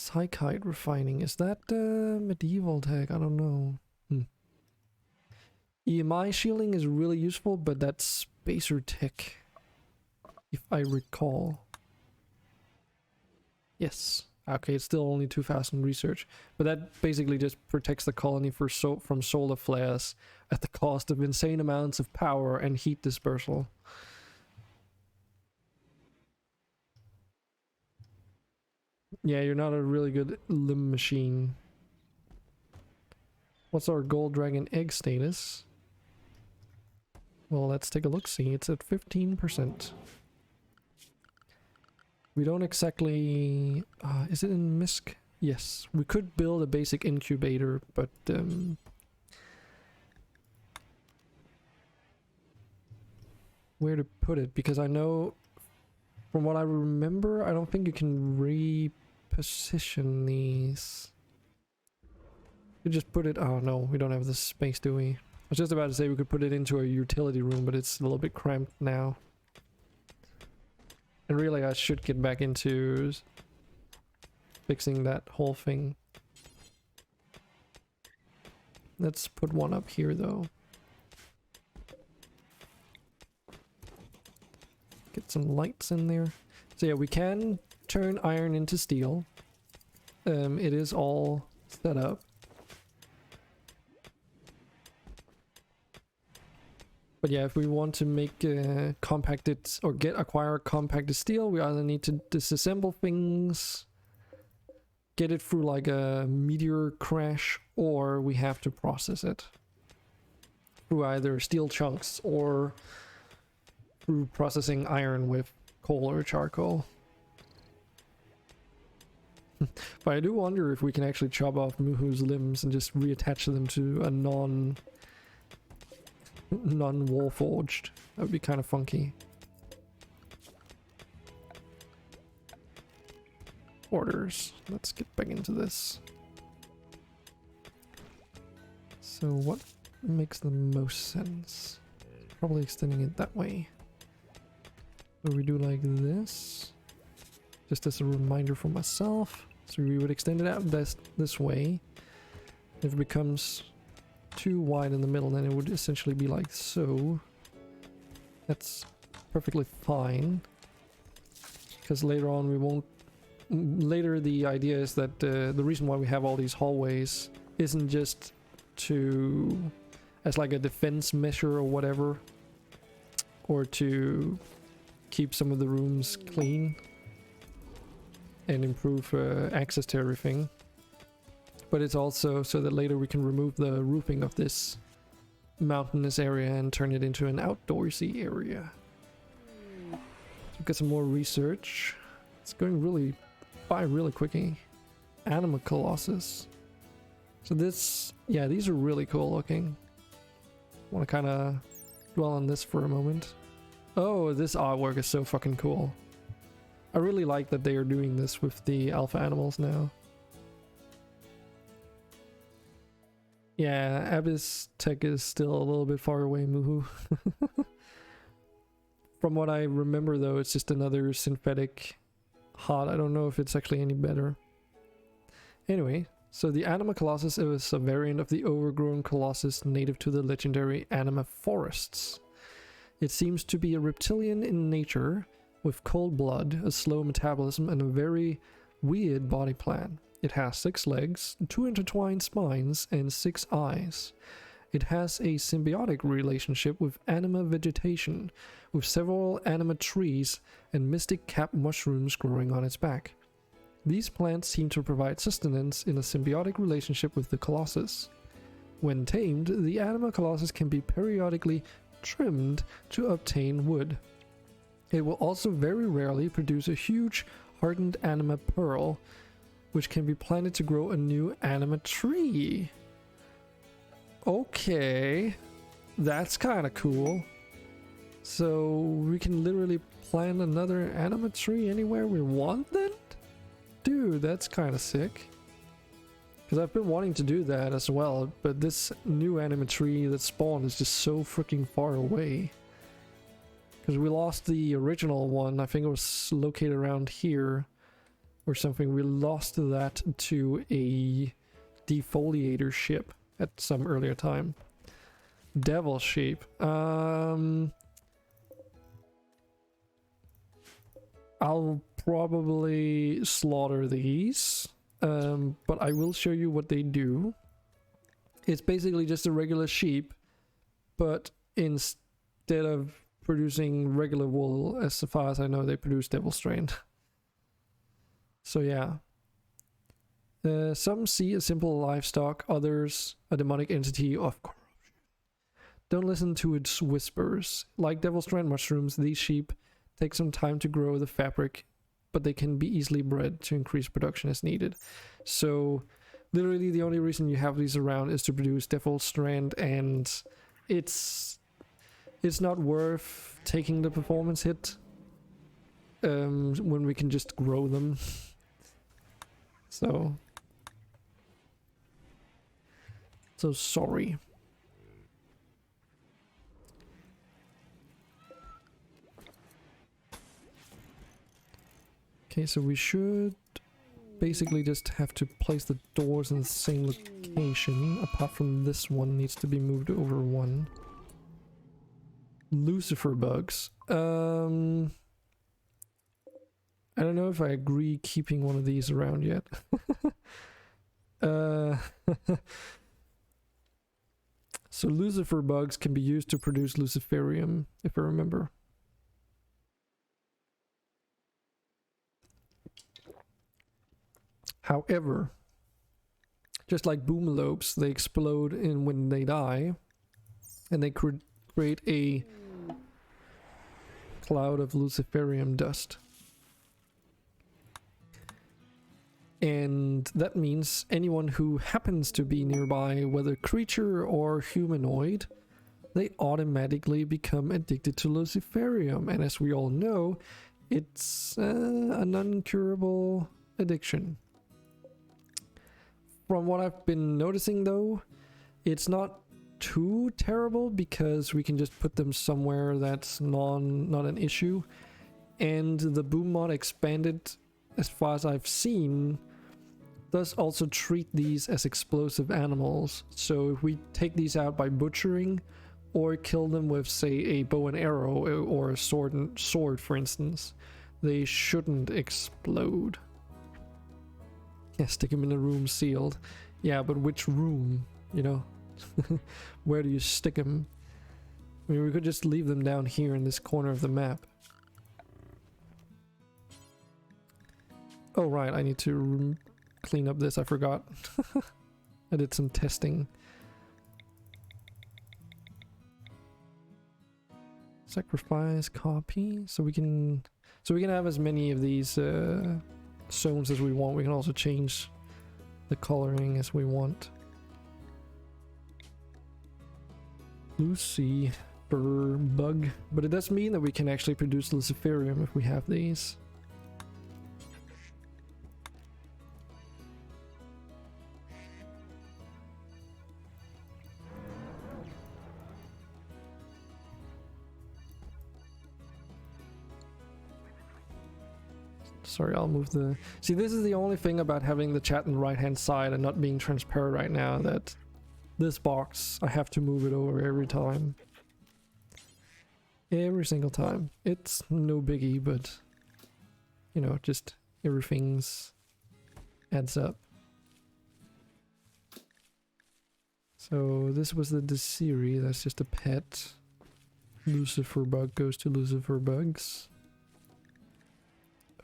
Psychite refining. Is that medieval tech? I don't know. EMI shielding is really useful, but that's spacer tech, if I recall. Yes. Okay, it's still only 2,000 research, but that basically just protects the colony from solar flares at the cost of insane amounts of power and heat dispersal. Yeah, you're not a really good limb machine. What's our gold dragon egg status? Well, let's take a look. See, it's at 15%. We don't exactly... is it in MISC? Yes. We could build a basic incubator, but... where to put it? Because I know... From what I remember, I don't think you can reposition these. You just put it... Oh no, we don't have the space, do we? I was just about to say we could put it into a utility room, but it's a little bit cramped now. And really I should get back into fixing that whole thing. Let's put one up here though. Get some lights in there. So yeah, we can turn iron into steel. It is all set up. But yeah, if we want to make compacted or acquire compacted steel, we either need to disassemble things, get it through like a meteor crash, or we have to process it through either steel chunks or through processing iron with coal or charcoal. But I do wonder if we can actually chop off Muhu's limbs and just reattach them to a non-wall forged. That would be kind of funky. Orders. Let's get back into this. So what makes the most sense? Probably extending it that way. So we do like this. Just as a reminder for myself. So we would extend it out this way. If it becomes too wide in the middle, then it would essentially be like so. That's perfectly fine, because later on we won't... Later the idea is that the reason why we have all these hallways isn't just to... as like a defense measure or whatever, or to keep some of the rooms clean and improve access to everything. But it's also so that later we can remove the roofing of this mountainous area and turn it into an outdoorsy area. So we've got some more research. It's going really quickly. Anima Colossus. So this, yeah, these are really cool looking. Want to kind of dwell on this for a moment. Oh, this artwork is so fucking cool. I really like that they are doing this with the alpha animals now. Yeah, Abyss Tech is still a little bit far away, Muhu. From what I remember though, it's just another synthetic hot. I don't know if it's actually any better. Anyway, so the Anima Colossus is a variant of the overgrown Colossus native to the legendary Anima forests. It seems to be a reptilian in nature, with cold blood, a slow metabolism, and a very weird body plan. It has 6 legs, 2 intertwined spines, and 6 eyes. It has a symbiotic relationship with anima vegetation, with several anima trees and mystic cap mushrooms growing on its back. These plants seem to provide sustenance in a symbiotic relationship with the Colossus. When tamed, the Anima Colossus can be periodically trimmed to obtain wood. It will also very rarely produce a huge hardened anima pearl, which can be planted to grow a new anima tree. Okay, that's kind of cool. So we can literally plant another anima tree anywhere we want then? Dude, that's kind of sick. Because I've been wanting to do that as well, but this new anima tree that spawned is just so freaking far away. Because we lost the original one, I think it was located around here. or something. We lost that to a defoliator ship at some earlier time. Devil shape. I'll probably slaughter these, but I will show you what they do. It's basically just a regular sheep, but instead of producing regular wool, as far as I know, they produce devil strand. So yeah. Some see a simple livestock, others a demonic entity of corruption. Don't listen to its whispers. Like devil strand mushrooms, these sheep take some time to grow the fabric, but they can be easily bred to increase production as needed. So literally the only reason you have these around is to produce devil strand, and it's not worth taking the performance hit when we can just grow them. So sorry. Okay, so we should basically just have to place the doors in the same location, apart from this one needs to be moved over one. Lucifer bugs. I don't know if I agree keeping one of these around yet. So Lucifer bugs can be used to produce luciferium, if I remember. However, just like boomalopes, they explode when they die, and they create a cloud of luciferium dust. And that means anyone who happens to be nearby, whether creature or humanoid, they automatically become addicted to luciferium. And as we all know, it's an uncurable addiction. From what I've been noticing though, it's not too terrible because we can just put them somewhere that's not an issue. And the boom mod expanded, as far as I've seen, does also treat these as explosive animals. So if we take these out by butchering or kill them with, say, a bow and arrow or a sword, for instance, they shouldn't explode. Yeah, stick them in a room sealed. Yeah, but which room, you know? Where do you stick them? I mean, we could just leave them down here in this corner of the map. Oh right, I need to clean up this, I forgot. I did some testing. Sacrifice, copy, so we can have as many of these zones as we want. We can also change the coloring as we want. Lucifer bug, but it does mean that we can actually produce luciferium if we have these. Sorry, I'll move the... See, this is the only thing about having the chat on the right hand side and not being transparent right now, that this box, I have to move it over every time. Every single time. It's no biggie, but, you know, just everything's adds up. So this was the Desiri, that's just a pet. Lucifer bug goes to Lucifer bugs.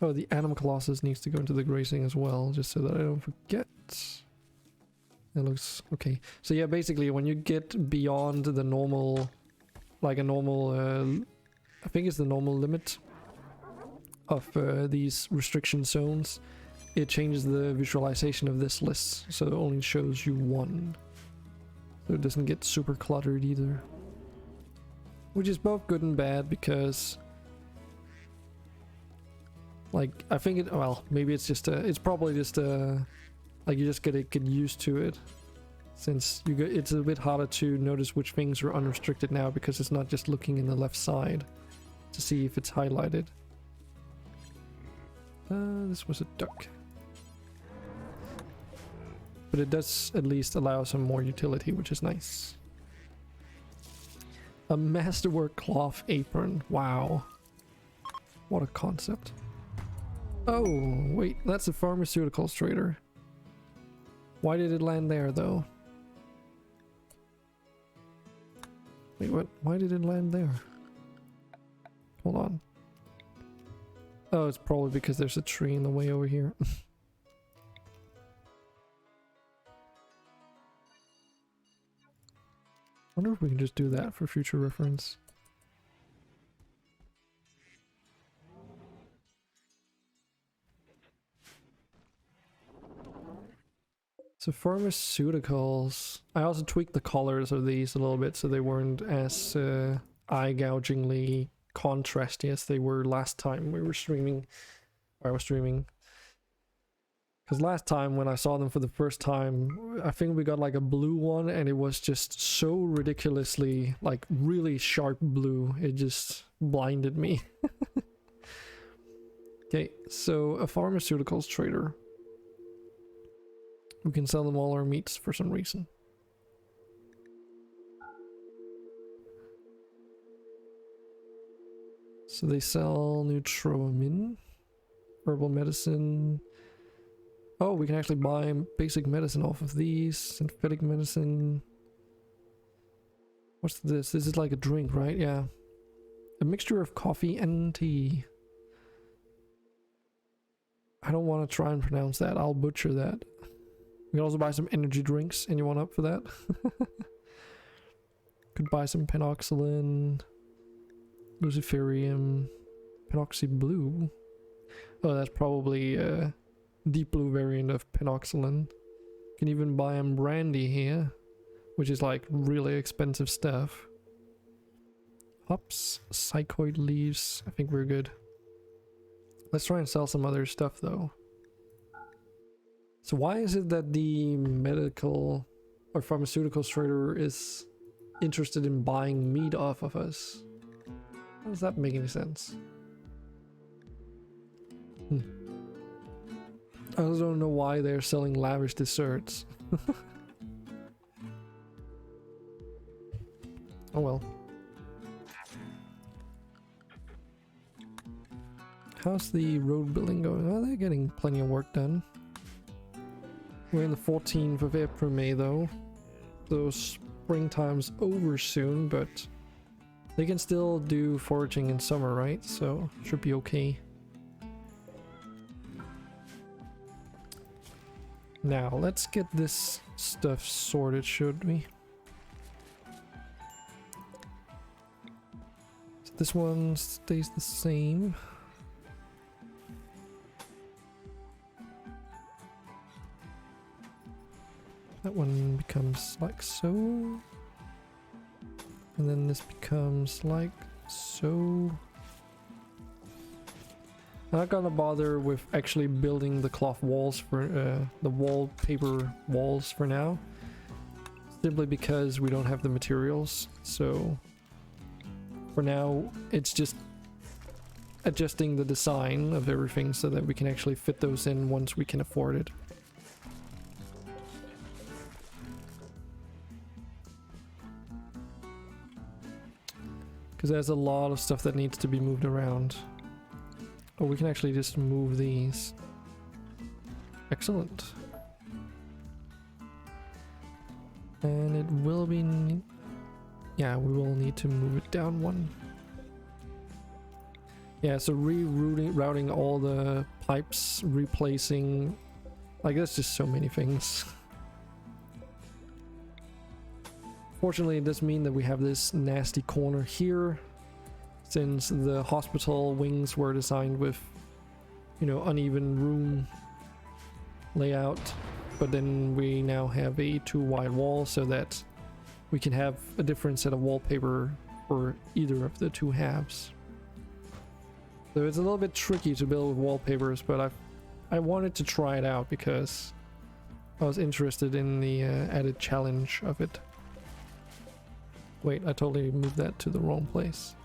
Oh, the Anima Colossus needs to go into the grazing as well, just so that I don't forget. That looks okay. So yeah, basically when you get beyond the normal, like a normal, I think it's the normal limit of these restriction zones, it changes the visualization of this list, so it only shows you one. So it doesn't get super cluttered either. Which is both good and bad because... like, I think it, well, maybe it's just it's probably just like you just gotta get used to it, since it's a bit harder to notice which things are unrestricted now because it's not just looking in the left side to see if it's highlighted. This was a duck. But it does at least allow some more utility, which is nice. A masterwork cloth apron. Wow. What a concept. Oh, wait, that's a pharmaceuticals trader. Why did it land there, though? Wait, what? Why did it land there? Hold on. Oh, it's probably because there's a tree in the way over here. Wonder if we can just do that for future reference. So pharmaceuticals, I also tweaked the colors of these a little bit so they weren't as eye-gougingly contrasty as they were last time we were streaming, or I was streaming. Because last time when I saw them for the first time, I think we got like a blue one and it was just so ridiculously, like really sharp blue, it just blinded me. Okay, so a pharmaceuticals trader. We can sell them all our meats for some reason. So they sell Nutroamin, herbal medicine. Oh, we can actually buy basic medicine off of these. Synthetic medicine. What's this? This is like a drink, right? Yeah. A mixture of coffee and tea. I don't want to try and pronounce that. I'll butcher that. We can also buy some energy drinks. Anyone up for that? Could buy some penoxylin, luciferium, penoxy blue. Oh, that's probably a deep blue variant of penoxylin. Can even buy them brandy here, which is like really expensive stuff. Hops, psychoid leaves. I think we're good. Let's try and sell some other stuff though. So why is it that the medical or pharmaceutical trader is interested in buying meat off of us? How does that make any sense? I also don't know why they're selling lavish desserts. Oh well. How's the road building going? Oh, they're getting plenty of work done. We're in the 14th of April, May though. So springtime's over soon, but they can still do foraging in summer, right? So should be okay. Now let's get this stuff sorted, should we? So this one stays the same. That one becomes like so. And then this becomes like so. I'm not gonna bother with actually building the cloth walls for the wallpaper walls for now. Simply because we don't have the materials. So for now, it's just adjusting the design of everything so that we can actually fit those in once we can afford it. Because there's a lot of stuff that needs to be moved around. Oh, we can actually just move these. Excellent. And it will be... yeah, we will need to move it down one. Yeah, so routing all the pipes, replacing... like, that's just so many things. Fortunately, it does mean that we have this nasty corner here, since the hospital wings were designed with, you know, uneven room layout, but then we now have a 2 wide wall so that we can have a different set of wallpaper for either of the 2 halves. So it's a little bit tricky to build with wallpapers, but I wanted to try it out because I was interested in the added challenge of it. Wait, I totally moved that to the wrong place.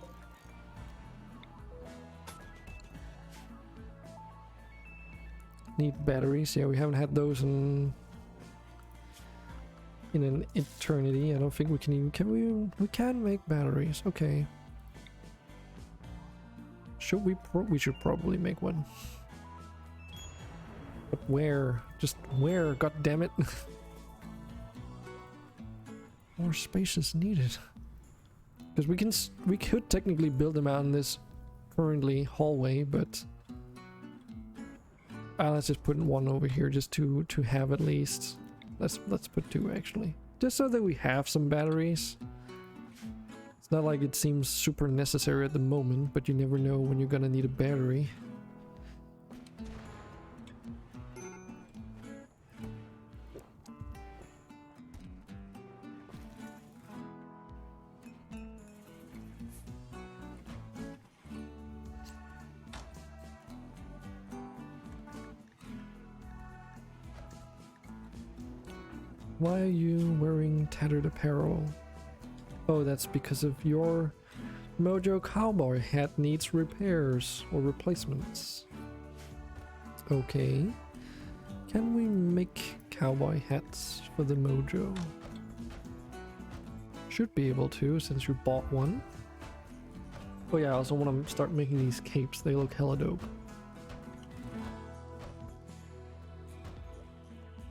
need batteries. Yeah, we haven't had those in an eternity. I don't think we can even... We can make batteries. Okay. Should we... We should probably make one. But where? Just where? God damn it. More space is needed. Because we could technically build them out in this currently hallway, but let's just put one over here just to have at least. Let's put two actually, just so that we have some batteries. It's not like it seems super necessary at the moment, but you never know when you're gonna need a battery. Why are you wearing tattered apparel? Oh, that's because of your Mojo cowboy hat needs repairs or replacements. Okay. Can we make cowboy hats for the Mojo? Should be able to, since you bought one. Oh yeah, I also want to start making these capes. They look hella dope.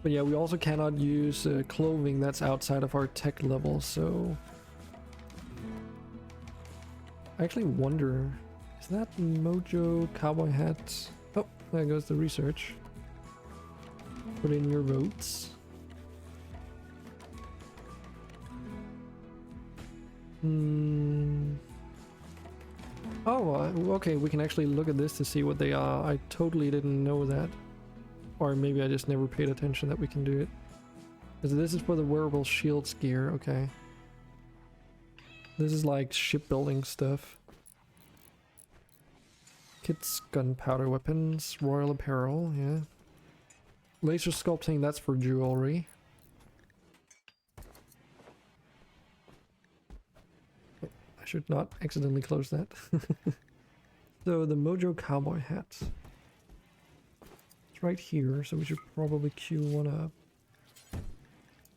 But yeah, we also cannot use clothing that's outside of our tech level, so... I actually wonder, is that Mojo cowboy hat? Oh, there goes the research. Put in your votes. Oh, okay, we can actually look at this to see what they are. I totally didn't know that. Or maybe I just never paid attention that we can do it. This is for the wearable shields gear, okay. This is like shipbuilding stuff. Kits, gunpowder weapons, royal apparel, yeah. Laser sculpting, that's for jewelry. Oh, I should not accidentally close that. So the Mojo cowboy hat. It's right here, so we should probably queue one up.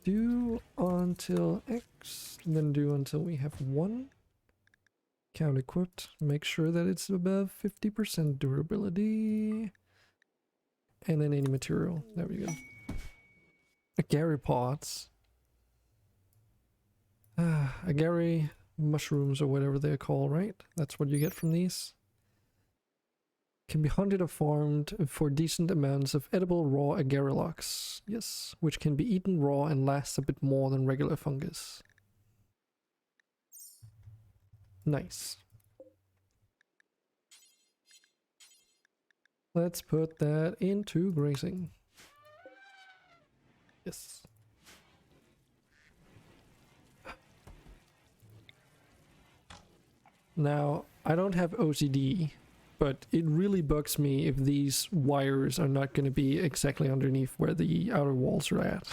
Do until X, and then do until we have one. Count equipped. Make sure that it's above 50% durability. And then any material. There we go. Agari pots. Agari mushrooms or whatever they're called, right? That's what you get from these. Can be hunted or farmed for decent amounts of edible raw agarilox. Yes, which can be eaten raw and lasts a bit more than regular fungus. Nice. Let's put that into grazing. Yes. Now, I don't have OCD, but it really bugs me if these wires are not going to be exactly underneath where the outer walls are at.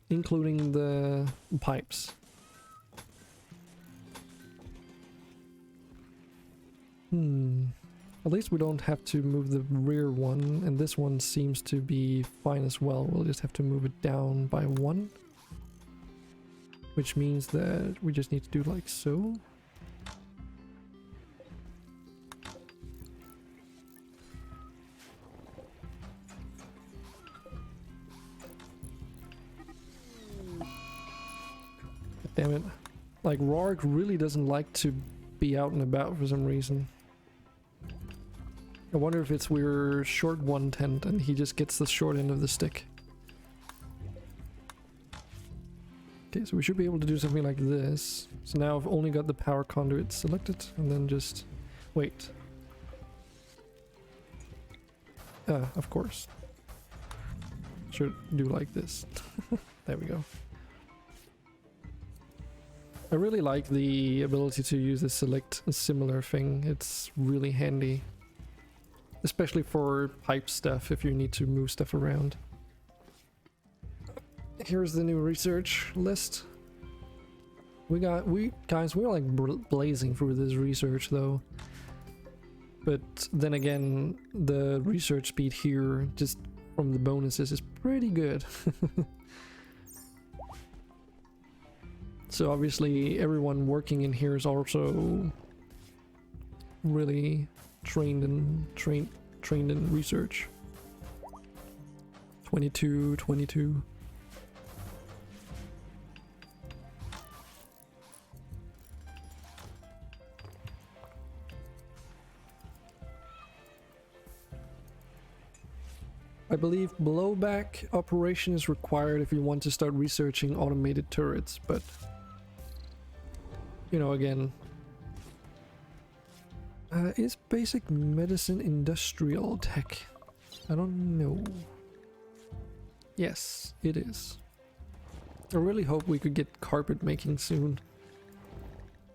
Including the pipes. At least we don't have to move the rear one, and this one seems to be fine as well. We'll just have to move it down by one. Which means that we just need to do like so. Damn it. Like, Rourke really doesn't like to be out and about for some reason. I wonder if it's we're short one tent and he just gets the short end of the stick. Okay, so we should be able to do something like this. So now I've only got the power conduit selected, and then just wait. Of course. Should do like this. There we go. I really like the ability to use the select a similar thing. It's really handy. Especially for pipe stuff, if you need to move stuff around. Here's the new research list. We're like blazing through this research though. But then again, the research speed here, just from the bonuses, is pretty good. So obviously everyone working in here is also really trained in research. 22. I believe blowback operation is required if you want to start researching automated turrets, but you know, again, is basic medicine industrial tech? I don't know. Yes, it is. I really hope we could get carpet making soon,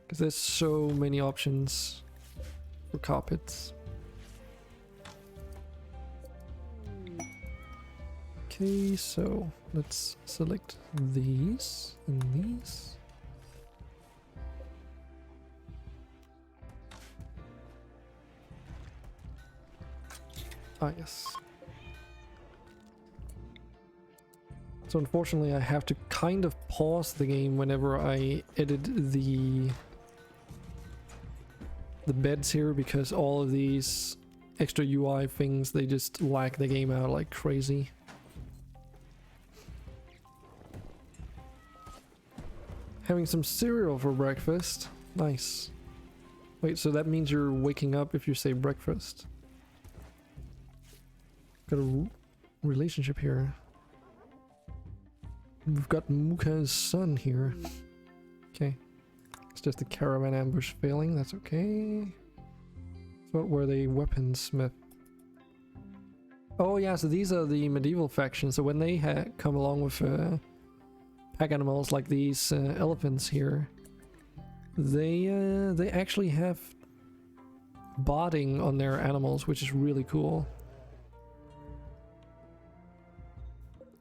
because there's so many options for carpets. Okay, so let's select these and these. Ah, yes. So unfortunately I have to kind of pause the game whenever I edit the beds here, because all of these extra UI things, they just lag the game out like crazy. Having some cereal for breakfast. Nice. Wait, so that means you're waking up if you say breakfast. Got a relationship here. We've got Muka's son here. Okay. It's just the caravan ambush failing, that's okay. So what were they? Weaponsmith. Oh yeah, so these are the medieval factions. So when they come along with pack animals like these elephants here, they actually have botting on their animals, which is really cool.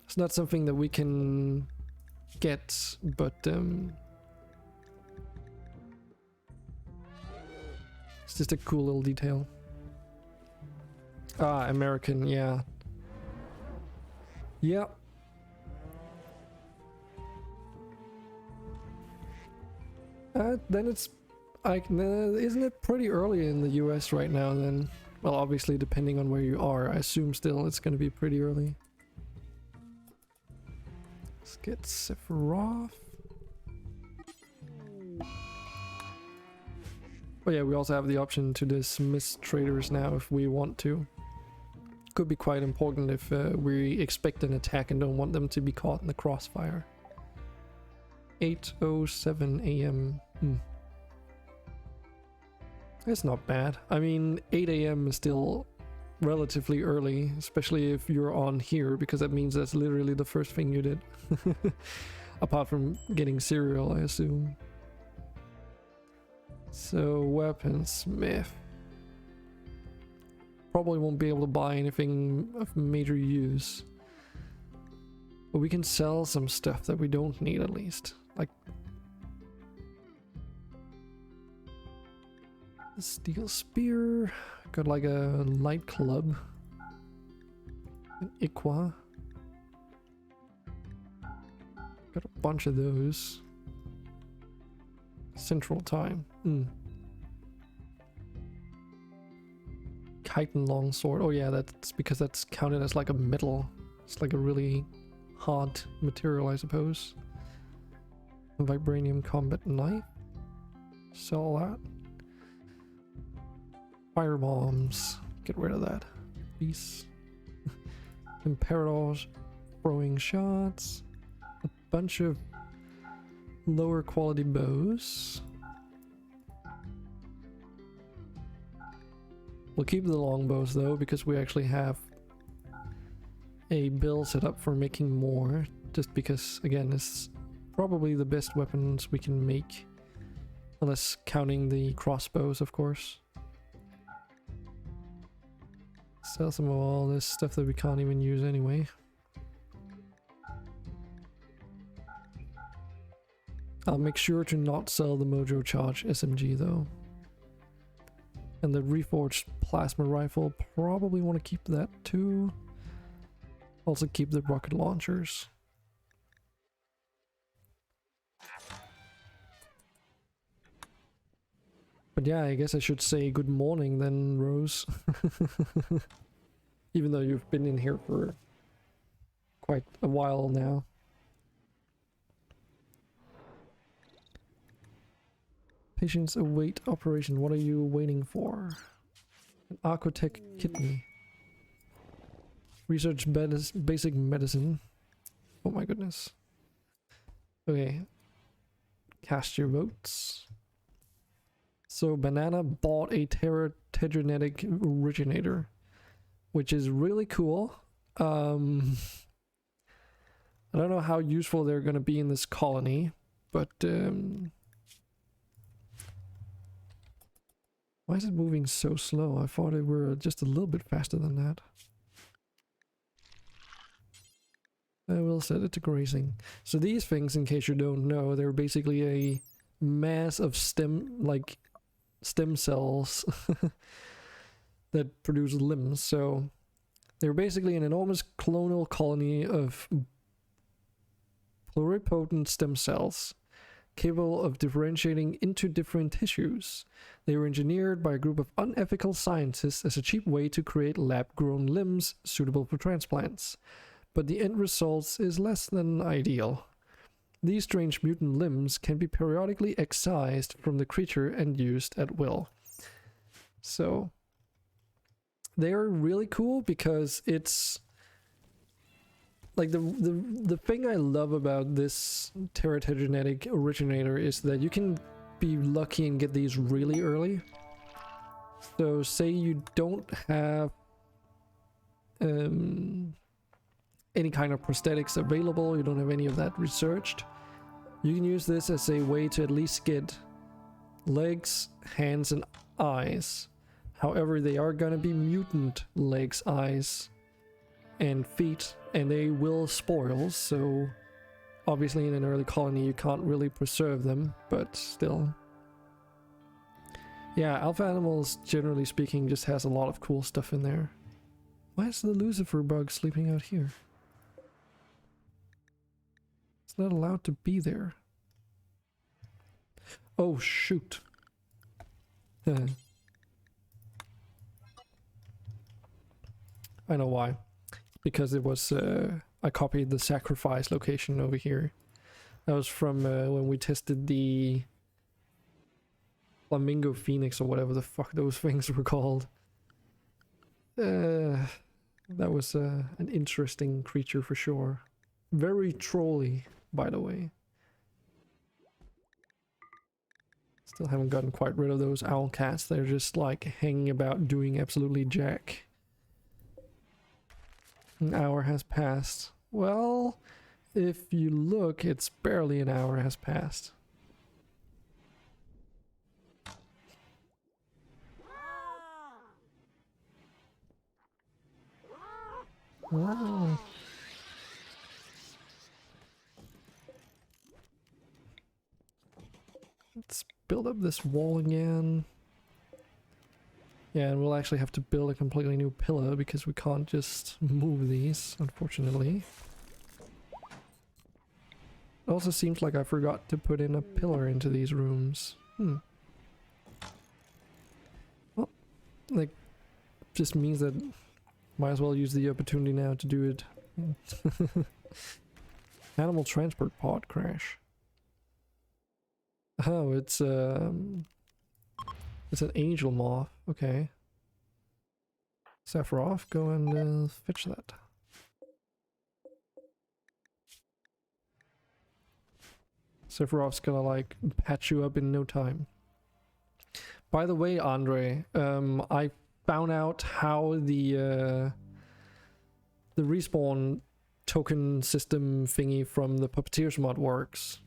It's not something that we can get, but it's just a cool little detail. Ah, American, yeah. Yep. Then it's like, isn't it pretty early in the US right now then? Well, obviously depending on where you are, I assume still it's gonna be pretty early. Let's get Sephiroth. Oh yeah, we also have the option to dismiss traders now if we want to. Could be quite important if we expect an attack and don't want them to be caught in the crossfire. 8:07 AM. It's not bad. I mean, 8 AM is still relatively early, especially if you're on here, because that means that's literally the first thing you did. Apart from getting cereal, I assume. So, weaponsmith. Probably won't be able to buy anything of major use. But we can sell some stuff that we don't need at least. Like a steel spear. Got like a light club. An Iqua. Got a bunch of those. Central time. Chitin longsword. Oh yeah, that's because that's counted as like a metal. It's like a really hard material, I suppose. Vibranium combat knife. Sell that. Fire bombs. Get rid of that. Peace. Imperators throwing shots. A bunch of lower quality bows. We'll keep the longbows though, because we actually have a bill set up for making more, just because again it's probably the best weapons we can make, unless counting the crossbows, of course. Sell some of all this stuff that we can't even use anyway. I'll make sure to not sell the Mojo Charge SMG though. And the reforged plasma rifle, probably want to keep that too. Also keep the rocket launchers. But yeah, I guess I should say good morning then, Rose. Even though you've been in here for quite a while now. Patients await operation. What are you waiting for? An Archotech kidney. Research basic medicine. Oh my goodness. Okay. Cast your votes. So Banana bought a tetragenetic originator, which is really cool. I don't know how useful they're going to be in this colony, but why is it moving so slow? I thought it were just a little bit faster than that. I will set it to grazing. So these things, in case you don't know, they're basically a mass of stem cells that produce limbs. So they're basically an enormous clonal colony of pluripotent stem cells capable of differentiating into different tissues. They were engineered by a group of unethical scientists as a cheap way to create lab-grown limbs suitable for transplants. But the end result is less than ideal. These strange mutant limbs can be periodically excised from the creature and used at will. So they're really cool because it's like the thing I love about this tetragenetic originator is that you can be lucky and get these really early. So say you don't have any kind of prosthetics available, you don't have any of that researched, you can use this as a way to at least get legs, hands, and eyes. However, they are gonna be mutant legs, eyes, and feet, and they will spoil, so obviously in an early colony you can't really preserve them, but still. Yeah, Alpha Animals, generally speaking, just has a lot of cool stuff in there. Why is the Lucifer bug sleeping out here? It's not allowed to be there. Oh, shoot. I know why. Because it was, I copied the sacrifice location over here. That was from when we tested the Flamingo Phoenix or whatever the fuck those things were called. That was an interesting creature for sure. Very trolly, by the way. Still haven't gotten quite rid of those owl cats. They're just like hanging about doing absolutely jack. An hour has passed. Well, if you look, it's barely an hour has passed. Wow. Let's build up this wall again. Yeah, and we'll actually have to build a completely new pillar because we can't just move these, unfortunately. It also seems like I forgot to put in a pillar into these rooms. Well, like, just means that might as well use the opportunity now to do it. Animal transport pod crash. Oh, it's an angel moth. Okay. Sephiroth, go and fetch that. Sephiroth's gonna like patch you up in no time. By the way, Andre, I found out how the respawn token system thingy from the Puppeteers mod works.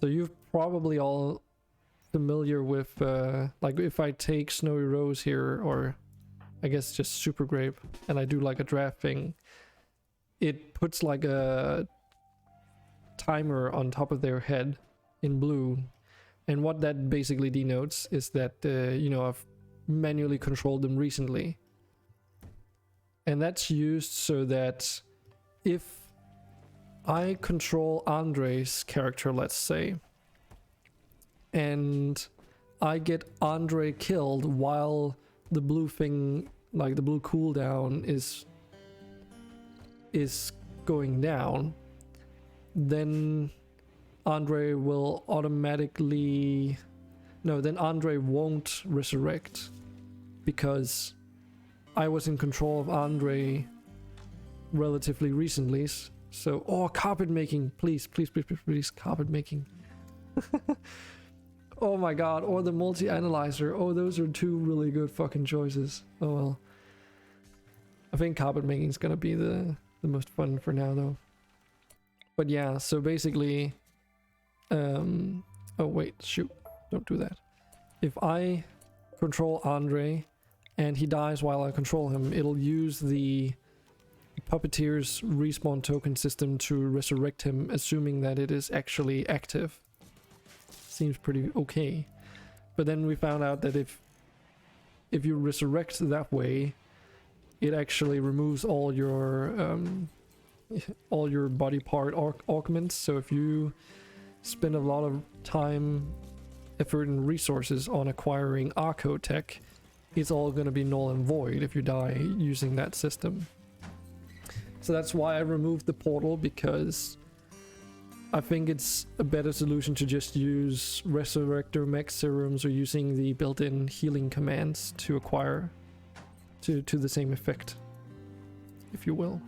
So you've probably all familiar with like if I take Snowy Rose here, or I guess just Super Grape, and I do like a draft thing, it puts like a timer on top of their head in blue, and what that basically denotes is that you know, manually controlled them recently. And that's used so that if I control Andre's character, let's say, and I get Andre killed while the blue thing, like the blue cooldown is going down, then Andre will automatically... No, then Andre won't resurrect because I was in control of Andre relatively recently. So, oh, carpet making, please, please, please, please, please, carpet making. Oh my god, or the multi-analyzer. Oh, those are two really good fucking choices. Oh well. I think carpet making is gonna be the most fun for now though. But yeah, so basically... oh wait, shoot. Don't do that. If I control Andre and he dies while I control him, it'll use the Puppeteer's respawn token system to resurrect him, assuming that it is actually active. Seems pretty okay. But then we found out that if you resurrect that way, it actually removes all your body part augments. So if you spend a lot of time, effort, and resources on acquiring Arco tech, it's all going to be null and void if you die using that system. So that's why I removed the portal, because I think it's a better solution to just use Resurrector Mech Serums or using the built-in healing commands to acquire to the same effect, if you will.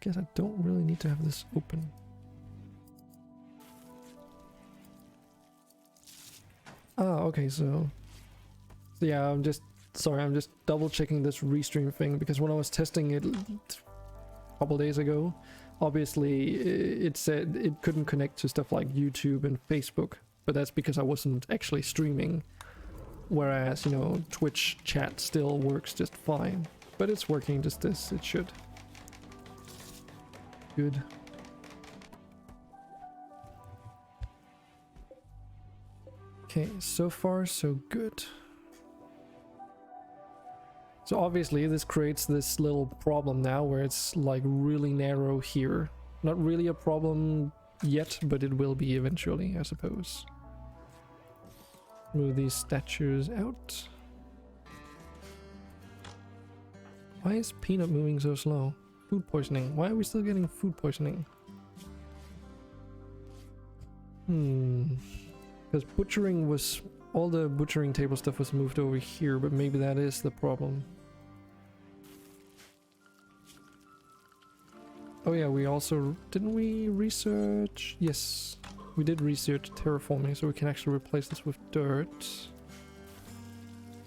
Guess I don't really need to have this open. Ah, okay, so yeah, I'm just double checking this restream thing, because when I was testing it a couple days ago, obviously it said it couldn't connect to stuff like YouTube and Facebook, but that's because I wasn't actually streaming, whereas, you know, Twitch chat still works just fine, but it's working just as it should. Good. Okay, so far so good. So obviously this creates this little problem now where it's like really narrow here. Not really a problem yet, but it will be eventually, I suppose. Move these statues out. Why is Peanut moving so slow? Food poisoning. Why are we still getting food poisoning? Because butchering was... all the butchering table stuff was moved over here, but maybe that is the problem. Oh yeah, we also... didn't we research? Yes, we did research terraforming, so we can actually replace this with dirt.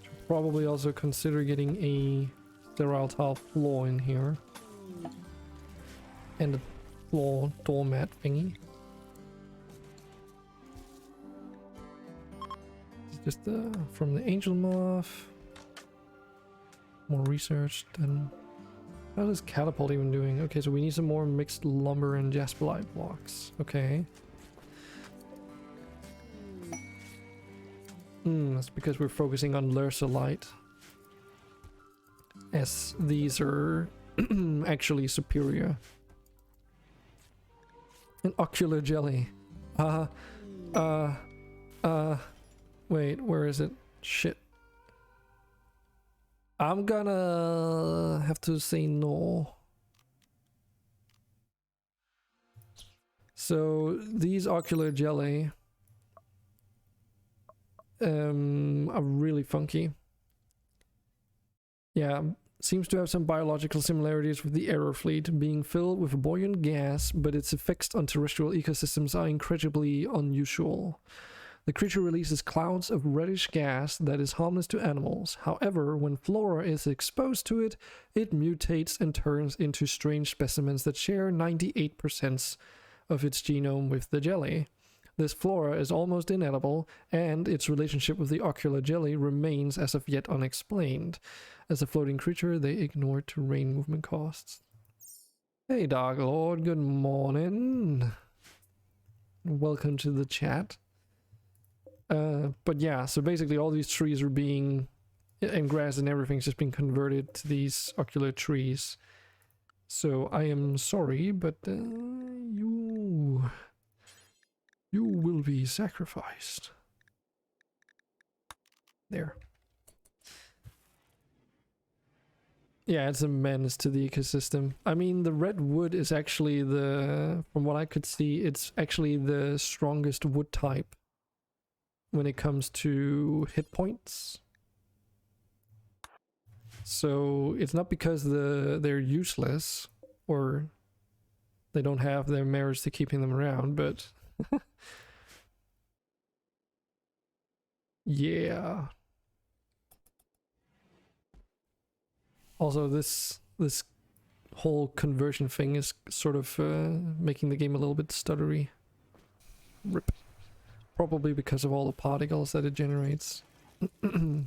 Should probably also consider getting a sterile tile floor in here. And a floor doormat thingy. Just from the angel moth. More research. Then how is catapult even doing? Okay, so we need some more mixed lumber and jasperite blocks. Okay. That's because we're focusing on lursolite, as these are actually superior. An ocular jelly. Wait, where is it? Shit. I'm gonna have to say no. So these ocular jelly are really funky. Yeah, seems to have some biological similarities with the Aero Fleet, being filled with buoyant gas, but its effects on terrestrial ecosystems are incredibly unusual. The creature releases clouds of reddish gas that is harmless to animals. However, when flora is exposed to it, it mutates and turns into strange specimens that share 98% of its genome with the jelly. This flora is almost inedible, and its relationship with the ocular jelly remains as of yet unexplained. As a floating creature, they ignore terrain movement costs. Hey Dark Lord, good morning. Welcome to the chat. But yeah, so basically all these trees are being, and grass and everything's just being converted to these ocular trees. So I am sorry, but you will be sacrificed. There. Yeah, it's a menace to the ecosystem. I mean, the red wood is actually from what I could see, it's actually the strongest wood type when it comes to hit points. So it's not because they're useless or they don't have their merits to keeping them around, but yeah. Also, this whole conversion thing is sort of making the game a little bit stuttery. Rip. Probably because of all the particles that it generates. But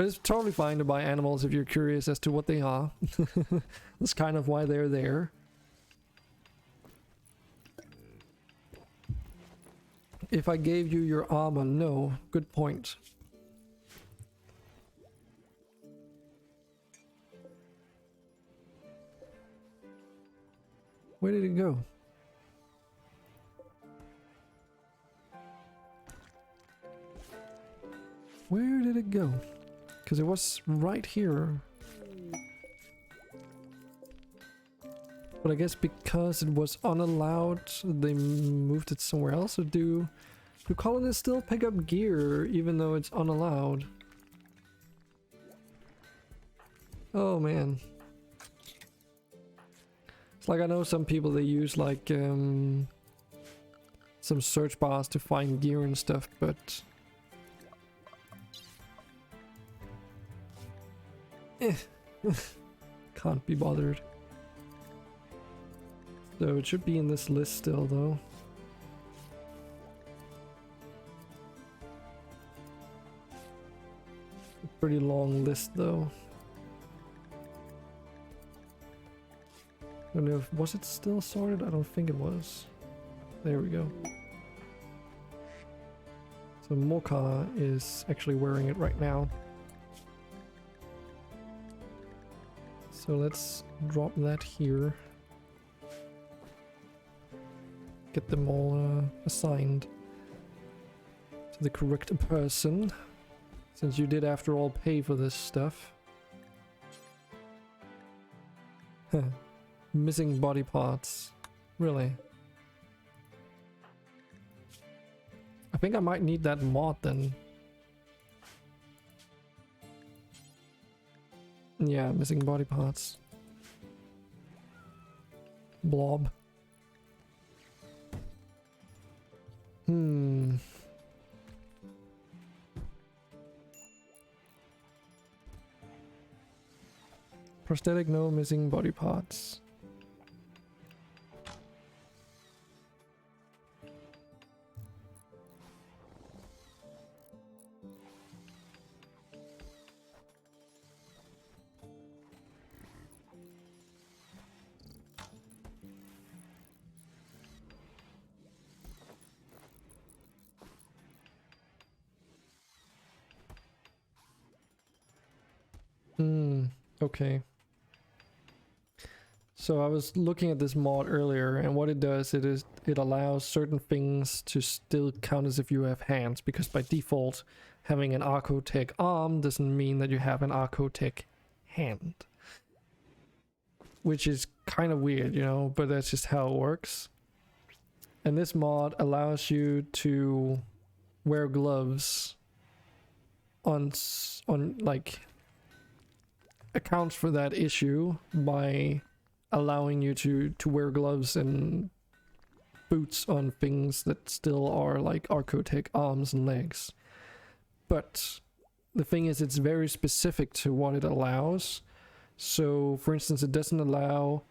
it's totally fine to buy animals if you're curious as to what they are. That's kind of why they're there. If I gave you your armor, no. Good point. Where did it go? Where did it go? Because it was right here. But I guess because it was unallowed, they moved it somewhere else. Or do colonists still pick up gear even though it's unallowed? Oh man. It's like I know some people, they use like some search bars to find gear and stuff, but can't be bothered. So it should be in this list still though. A pretty long list though. I don't know if, was it still sorted? I don't think it was. There we go. So Mocha is actually wearing it right now. So let's drop that here. Get them all assigned to the correct person. Since you did after all pay for this stuff. Huh. Missing body parts. Really? I think I might need that mod then. Yeah, missing body parts. Blob. Prosthetic, no missing body parts. Okay. So I was looking at this mod earlier, and what it does, it allows certain things to still count as if you have hands, because by default, having an Archotech arm doesn't mean that you have an Archotech hand. Which is kind of weird, you know, but that's just how it works. And this mod allows you to wear gloves on like, accounts for that issue by allowing you to wear gloves and boots on things that still are like Archotech arms and legs. But the thing is, it's very specific to what it allows. So for instance, it doesn't allow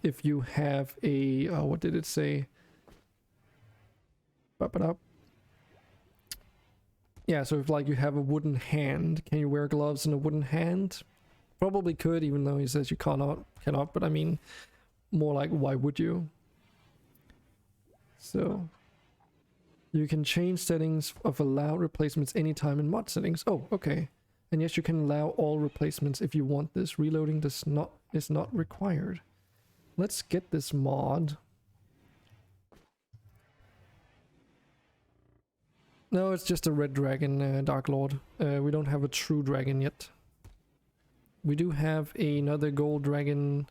if you have a what did it say, Ba-ba-da. Yeah, so if like you have a wooden hand, can you wear gloves in a wooden hand? Probably could, even though he says you cannot, but I mean, more like, why would you? So, you can change settings of allow replacements anytime in mod settings. Oh, okay. And yes, you can allow all replacements if you want this. Reloading is not required. Let's get this mod. No, it's just a red dragon, Dark Lord. We don't have a true dragon yet. We do have another gold dragon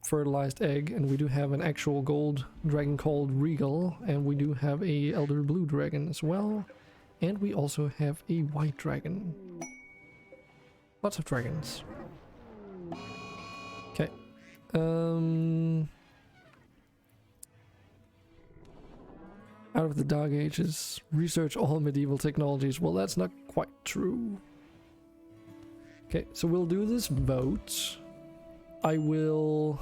fertilized egg, and we do have an actual gold dragon called Regal, and we do have a elder blue dragon as well, and we also have a white dragon. Lots of dragons. Okay. Out of the Dark Ages, research all medieval technologies. Well, that's not quite true. Okay, so we'll do this vote. I will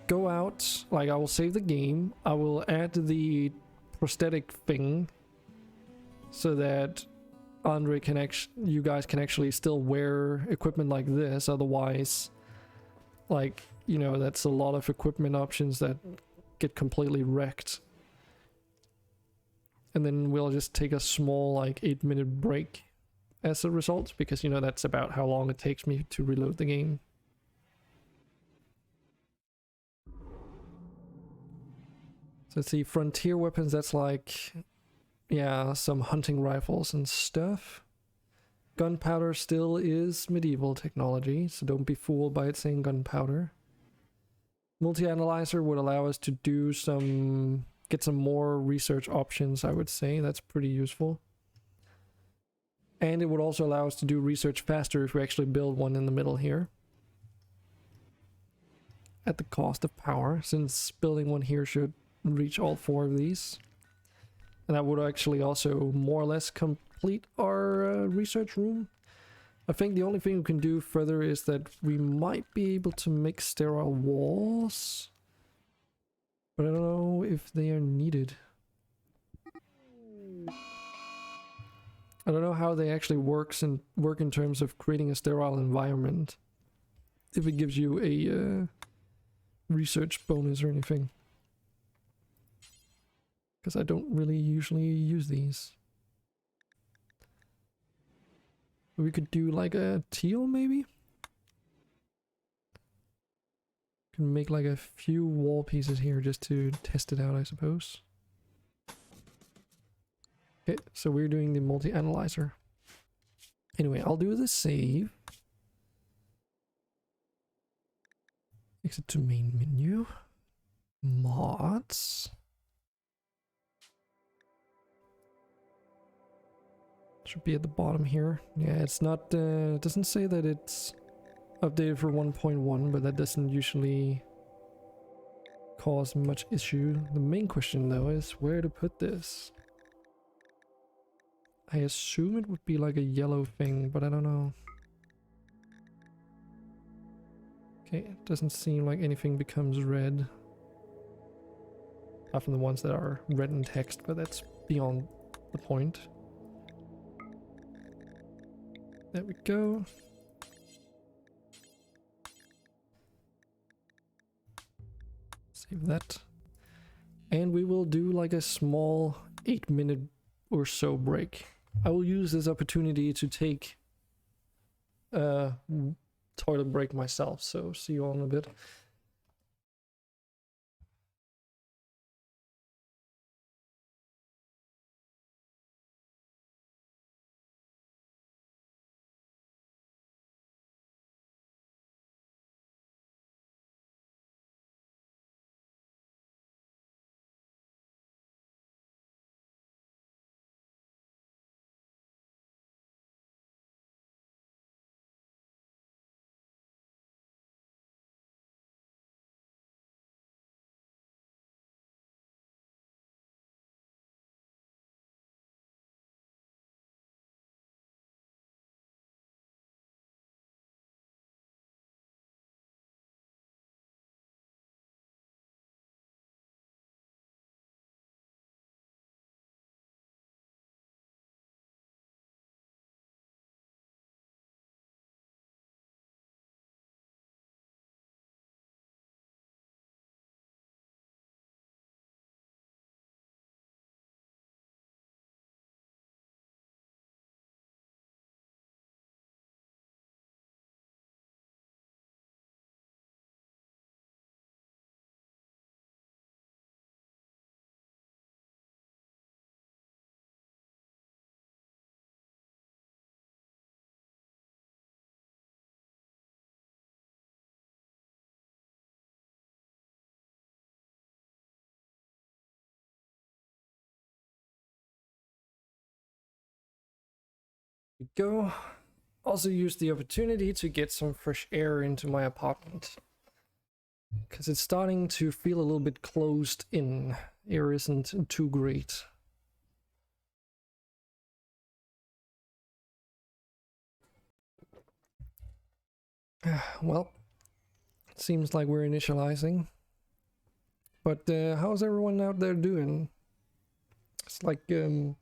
go out, like I will save the game. I will add the prosthetic thing so that Andre can you guys can actually still wear equipment like this. Otherwise, like, you know, that's a lot of equipment options that get completely wrecked. And then we'll just take a small, like, 8-minute break as a result, because, you know, that's about how long it takes me to reload the game. So let's see, frontier weapons, that's like, yeah, some hunting rifles and stuff. Gunpowder still is medieval technology, so don't be fooled by it saying gunpowder. Multi-analyzer would allow us to do get some more research options, I would say. That's pretty useful. And it would also allow us to do research faster if we actually build one in the middle here. At the cost of power, since building one here should reach all 4 of these. And that would actually also more or less complete our research room. I think the only thing we can do further is that we might be able to make sterile walls. But I don't know if they are needed. I don't know how they actually work in terms of creating a sterile environment. If it gives you a research bonus or anything. Because I don't really usually use these. We could do like a teal maybe? Can make like a few wall pieces here just to test it out, I suppose. Okay, so we're doing the multi-analyzer. Anyway, I'll do the save. Exit to main menu. Mods. Should be at the bottom here. Yeah, it's not, it doesn't say that it's updated for 1.1, but that doesn't usually cause much issue. The main question though is where to put this. I assume it would be like a yellow thing, but I don't know. Okay, it doesn't seem like anything becomes red. Apart from the ones that are red in text, but that's beyond the point. There we go. Save that. And we will do like a small 8-minute or so break. I will use this opportunity to take a toilet break myself, so see you all in a bit. we go. Also use the opportunity to get some fresh air into my apartment, because it's starting to feel a little bit closed in. Air isn't too great. Well, it seems like we're initializing. But how's everyone out there doing? It's like the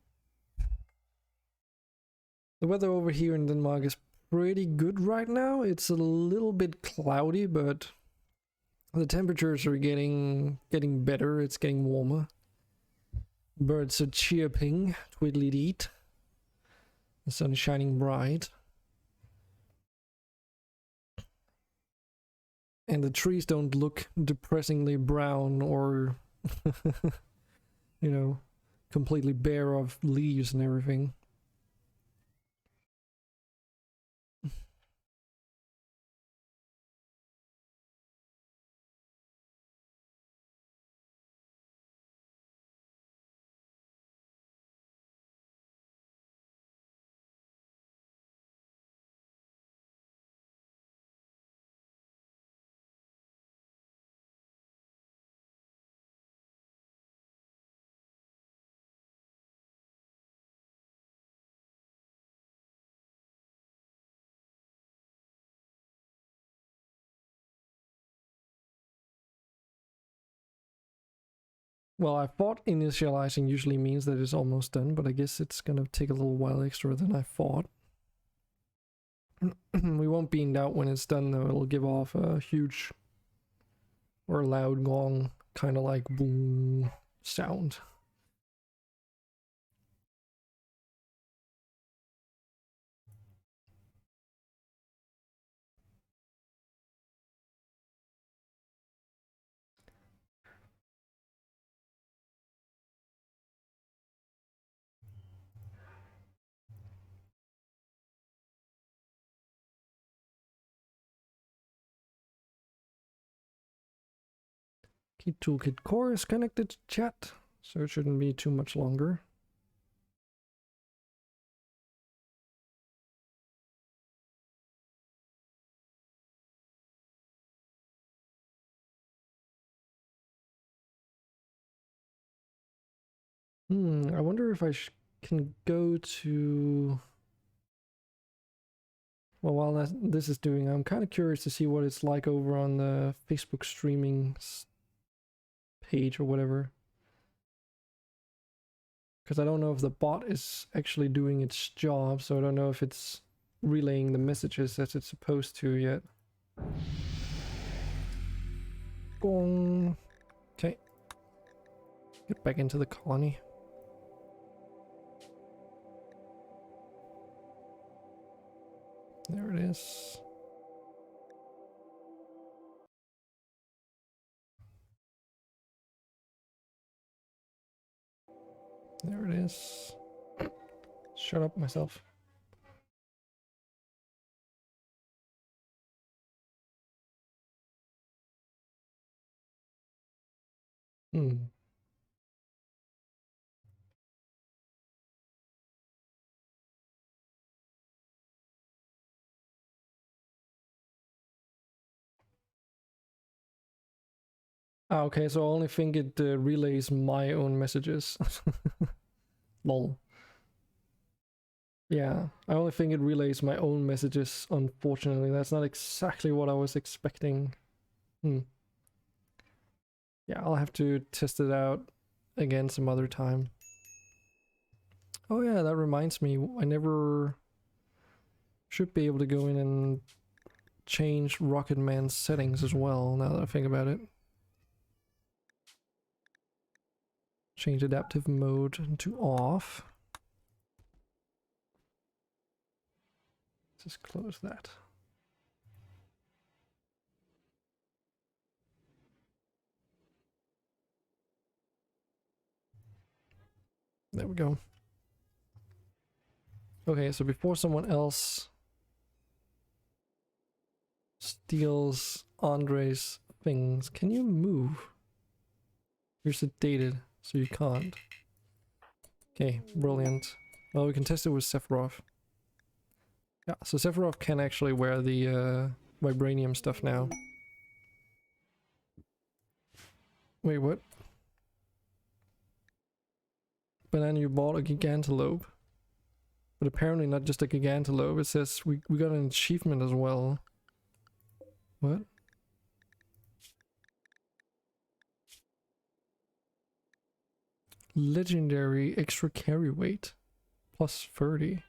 weather over here in Denmark is pretty good right now. It's a little bit cloudy, but the temperatures are getting better. It's getting warmer. Birds are chirping, twiddly-deet. The sun is shining bright. And the trees don't look depressingly brown or, you know, completely bare of leaves and everything. Well, I thought initializing usually means that it's almost done, but I guess it's gonna take a little while extra than I thought. We won't be in doubt when it's done though. It'll give off a huge or loud gong, kind of like boom sound. Key Toolkit core is connected to chat, so it shouldn't be too much longer. I wonder if I can go to... Well, while this is doing, I'm kind of curious to see what it's like over on the Facebook streaming page or whatever. Because I don't know if the bot is actually doing its job, so I don't know if it's relaying the messages as it's supposed to yet. Gong. Okay. Get back into the colony. There it is. There it is. Shut up myself. Ah, okay, so I only think it relays my own messages. Lol. Yeah, I only think it relays my own messages, unfortunately. That's not exactly what I was expecting. Yeah, I'll have to test it out again some other time. Oh yeah, that reminds me, I never should be able to go in and change Rocket Man's settings as well, now that I think about it. Change adaptive mode to off. Just close that. There we go. Okay, so before someone else steals Andre's things, can you move? You're sedated, so you can't. Okay, brilliant. Well, we can test it with Sephiroth. Yeah, so Sephiroth can actually wear the vibranium stuff now. Wait, what? Banana, you bought a Gigantalope. But apparently not just a Gigantalope, it says we got an achievement as well. What? Legendary extra carry weight. Plus 30.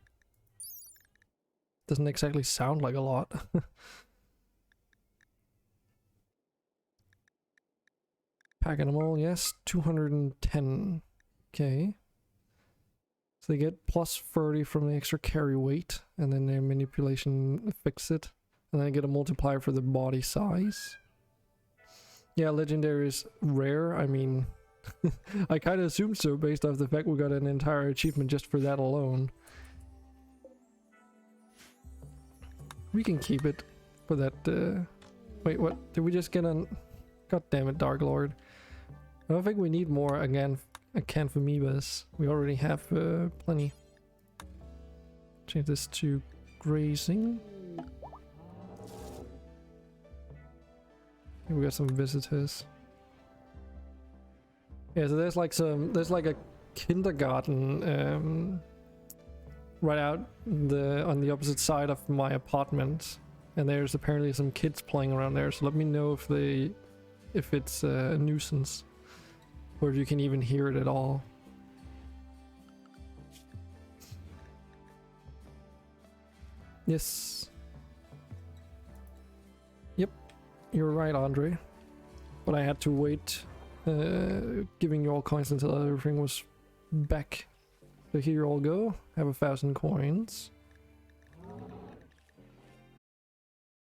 Doesn't exactly sound like a lot. Pack animal, yes. 210. Okay. So they get plus 30 from the extra carry weight, and then their manipulation fix it. And then I get a multiplier for the body size. Yeah, legendary is rare. I mean, I kind of assumed so based off the fact we got an entire achievement just for that alone. We can keep it for that. Wait, what? Did we just get an... God damn it, Dark Lord. I don't think we need more again. Acanthomebas. We already have plenty. Change this to grazing. Here we got some visitors. Yeah, so there's like a kindergarten right out on the opposite side of my apartment, and there's apparently some kids playing around there. So let me know if it's a nuisance, or if you can even hear it at all. Yes. Yep, you're right, Andre. But I had to wait, giving you all coins until everything was back. So here you all go. Have 1,000 coins.